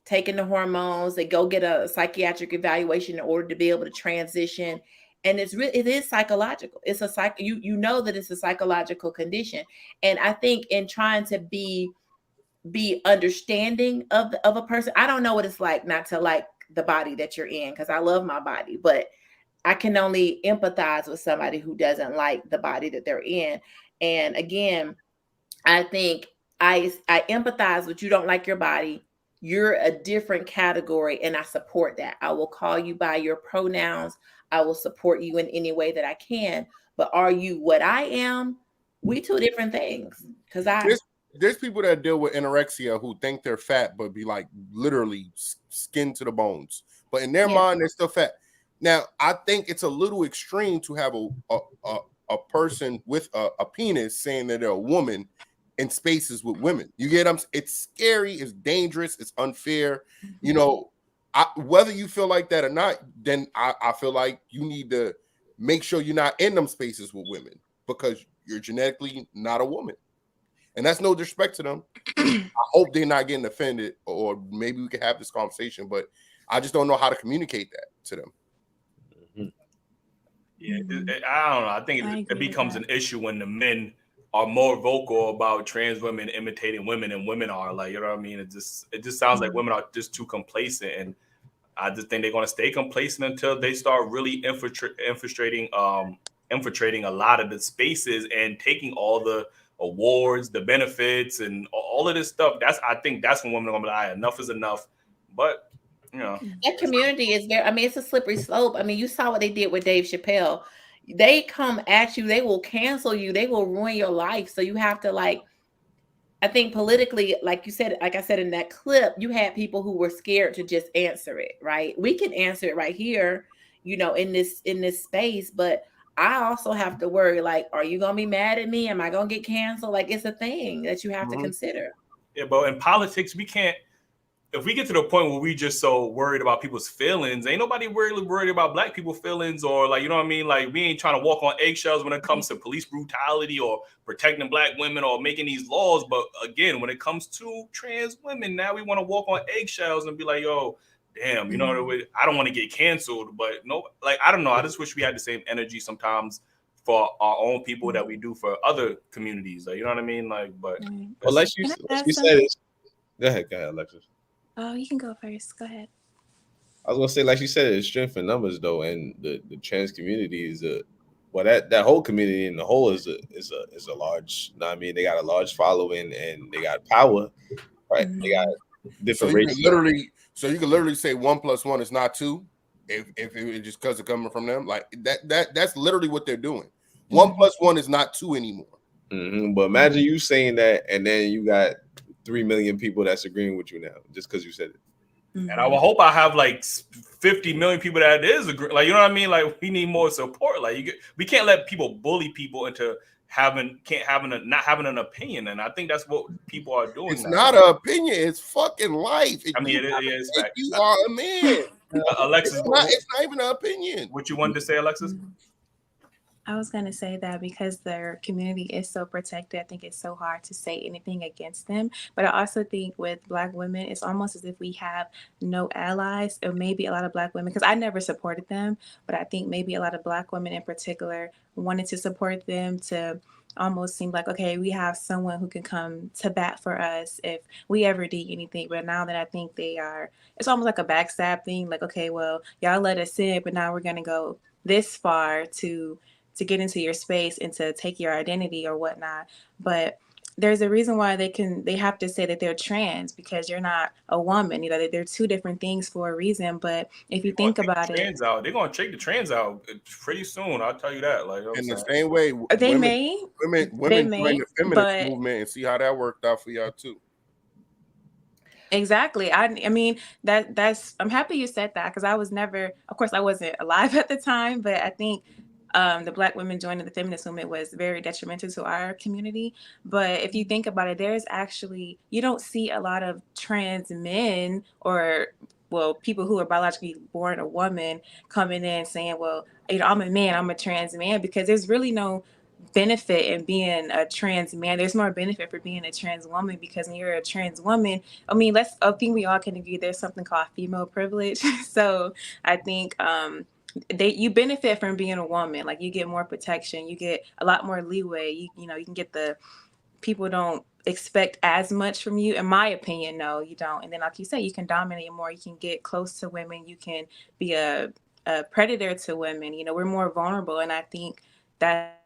taking the hormones. They go get a psychiatric evaluation in order to be able to transition. And it is psychological. It's you know that it's a psychological condition. And I think in trying to be understanding of a person, I don't know what it's like not to like the body that you're in, because I love my body, but I can only empathize with somebody who doesn't like the body that they're in. And again, I think I empathize with you. Don't like your body. You're a different category, and I support that. I will call you by your pronouns. I will support you in any way that I can. But are you what I am? We two different things. Because there's people that deal with anorexia who think they're fat, but be like literally skin to the bones. But in their mind, they're still fat. Now, I think it's a little extreme to have a person with a penis saying that they're a woman in spaces with women. You get them? It's scary. It's dangerous. It's unfair. Whether you feel like that or not, then I feel like you need to make sure you're not in them spaces with women, because you're genetically not a woman. And that's no disrespect to them. I hope they're not getting offended, or maybe we can have this conversation, but I just don't know how to communicate that to them. Yeah, I don't know. I think it becomes an issue when the men are more vocal about trans women imitating women, and women are like, you know what I mean? It just sounds like women are just too complacent, and I just think they're going to stay complacent until they start really infiltrating a lot of the spaces and taking all the awards, the benefits, and all of this stuff. I think that's when women are going to be like, enough is enough. But you know, that community is there. I mean, it's a slippery slope. I mean, you saw what they did with Dave Chappelle. They come at you, they will cancel you, they will ruin your life. So you have to, like, I think politically, like you said, like I said in that clip, you had people who were scared to just answer it, right? We can answer it right here, you know, in this space, but I also have to worry, like, are you gonna be mad at me? Am I gonna get canceled? Like, it's a thing that you have to consider. Yeah, but in politics, we can't. If we get to the point where we just so worried about people's feelings, ain't nobody really worried about black people's feelings, or, like, you know what I mean? Like, we ain't trying to walk on eggshells when it comes to police brutality or protecting black women or making these laws. But again, when it comes to trans women, now we want to walk on eggshells and be like, yo, damn, you know, I don't want to get canceled. But no, like, I don't know. I just wish we had the same energy sometimes for our own people that we do for other communities. Like, you know what I mean? Like, but well, like you said, go ahead, Alexis. Oh, you can go first. Go ahead. I was gonna say, like you said, it's strength in numbers though, and the trans community is that whole community in the whole is a large. You know what I mean, they got a large following and they got power, right? They got different races. So you can literally say 1 + 1 is not 2, if it just because it's coming from them. Like that's literally what they're doing. 1 + 1 is not 2 anymore. But imagine you saying that, and then you got 3 million people that's agreeing with you now just because you said it. And I will hope I have like 50 million people that is agree. Like, you know what I mean? Like, we need more support. Like, we can't let people bully people into not having an opinion. And I think that's what people are doing. It's not an opinion. It's fucking life. I mean, it is. You are a man. Alexis, it's not even an opinion. What you wanted to say, Alexis? I was going to say that because their community is so protected, I think it's so hard to say anything against them. But I also think with Black women, it's almost as if we have no allies, or maybe a lot of Black women, because I never supported them, but I think maybe a lot of Black women in particular wanted to support them to almost seem like, okay, we have someone who can come to bat for us if we ever need anything. But now that I think it's almost like a backstab thing. Like, okay, well, y'all let us in, but now we're going to go this far to get into your space and to take your identity or whatnot. But there's a reason why they have to say that they're trans, because you're not a woman. You know, they're two different things for a reason. But if you think about it, they're gonna take the trans out pretty soon. I'll tell you that. Like, in the same way, women join the feminist movement and see how that worked out for y'all too. Exactly. I mean, that's I'm happy you said that, because I wasn't alive at the time, but I think the Black women joining the feminist movement was very detrimental to our community. But if you think about it, you don't see a lot of trans men or, well, people who are biologically born a woman coming in saying, well, you know, I'm a man, I'm a trans man, because there's really no benefit in being a trans man. There's more benefit for being a trans woman, because when you're a trans woman, I mean, I think we all can agree there's something called female privilege. So I think you benefit from being a woman. Like, you get more protection, you get a lot more leeway. You know, you can get people don't expect as much from you. In my opinion, no, you don't. And then, like you say, you can dominate more. You can get close to women. You can be a predator to women. You know, we're more vulnerable, and I think that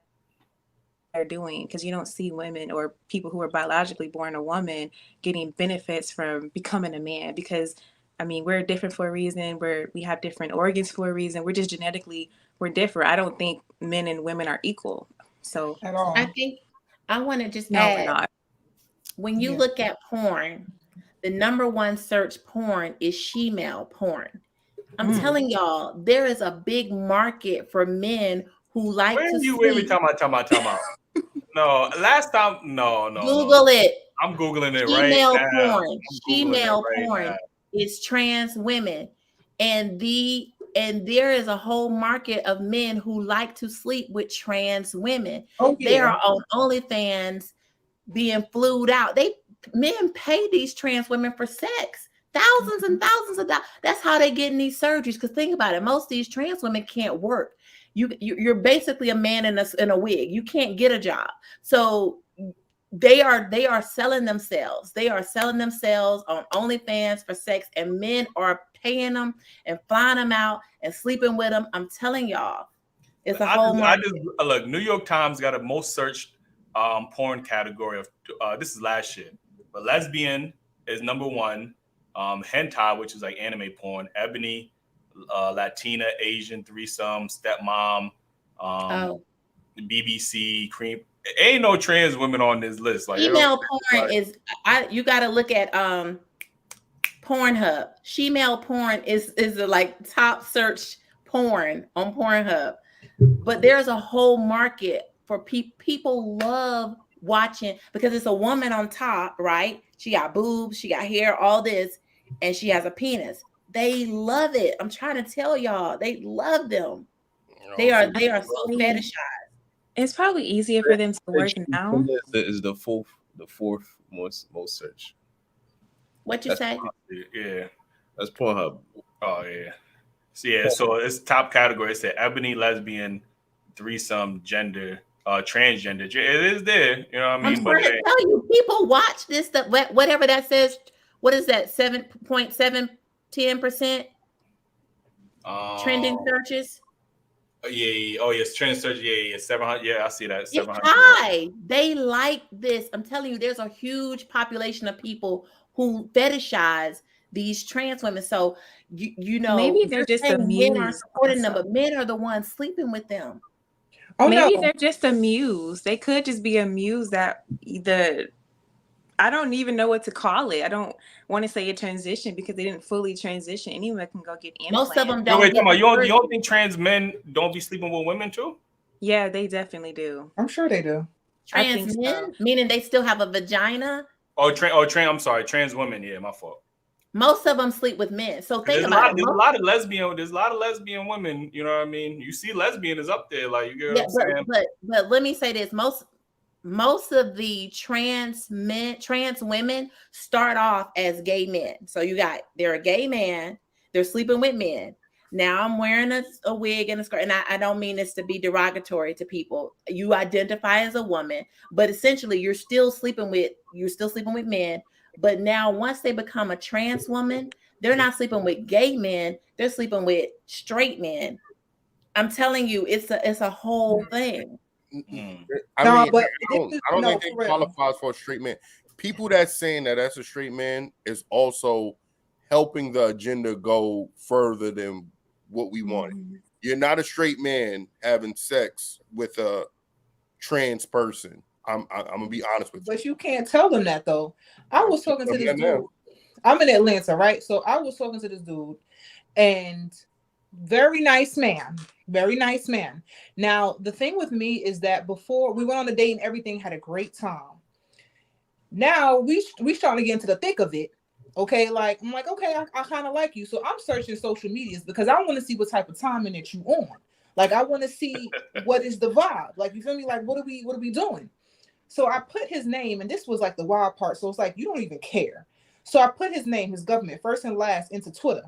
they're doing, because you don't see women or people who are biologically born a woman getting benefits from becoming a man, because I mean, we're different for a reason. We have different organs for a reason. We're just genetically, we're different. I don't think men and women are equal. So at all. I think I want to just add, we're not. When you look at porn, the number one search porn is she-male porn. I'm telling y'all, there is a big market for men who like to sleep. Every time No, last time, no. Google it. I'm Googling it Female right now. porn. Female porn is trans women. And there is a whole market of men who like to sleep with trans women. Oh, yeah. They are on OnlyFans being flued out. Men pay these trans women for sex. Thousands and thousands of dollars. That's how they get in these surgeries. Because think about it, most of these trans women can't work. You're basically a man in a wig. You can't get a job. So they are selling themselves. They are selling themselves on OnlyFans for sex, and men are paying them and flying them out and sleeping with them. I'm telling y'all, it's a whole market. Look, New York Times got a most searched porn category of this is last year, but lesbian is number one. Hentai, which is like anime porn, ebony, Latina, Asian, threesome, stepmom, BBC, cream. Ain't no trans women on this list. Like female porn is you got to look at Pornhub. Female porn is the like top search porn on Pornhub, but there's a whole market for people love watching because it's a woman on top, right? She got boobs, she got hair, all this. And she has a penis. They love it. I'm trying to tell y'all, they love them. They are so fetishized. It's probably easier for them to work now. Is the fourth most searched. What you say? Yeah, that's Pornhub. Oh yeah. So it's top category. It said ebony, lesbian, threesome, gender, transgender. It is there. You know what I mean? I'm trying to tell you, people watch this stuff. Whatever that says. What is that? 7.710% trending searches. Yeah. Oh yes, trending search. Yeah. 700. Yeah, I see that. 700. It's high. They like this. I'm telling you, there's a huge population of people who fetishize these trans women. So you know, maybe they're just amused. Men are supporting them, but men are the ones sleeping with them. Maybe they're just amused. They could just be amused that I don't even know what to call it. I don't want to say a transition because they didn't fully transition. Anyone can go get implants. Most of them don't. Wait, come on. You don't think trans men don't be sleeping with women too? Yeah, they definitely do. I'm sure they do. Trans men, meaning they still have a vagina. I'm sorry, trans women. Yeah, my fault. Most of them sleep with men. So think about it. There's a lot of lesbian women. You know what I mean? You see, lesbian is up there. Like you get what I'm saying? But let me say this: most of the trans women start off as gay men. So they're a gay man, they're sleeping with men. Now I'm wearing a wig and a skirt, and I don't mean this to be derogatory to people. You identify as a woman, but essentially you're still sleeping with men. But now once they become a trans woman, they're not sleeping with gay men, they're sleeping with straight men. I'm telling you, it's a whole thing. I don't think it qualifies for a straight man. People that's saying that that's a straight man is also helping the agenda go further than what we wanted. You're not a straight man having sex with a trans person. I'm gonna be honest with you. But you can't tell them that though. I was talking to this dude. I'm in Atlanta, right? So I was talking to this dude, and very nice man. Now, the thing with me is that before we went on a date and everything, had a great time. Now we starting to get into the thick of it. Okay, like I'm like, okay, I kind of like you. So I'm searching social medias because I want to see what type of timing that you on. Like I want to see what is the vibe. Like you feel me? Like what are we doing? So I put his name, and this was like the wild part. So it's like you don't even care. So I put his name, his government, first and last into Twitter.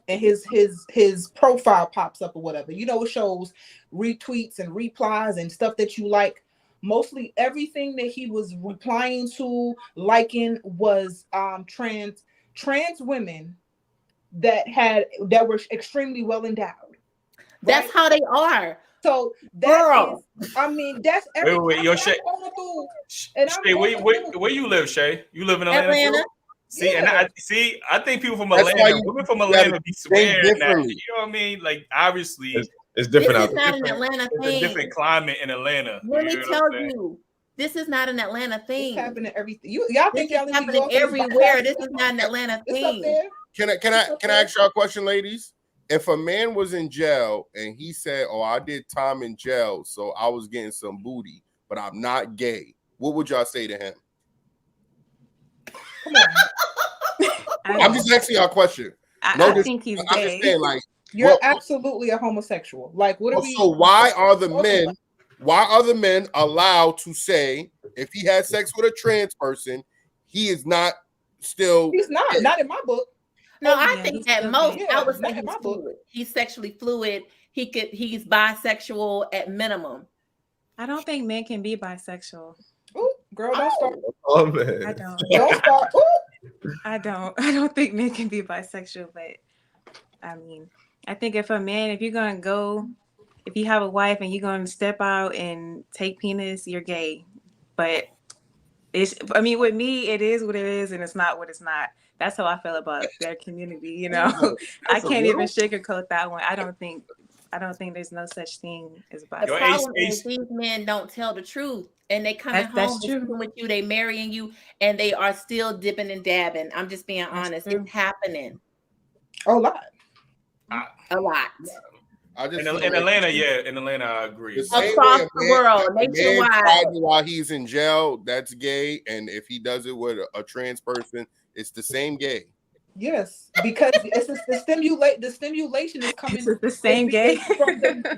And his profile pops up or whatever. You know, it shows retweets and replies and stuff that you like. Mostly everything that he was replying to, liking, was trans women that were extremely well endowed. That's right? How they are. So that's everything. Wait, yo, Shay. Shay, where you live, Shay? You live in Atlanta? Too? See, yeah. I think people from Atlanta, women from Atlanta be swearing that. You know what I mean? Like, obviously, it's different. This is not an Atlanta thing. It's a different climate in Atlanta. Let me tell you, this is not an Atlanta thing. It's happening everything. Y'all think y'all happening everywhere. This is not an Atlanta thing. Can I ask y'all a question, ladies? If a man was in jail and he said, "Oh, I did time in jail, so I was getting some booty, but I'm not gay," what would y'all say to him? Come on. I'm just asking y'all a question. I think he's gay. Just saying, like, you're absolutely a homosexual. Like, what are we? So why are the men Why are the men allowed to say if he has sex with a trans person, he is not still? He's not in my book. No, I think at most I would say not in he's my book. fluid. He's sexually fluid. He's bisexual at minimum. I don't think men can be bisexual. Ooh, girl, don't start. Oh man. I don't. Don't start. Ooh. I don't think men can be bisexual, but I mean, I think if you're gonna go, if you have a wife and you're gonna step out and take penis, you're gay. But with me, it is what it is, and it's not what it's not. That's how I feel about their community. You know, I can't even sugarcoat that one. I don't think there's no such thing as bisexual. The problem is these men don't tell the truth, and they coming home with you, they marrying you, and they are still dipping and dabbing. I'm just being honest. It's happening. A lot. A lot. In Atlanta, in Atlanta, I agree. Across the world, nationwide. While he's in jail, that's gay, and if he does it with a trans person, it's the same gay. Yes, because the stimulation is coming. It's the same gay.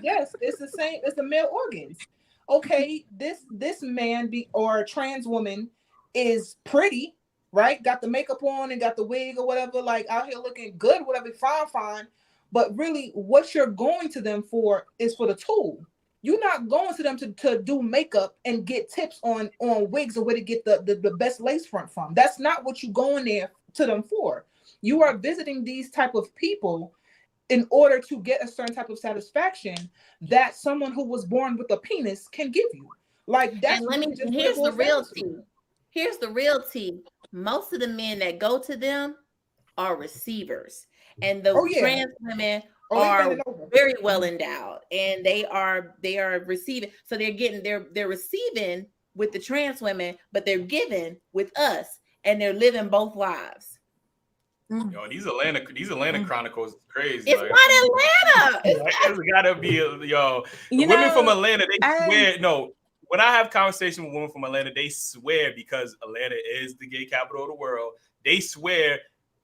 Yes, it's the same. It's the male organs. Okay, this man or trans woman is pretty, right? Got the makeup on and got the wig or whatever, like out here looking good, whatever, fine. But really, what you're going to them for is for the tool. You're not going to them to do makeup and get tips on wigs or where to get the best lace front from. That's not what you're going there to them for. You are visiting these type of people in order to get a certain type of satisfaction that someone who was born with a penis can give you. Like that's here's the real tea. Here's the real tea. Most of the men that go to them are receivers. And the trans women are very well endowed, and they are receiving. So they're receiving with the trans women, but they're giving with us, and they're living both lives. Yo, these Atlanta Chronicles is crazy. It's not Atlanta. It's gotta be women from Atlanta. They swear. No, when I have conversations with women from Atlanta, they swear because Atlanta is the gay capital of the world. They swear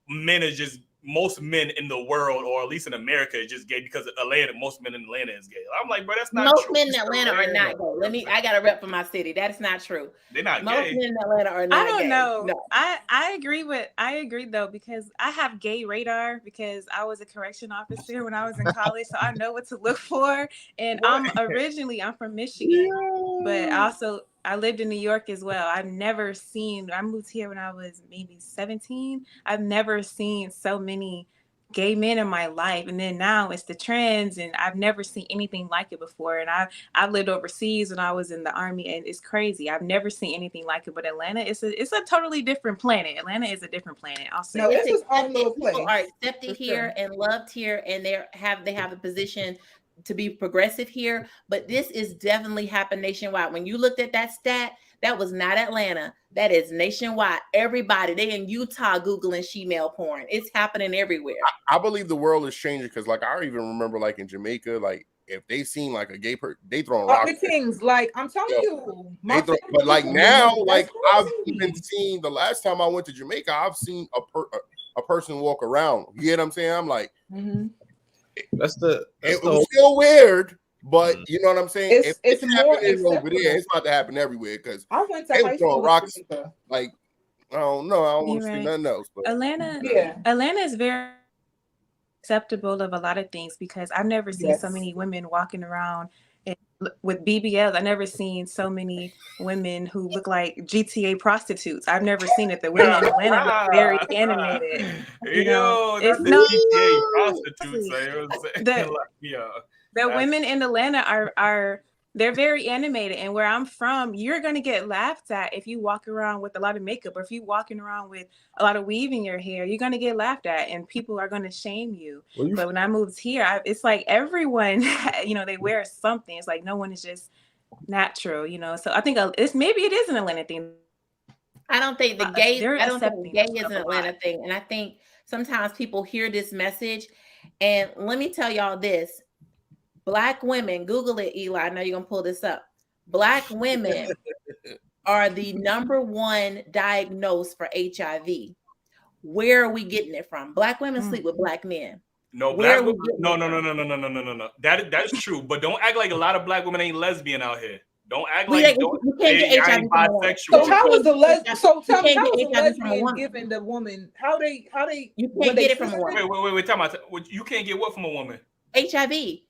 men are just. Most men in the world, or at least in America, is just gay because most men in Atlanta is gay. I'm like, bro, that's not most true. Men in Atlanta are not gay. I got to rep for my city. That's not true. They're not most gay. Men in Atlanta are not gay. I don't know. No. I agree though, because I have gay radar because I was a correction officer when I was in college, so I know what to look for. And I'm from Michigan, but also I lived in New York as well. I moved here when I was maybe 17. I've never seen so many gay men in my life, and then now it's the trans, and I've never seen anything like it before. And I've lived overseas when I was in the army, and it's crazy. I've never seen anything like it. But Atlanta, it's a totally different planet. Atlanta is a different planet. I'll say people are accepted here and loved here, and they have a position to be progressive here. But this is definitely happened nationwide. When you looked at that stat, that was not Atlanta. That is nationwide. Everybody, they in Utah Googling she-male porn. It's happening everywhere. I believe the world is changing because, like, I even remember, like, in Jamaica, like, if they seen like a gay person, they throwing rocks. The Kings, like, I'm telling you. But like now, like I've even seen the last time I went to Jamaica, I've seen a person walk around. You get what I'm saying? I'm like, it was still weird. But you know what I'm saying? It's more happening over there. It's about to happen everywhere because I went to they high throwing school. Rocks, like I don't know. I don't want to see nothing else. But Atlanta is very acceptable of a lot of things because I've never seen so many women walking around with BBLs. I've never seen so many women who look like GTA prostitutes. I've never seen it. The women in Atlanta look very animated. It's not GTA prostitutes. The women in Atlanta are they're very animated, and where I'm from, you're gonna get laughed at if you walk around with a lot of makeup, or if you walking around with a lot of weave in your hair, you're gonna get laughed at, and people are gonna shame you. But when I moved here, it's like everyone, they wear something. It's like no one is just natural, So I think maybe it is an Atlanta thing. I don't think the gay is an Atlanta thing, and I think sometimes people hear this message, and let me tell y'all this. Black women, Google it, Eli. I know you're going to pull this up. Black women are the number one diagnosed for HIV. Where are we getting it from? Black women sleep with black men. No, black women. No. That's true. But don't act like a lot of black women ain't lesbian out here. Don't act like you can't get HIV ain't from a woman. bisexual. So how is the lesbian? So tell me, how is the HIV from a lesbian woman. giving the woman? How they? You can't get it from a woman. Wait. Tell me, you can't get what from a woman? HIV.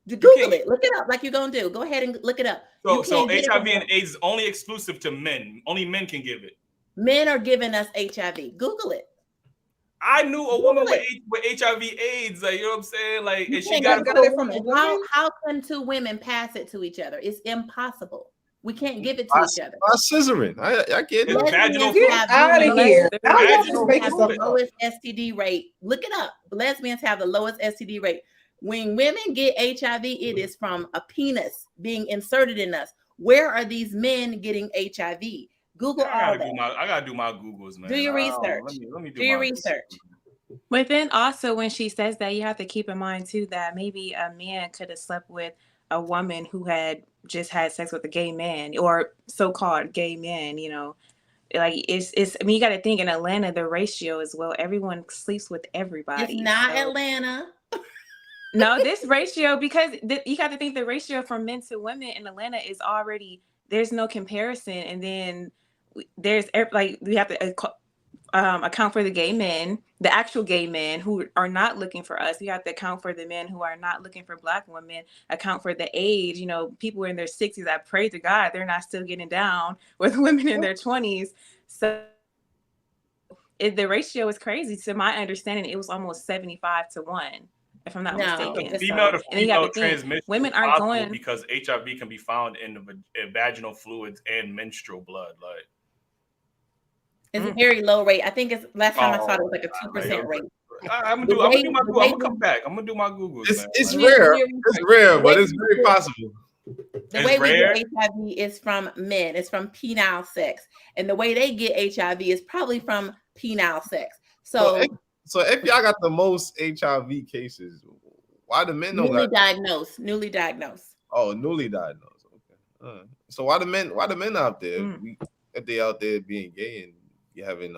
Google it. Look it up like you're gonna do. Go ahead and look it up. So HIV and AIDS is only exclusive to men. Only men can give it. Men are giving us HIV. Google it. I knew a woman with HIV/AIDS. Like, you know what I'm saying? Like, and she got got it from a woman. How can two women pass it to each other? It's impossible. We can't give it to each other. By scissoring. I get it. Vaginal Get out of here. Lesbians have the lowest STD rate. Look it up. Lesbians have the lowest STD rate. When women get HIV, it is from a penis being inserted in us. Where are these men getting HIV? Google all that. I gotta do my Googles, man. Do your research. Let me do your research. But then also when she says that, you have to keep in mind too that maybe a man could have slept with a woman who had just had sex with a gay man or so-called gay men, you know. Like it's I mean, you got to think in Atlanta the ratio as well. Everyone sleeps with everybody. It's not Atlanta. No, this ratio, because you got to think the ratio from men to women in Atlanta is already, there's no comparison. And then there's like, we have to account for the gay men, the actual gay men who are not looking for us. You have to account for the men who are not looking for Black women, account for the age, you know, people in their 60s. I pray to God they're not still getting down with women in their 20s. So the ratio is crazy. To my understanding, it was almost 75-1. If I'm not mistaken. Female to female think, transmission women aren't going because HIV can be found in the vaginal fluids and menstrual blood. Like it's a very low rate. I think it's last time I saw it was like a 2% rate. I'm gonna come back. I'm gonna do my Googles. It's rare. It's rare, but it's very possible. The way we get HIV is from men. It's from penile sex, and the way they get HIV is probably from penile sex. So if y'all got the most HIV cases, why the men don't newly diagnosed? Newly diagnosed. Oh, newly diagnosed. Okay. So why the men out there? If they out there being gay and you having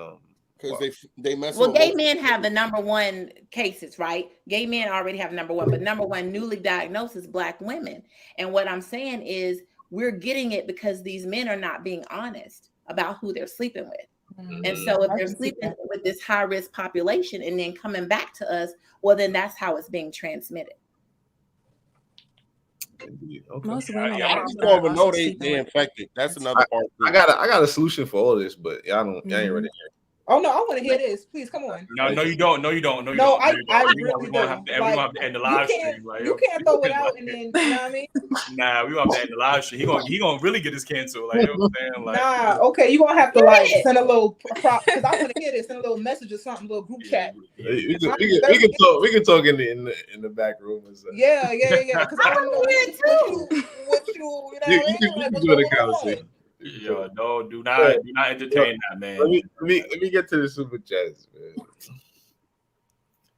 because they mess. Well, gay men have the number one cases, right? Gay men already have number one, but number one newly diagnosed is Black women. And what I'm saying is we're getting it because these men are not being honest about who they're sleeping with. And so if they're sleeping with this high risk population and then coming back to us, well, then that's how it's being transmitted. Okay. Most women don't even know they're infected. That's another part. I got a solution for all this, but y'all ain't ready to hear. Oh no, I want to hear this. Please come on. No, you don't. No, you don't. No, I really we're gonna have to end the live stream. Like, you can't throw it out and then you know what I mean? Nah, we gonna have to end the live stream. He gonna really get this canceled. Like, you know what I'm saying? Like, nah, okay, you gonna have to like send a little prop because I want to hear this, send a little message or something, a little group chat. We can talk in the back room and stuff. Yeah. Because I want to know what you know. You can do the conversation. Yo, no, do not entertain that, man. Let me get to the super chats, man.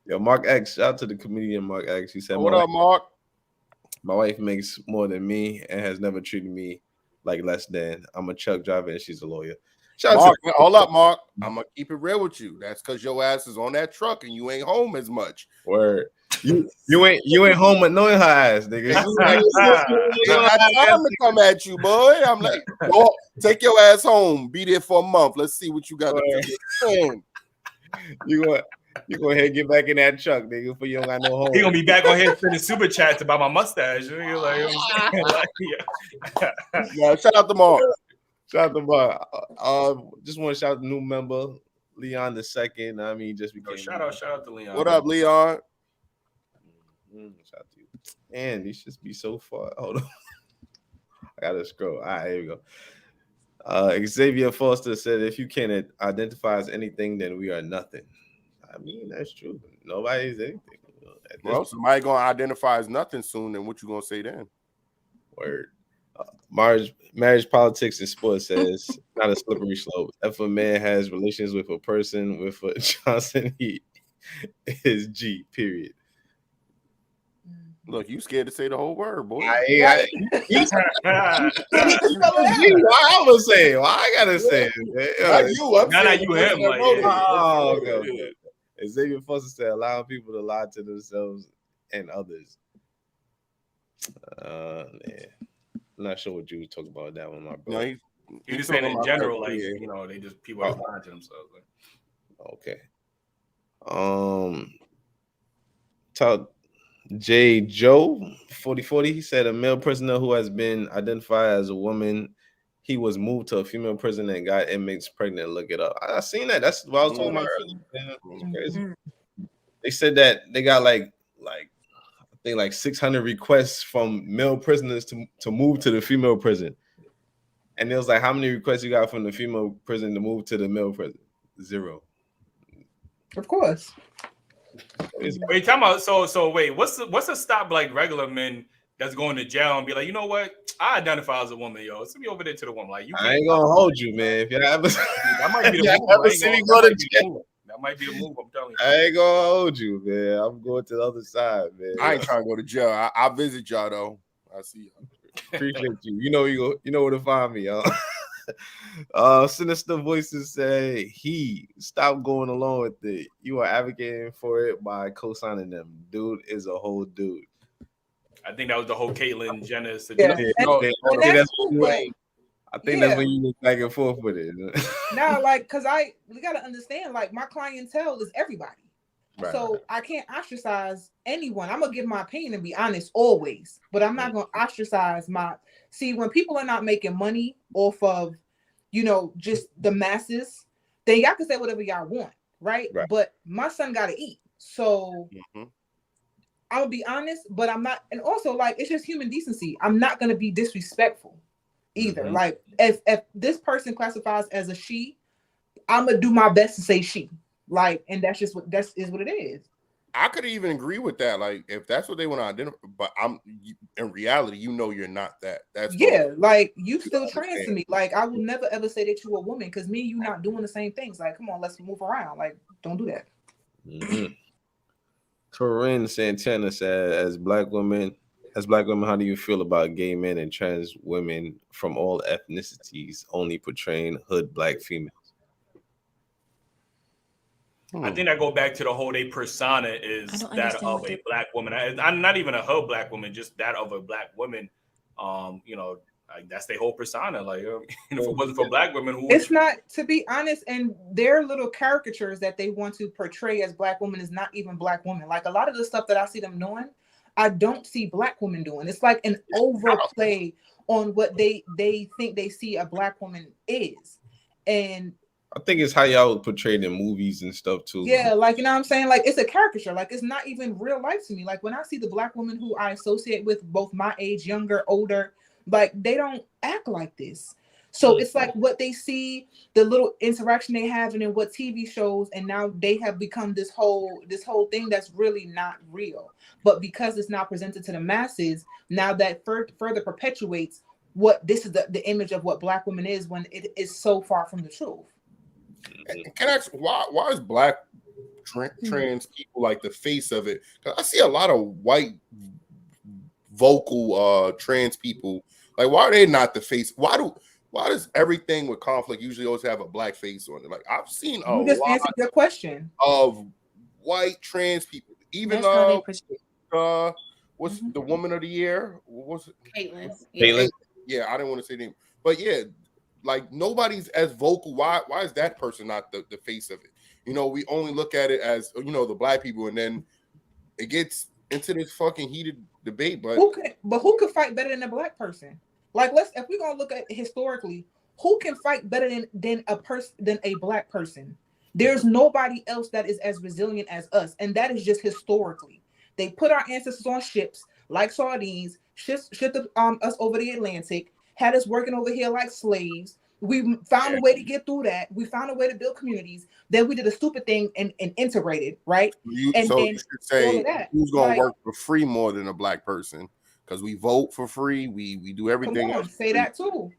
Yo, Mark X, shout out to the comedian Mark X. He said, "What up, Mark? My wife makes more than me and has never treated me like less than. I'm a truck driver and she's a lawyer." Mark, hold up, Mark. I'm gonna keep it real with you. That's because your ass is on that truck and you ain't home as much. Word. You ain't home annoying her ass, nigga. I time to come at you, boy. I'm like, oh, take your ass home. Be there for a month. Let's see what you got to do. You go ahead and get back in that truck, nigga, for you don't got no home. He gonna be back on here sending super chats about my mustache. Nigga. Like, you know what I'm saying? Yeah, shout out to Mark. Shout out to Mark. Just want to shout out the new member, Leon the second. I mean, just became shout out to Leon. What up, Leon? Shout out to you. And these should be so far. Hold on. I gotta scroll. All right, here we go. Xavier Foster said, if you can't identify as anything, then we are nothing. I mean, that's true. Nobody's anything. Well, somebody gonna identify as nothing soon, then what you gonna say then? Word. Marriage, politics, and sports says not a slippery slope. If a man has relations with a person with a Johnson, he is G, period. Look, you scared to say the whole word, boy. I was saying, I gotta say it. Not you. Not you him. Like, okay. Xavier Foster said, allowing people to lie to themselves and others. Man. I'm not sure what you was talking about that one, my brother. No, you just saying in general, like, you know, they just people are lying to themselves. Like. Okay. Talk J. Joe 4040. He said a male prisoner who has been identified as a woman. He was moved to a female prison and got inmates pregnant. Look it up. I seen that. That's what I was talking about earlier. It's crazy. They said that they got like I think like 600 requests from male prisoners to move to the female prison. And it was like, how many requests you got from the female prison to move to the male prison? 0. Of course. Wait, talking about so wait, what's the stop like regular men that's going to jail and be like, you know what? I identify as a woman, yo. Send me over there to the woman. Like, you I ain't gonna hold you, man. If you ever that might be the move. That might be the move. I'm telling you. I ain't gonna hold you, man. I'm going to the other side, man. I ain't trying to go to jail. I'll visit y'all though. I see y'all. Appreciate you. You know where to find me, y'all. Sinister Voices say he stop going along with it. You are advocating for it by co-signing them. Dude is a whole dude. I think that was the whole Caitlyn Jenner situation. I think that's when you went back and forth with it. Now, like, cause we gotta understand, like, my clientele is everybody. Right. So I can't ostracize anyone. I'm gonna give my opinion and be honest always, but I'm not gonna ostracize see, when people are not making money off of, you know, just the masses, then y'all can say whatever y'all want, right? But my son gotta eat. So I'm gonna be honest, but I'm not, and also, like, it's just human decency. I'm not gonna be disrespectful either. Like, if this person classifies as a she, I'm gonna do my best to say she. Like, and that's just what what it is. I could even agree with that. Like, if that's what they want to identify, but in reality, you know, you're not that. That's like, you still trans to me. Like, I will never ever say that you're a woman, because me and you not doing the same things. Like, come on, let's move around. Like, don't do that. Corinne Santana said, as black women, how do you feel about gay men and trans women from all ethnicities only portraying hood black females? I think that go back to the whole persona is that of a black woman. I'm not even a whole black woman, just that of a black woman. You know, like, that's their whole persona. Like, if it wasn't for black women, it's not, to be honest, and their little caricatures that they want to portray as black women is not even black women. Like, a lot of the stuff that I see them doing, I don't see black women doing. It's like an overplay on what they think they see a black woman is. And I think it's how y'all portray in movies and stuff too. Yeah, like, you know what I'm saying? Like, it's a caricature. Like, it's not even real life to me. Like, when I see the black women who I associate with, both my age, younger, older, like, they don't act like this. So it's like what they see, the little interaction they have, and then what TV shows, and now they have become this whole thing that's really not real. But because it's not presented to the masses, now that further perpetuates what this is the image of what black women is, when it is so far from the truth. Can I ask why is black trans people like the face of it? Because I see a lot of white vocal trans people. Like, why are they not the face? Why does everything with conflict usually always have a black face on it? Like, I've seen a just lot answered your question of white trans people. Even what's the woman of the year? What was it? Caitlyn. Yeah, I didn't want to say name, but yeah. Like, nobody's as vocal. Why is that person not the face of it? You know, we only look at it as, you know, the black people, and then it gets into this fucking heated debate. But who could fight better than a black person? Like, if we're gonna look at it historically, who can fight better than a black person? There's nobody else that is as resilient as us, and that is just historically. They put our ancestors on ships like sardines, shipped us over the Atlantic, had us working over here like slaves. We found a way to get through that. We found a way to build communities. Then we did a stupid thing and integrated, right? You should say who's going to work for free more than a black person, because we vote for free. We do everything else. Say that too.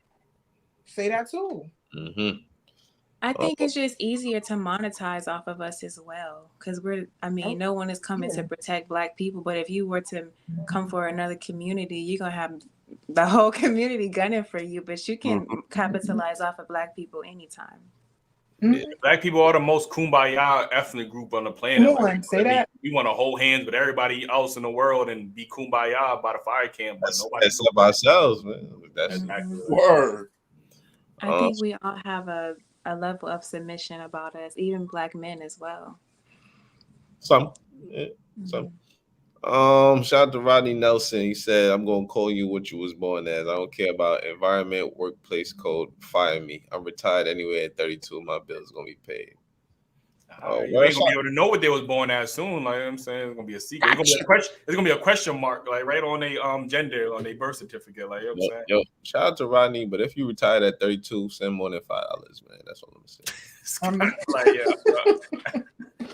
Say that too. I think it's just easier to monetize off of us as well, because no one is coming to protect black people, but if you were to come for another community, you're going to have the whole community gunning for you, but you can capitalize off of black people anytime. Black people are the most kumbaya ethnic group on the planet. Come on, say that. We want to hold hands with everybody else in the world and be kumbaya by the fire camp, but nobody. That's up ourselves, man. That's exactly word. I think we all have a level of submission about us, even Black men as well. Some. Shout out to Rodney Nelson. He said, "I'm gonna call you what you was born as. I don't care about environment, workplace code. Fire me. I'm retired anyway at 32. My bills gonna be paid." You ain't gonna be able to know what they was born as soon. Like I'm saying, it's gonna be a secret. It's gonna be a question mark, like right on their gender on their birth certificate. Like you know what I'm saying. Shout out to Rodney. But if you retired at 32, send more than $5, man. That's all I'm saying.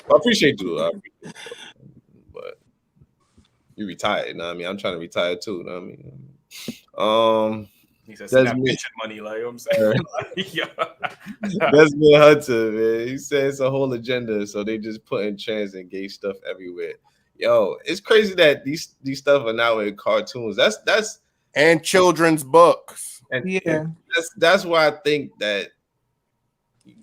I appreciate you. But you retired, you know what I mean? I'm trying to retire too, you know what I mean? He said, "Snap pension money," like you know what I'm saying. Desmond Hunter, man. He said it's a whole agenda, so they just putting trans and gay stuff everywhere. Yo, it's crazy that these stuff are now in cartoons. That's and children's books. And that's why I think that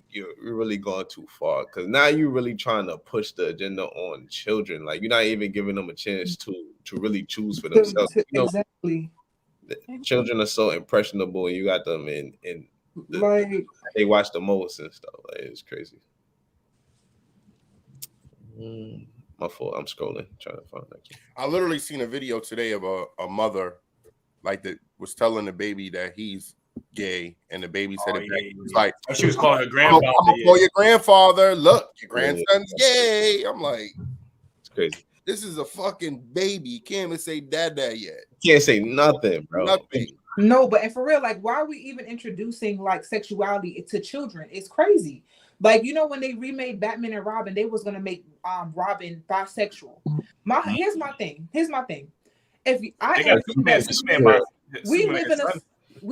you're really going too far, because now you're really trying to push the agenda on children. Like you're not even giving them a chance to really choose for themselves. Exactly. Children are so impressionable, and you got them they watch the most and stuff. Like it's crazy. My fault. I'm scrolling, trying to find that. I literally seen a video today of a mother that was telling the baby that he's gay, and the baby said it was like she was calling her grandfather. I'm gonna call your grandfather. Look, your grandson's gay. I'm like, it's crazy. This is a fucking baby. You can't even say dada yet. Can't say nothing, bro. Nothing. No, but and for real, like, why are we even introducing like sexuality to children? It's crazy. Like, you know, when they remade Batman and Robin, they was gonna make Robin bisexual. Here's my thing. If we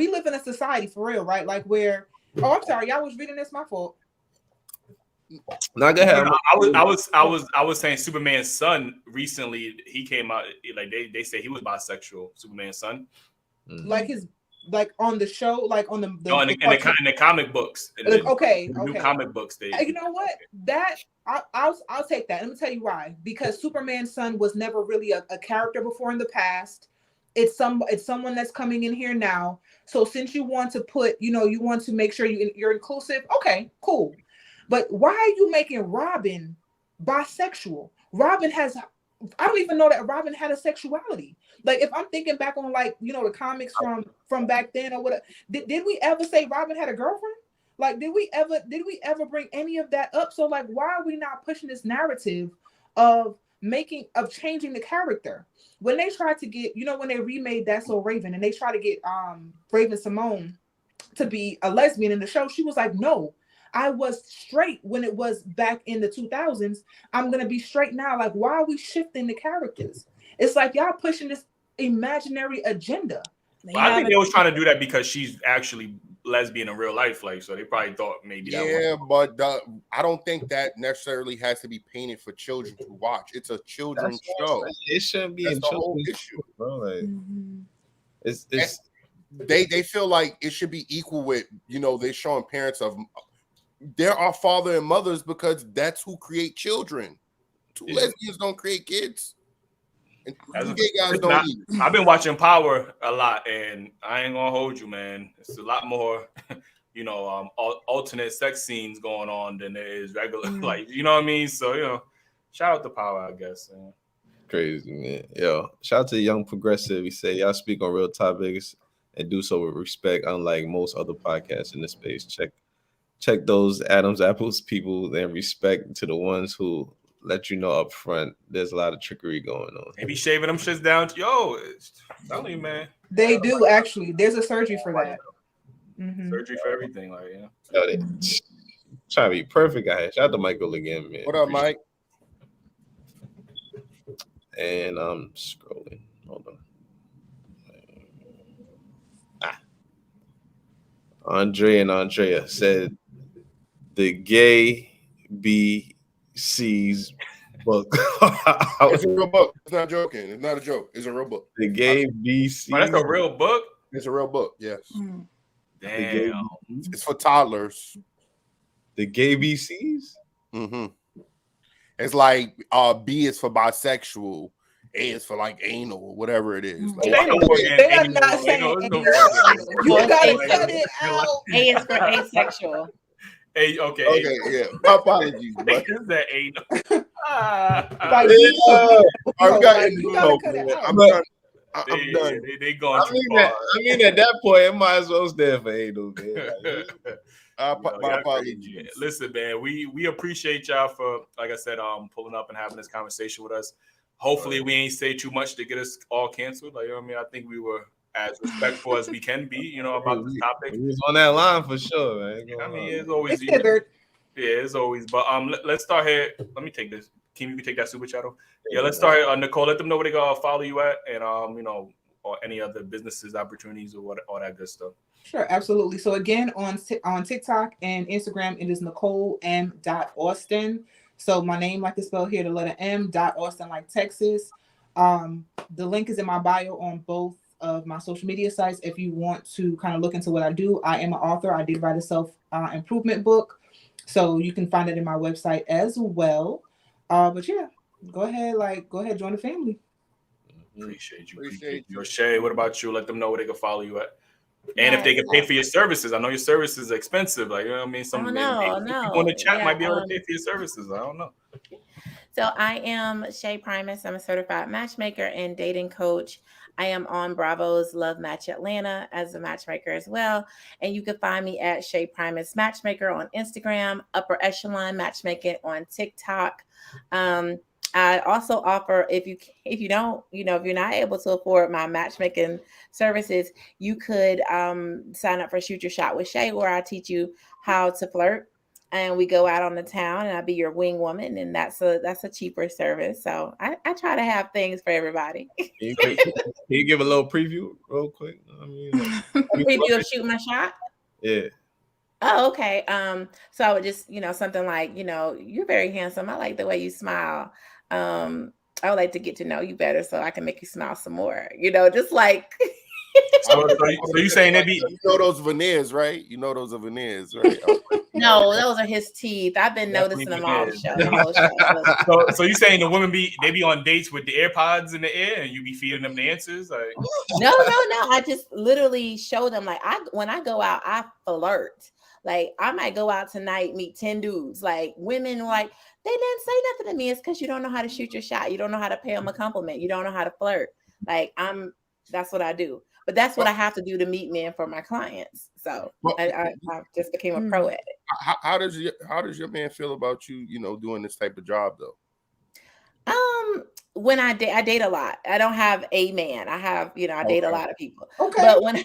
live in a society for real, right? Like where I'm sorry, y'all was reading this, my fault. No, go ahead. I was saying Superman's son recently, he came out like they say he was bisexual. Superman's son, like his on the show, like on in the comic books. New comic books. You know what? That I'll take that. Let me tell you why. Because Superman's son was never really a character before in the past. It's someone that's coming in here now. So since you want to put, you want to make sure you're inclusive. Okay, cool. But why are you making Robin bisexual? I don't even know that Robin had a sexuality. Like if I'm thinking back on the comics from back then or whatever, did we ever say Robin had a girlfriend? Like did we ever bring any of that up? So like why are we not pushing this narrative of changing the character? When they tried to get, when they remade That's So Raven and they tried to get Raven Simone to be a lesbian in the show, she was like, no. I was straight when it was back in the 2000s. I'm going to be straight now. Like, why are we shifting the characters? It's like y'all pushing this imaginary agenda. Well, I think they was trying to do that because she's actually lesbian in real life. Like, so they probably thought maybe that. Yeah, but I don't think that necessarily has to be painted for children to watch. It's a children's show. It shouldn't be in children's issue, bro. Like, it's they feel like it should be equal with, they're showing parents of. There are father and mothers because that's who create children. Two lesbians don't create kids. And gay guys don't either. I've been watching Power a lot, and I ain't gonna hold you, man. It's a lot more, alternate sex scenes going on than there is regular, like, you know what I mean? So, shout out to Power, I guess. Crazy, man. Yo, shout out to Young Progressive. He said, y'all speak on real topics and do so with respect, unlike most other podcasts in this space. Check those Adam's Apples people and respect to the ones who let you know up front there's a lot of trickery going on. They be shaving them shits down. Tell you, man. They do actually. There's a surgery for that. Surgery for everything, like they trying to be perfect out here. Shout out to Michael again, man. What up, Mike? And I'm scrolling. Hold on. Andre and Andrea said the gay BC's book. It's a real book. It's not joking. It's not a joke. It's a real book. The gay BC. Oh, that's a real book? It's a real book, yes. Damn. It's for toddlers. The gay BCs? Mm-hmm. It's like B is for bisexual, A is for like anal or whatever it is. Like, They are not saying you gotta cut it out. A is for asexual. Hey, okay. Okay, yeah. My apologies, but is that ain't I've done. They going too I far. mean, at that point, it might as well stand for anal, man. My apologies. Man. Listen, man, we appreciate y'all for, like I said, pulling up and having this conversation with us. Hopefully, we ain't say too much to get us all canceled. Like, you know what I mean, I think we were as respectful as we can be, you know, about this topic. We was on that line for sure, man. I mean, it's always it's always. But let's start here. Let me take this. Can you take that super chat? Yeah, let's start here. Nicole, let them know where they go follow you at, and you know, or any other businesses, opportunities, or what, all that good stuff. Sure, absolutely. So again, on TikTok and Instagram, it is NicoleM.Austin. So my name, like the spell here, the letter M. Austin, like Texas. The link is in my bio on both of my social media sites. If you want to kind of look into what I do, I am an author. I did write a self-improvement book, so you can find it in my website as well. But yeah, go ahead, join the family. Appreciate you. Shay, what about you? Let them know where they can follow you at. And if they can pay for your services, I know your services are expensive. Like, you know what I mean? Some people in the chat might be able to pay for your services. I don't know. So I am Shay Primus. I'm a certified matchmaker and dating coach. I am on Bravo's Love Match Atlanta as a matchmaker as well. And you can find me at Shay Primus Matchmaker on Instagram, Upper Echelon Matchmaking on TikTok. I also offer, if you don't, you know, if you're not able to afford my matchmaking services, you could sign up for Shoot Your Shot with Shay, where I teach you how to flirt, and we go out on the town, and I'll be your wing woman, and that's a cheaper service. So I try to have things for everybody. Can you give a little preview real quick? I mean, preview of Shoot My Shot? Yeah. Oh, okay. So I would just, you know, something like, you know, you're very handsome. I like the way you smile. I would like to get to know you better so I can make you smile some more. You know, just like. So you saying they be? You know those veneers, right? You know those are veneers, right? No, those are his teeth. I've been noticing them all the show. So you saying the women be on dates with the AirPods in the ear and you be feeding them the answers? Like No. I just literally show them, like, when I go out, I flirt. Like, I might go out tonight, meet 10 dudes. Like, women like, they didn't say nothing to me. It's because you don't know how to shoot your shot. You don't know how to pay them a compliment. You don't know how to flirt. Like, that's what I do. But that's what I have to do to meet men for my clients. So I just became a pro at it. How does your man feel about you, you know, doing this type of job though? When I date a lot. I don't have a man. I have, you know, I date a lot of people. Okay.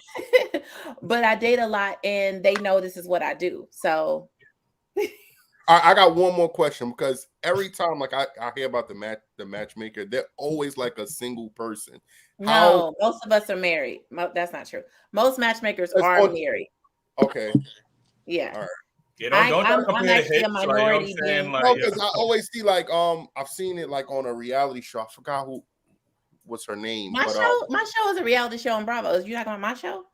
But I date a lot, and they know this is what I do. So I got one more question, because every time like I hear about the matchmaker, they're always like a single person. No, most of us are married. That's not true. Most matchmakers are married. Okay. Yeah. All right. Yeah, I'm actually a minority. No, because I always see like I've seen it like on a reality show. I forgot what's her name. My show is a reality show on Bravo. Is you talking about my show?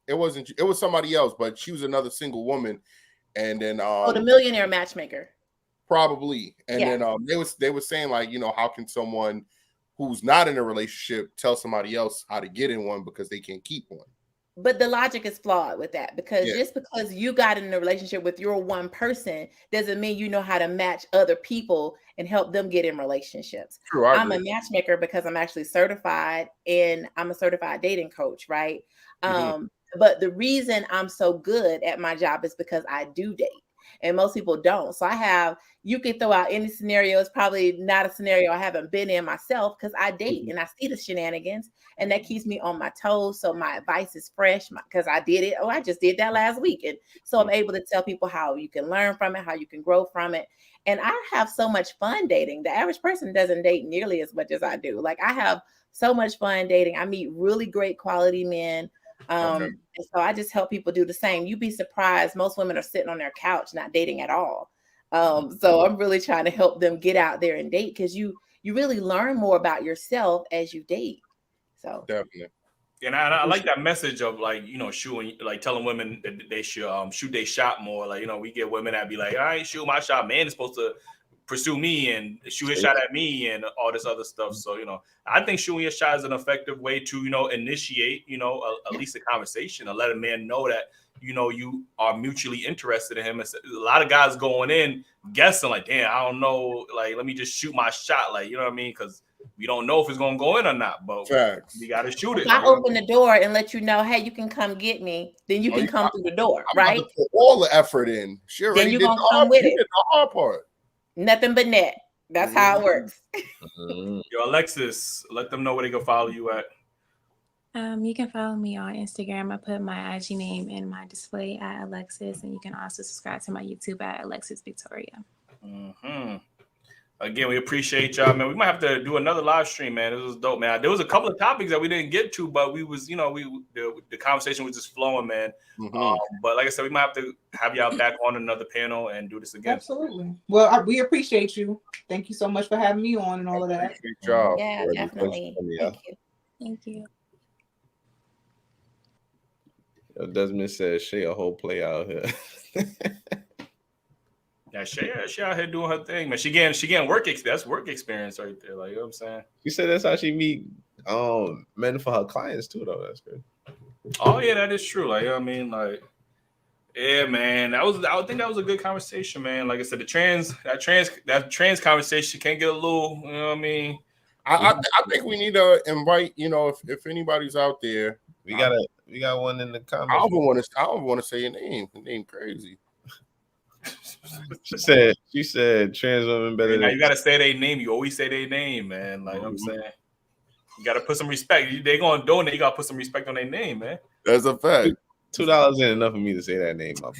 It wasn't. It was somebody else, but she was another single woman. And then the Millionaire Matchmaker. Probably. And then they were saying, like, you know, how can someone who's not in a relationship tell somebody else how to get in one because they can't keep one? But the logic is flawed with that, because just because you got in a relationship with your one person doesn't mean you know how to match other people and help them get in relationships. True, I'm a matchmaker because I'm actually certified, and I'm a certified dating coach, right? But the reason I'm so good at my job is because I do date, and most people don't. So you can throw out any scenario. It's probably not a scenario I haven't been in myself, because I date and I see the shenanigans, and that keeps me on my toes. So my advice is fresh because I did it. I just did that last week. And so I'm able to tell people how you can learn from it, how you can grow from it. And I have so much fun dating. The average person doesn't date nearly as much as I do. Like, I have so much fun dating. I meet really great quality men. And so I just help people do the same. You'd be surprised. Most women are sitting on their couch, not dating at all. So I'm really trying to help them get out there and date, because you really learn more about yourself as you date. So definitely. And I like that message of like, you know, shooting, like telling women that they should shoot their shot more. Like, you know, we get women that be like, I ain't shoot my shot. Man is supposed to pursue me and shoot his shot at me and all this other stuff. So, you know, I think shooting your shot is an effective way to, you know, initiate, you know, at least a conversation and let a man know that, you know, you are mutually interested in him. It's a lot of guys going in guessing like, damn, I don't know. Like, let me just shoot my shot. Like, you know what I mean? Because we don't know if it's going to go in or not, but we got to shoot it. If I open the door and let you know, hey, you can come get me, then you can come through the door, right? Put all the effort in. She already Then you're did going to the come hard, with you it. did the hard part. Nothing but net. That's how it works. Yo, Alexis, let them know where they can follow you at. You can follow me on Instagram. I put my IG name in my display at Alexis, and you can also subscribe to my YouTube at Alexis Victoria. Again, we appreciate y'all, man. We might have to do another live stream, man. This was dope, man. There was a couple of topics that we didn't get to, but we was, you know, the conversation was just flowing, man. But like I said, we might have to have y'all back on another panel and do this again. Absolutely. Well, we appreciate you. Thank you so much for having me on and all of that. Good job. Yeah, definitely. Thank you. Desmond says Shay a whole play out here. Yeah, she out here doing her thing, man. She getting work that's work experience right there. Like, you know what I'm saying? She said that's how she meet men for her clients too, though. That's good. Oh yeah, that is true. Like, you know what I mean? Like, yeah, man. I think that was a good conversation, man. Like I said, that trans conversation can get a little, you know what I mean? I think we need to invite, you know, if anybody's out there. We got one in the comments. I don't want to say your name. Your name crazy. She said trans women better Now than you gotta say their name. You always say their name, man. Like, you know what I'm saying? You gotta put some respect. They gonna donate, you gotta put some respect on their name, man. That's a fact. $2 ain't enough for me to say that name, my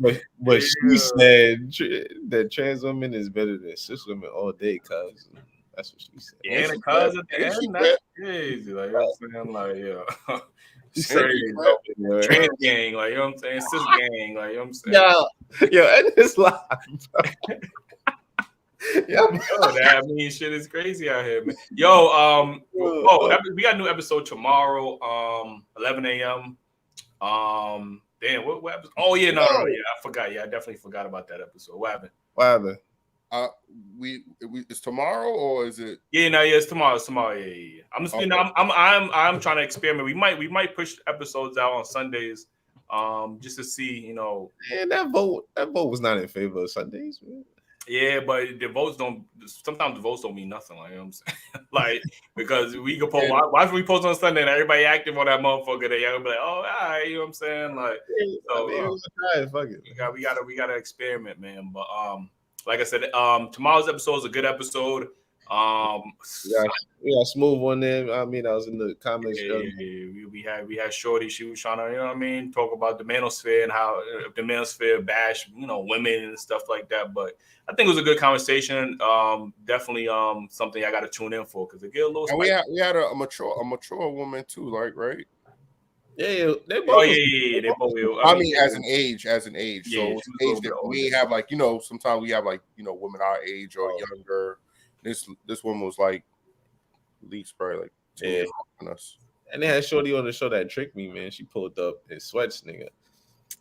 boy. But she said that trans women is better than cis women all day, cuz that's what she said. Yeah, the cuz at the end, that's crazy. Like, you know what I'm saying? Like, yeah. Trans gang, like, you know what I'm saying? Cis gang, like, you know what I'm saying? Yo, and it's live, bro. Yo, that mean shit is crazy out here, man. Yo, we got a new episode tomorrow, 11 a.m. Damn, what episode? Oh yeah, no, yeah, I forgot. Yeah, I definitely forgot about that episode. What happened? It's tomorrow or is it? Yeah, it's tomorrow. It's tomorrow. Yeah. I'm just, I'm trying to experiment. We might push episodes out on Sundays, just to see, you know. Man, that vote was not in favor of Sundays, man. Yeah, but the votes don't. Sometimes the votes don't mean nothing. Like, you know what I'm saying? Like, because we can post. Why should we post on Sunday and everybody active on that motherfucker? They be like, oh, all right, you know what I'm saying? Like, so fuck it. We gotta experiment, man. But like I said, tomorrow's episode is a good episode. We got Smooth on there. I mean, I was in the comments. We had Shorty. She was trying to, you know what I mean, talk about the manosphere and how the manosphere bash, you know, women and stuff like that. But I think it was a good conversation. Definitely something I got to tune in for because it get a little. And we had a mature woman too, like, right? Yeah, they both. Oh yeah, they both will. I mean, as an age. So it's age that we older. have, like, you know, sometimes we have, like, you know, women our age or younger. This one was like at least probably like 2 years older than us. And they had Shorty on the show that tricked me, man. She pulled up in sweats, nigga.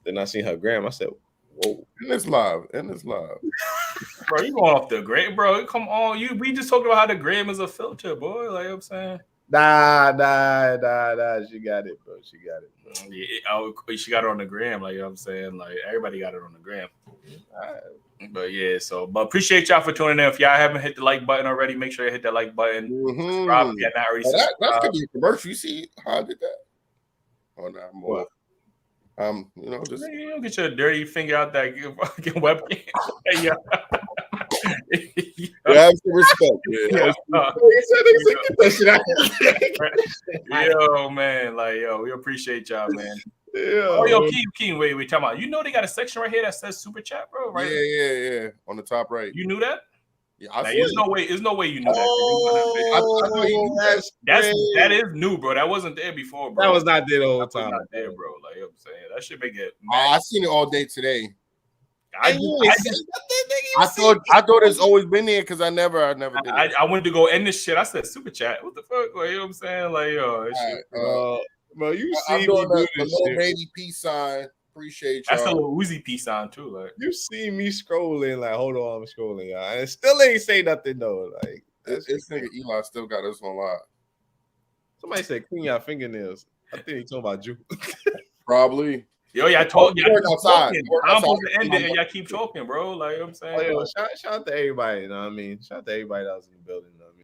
Then I seen her gram. I said, whoa. And it's live. Bro, you going off the gram, bro. Come on. We just talked about how the gram is a filter, boy. Like, you know what I'm saying? Nah. She got it, bro. Yeah, she got it on the gram. Like, you know what I'm saying? Like, everybody got it on the gram. But yeah, but appreciate y'all for tuning in. If y'all haven't hit the like button already, make sure you hit that like button. Subscribe if you're not already subscribed. That could be a commercial. You see how I did that? Oh, no, more. You know, just you don't get your dirty finger out that fucking webcam. Yeah. Have some respect. Yo, man, like, we appreciate y'all, man. Yeah. Oh, yo, Keen, wait, talking about. You know they got a section right here that says super chat, bro, right? Yeah. On the top right. You knew that? Yeah, there's no way you knew that. That is new, bro. That wasn't there before, bro. That was not there the whole time. Not there, bro. Like, you know what I'm saying, that should make it. I seen it all day today. I thought it's always been there because I never did it. I went to go end this shit. I said super chat. What the fuck? Like, you know what I'm saying? Like, yo, this shit. Bro, you I'm see me doing do the this little shit. baby peace sign. Appreciate y'all. That's a little Uzi peace sign too. Like, You see me scrolling, like, hold on, I'm scrolling, y'all. And it still ain't say nothing though. Like, this nigga Eli still got us on live. Somebody said clean your fingernails. I think he talking about you. Probably. Yo, y'all talk. Y'all keep outside. talking. Work I'm outside. supposed to end it, and y'all keep talking, bro. Like, you know what I'm saying. Oh, yo, shout out to everybody. You know what I mean? Shout out to everybody that was in the building. You know what I mean?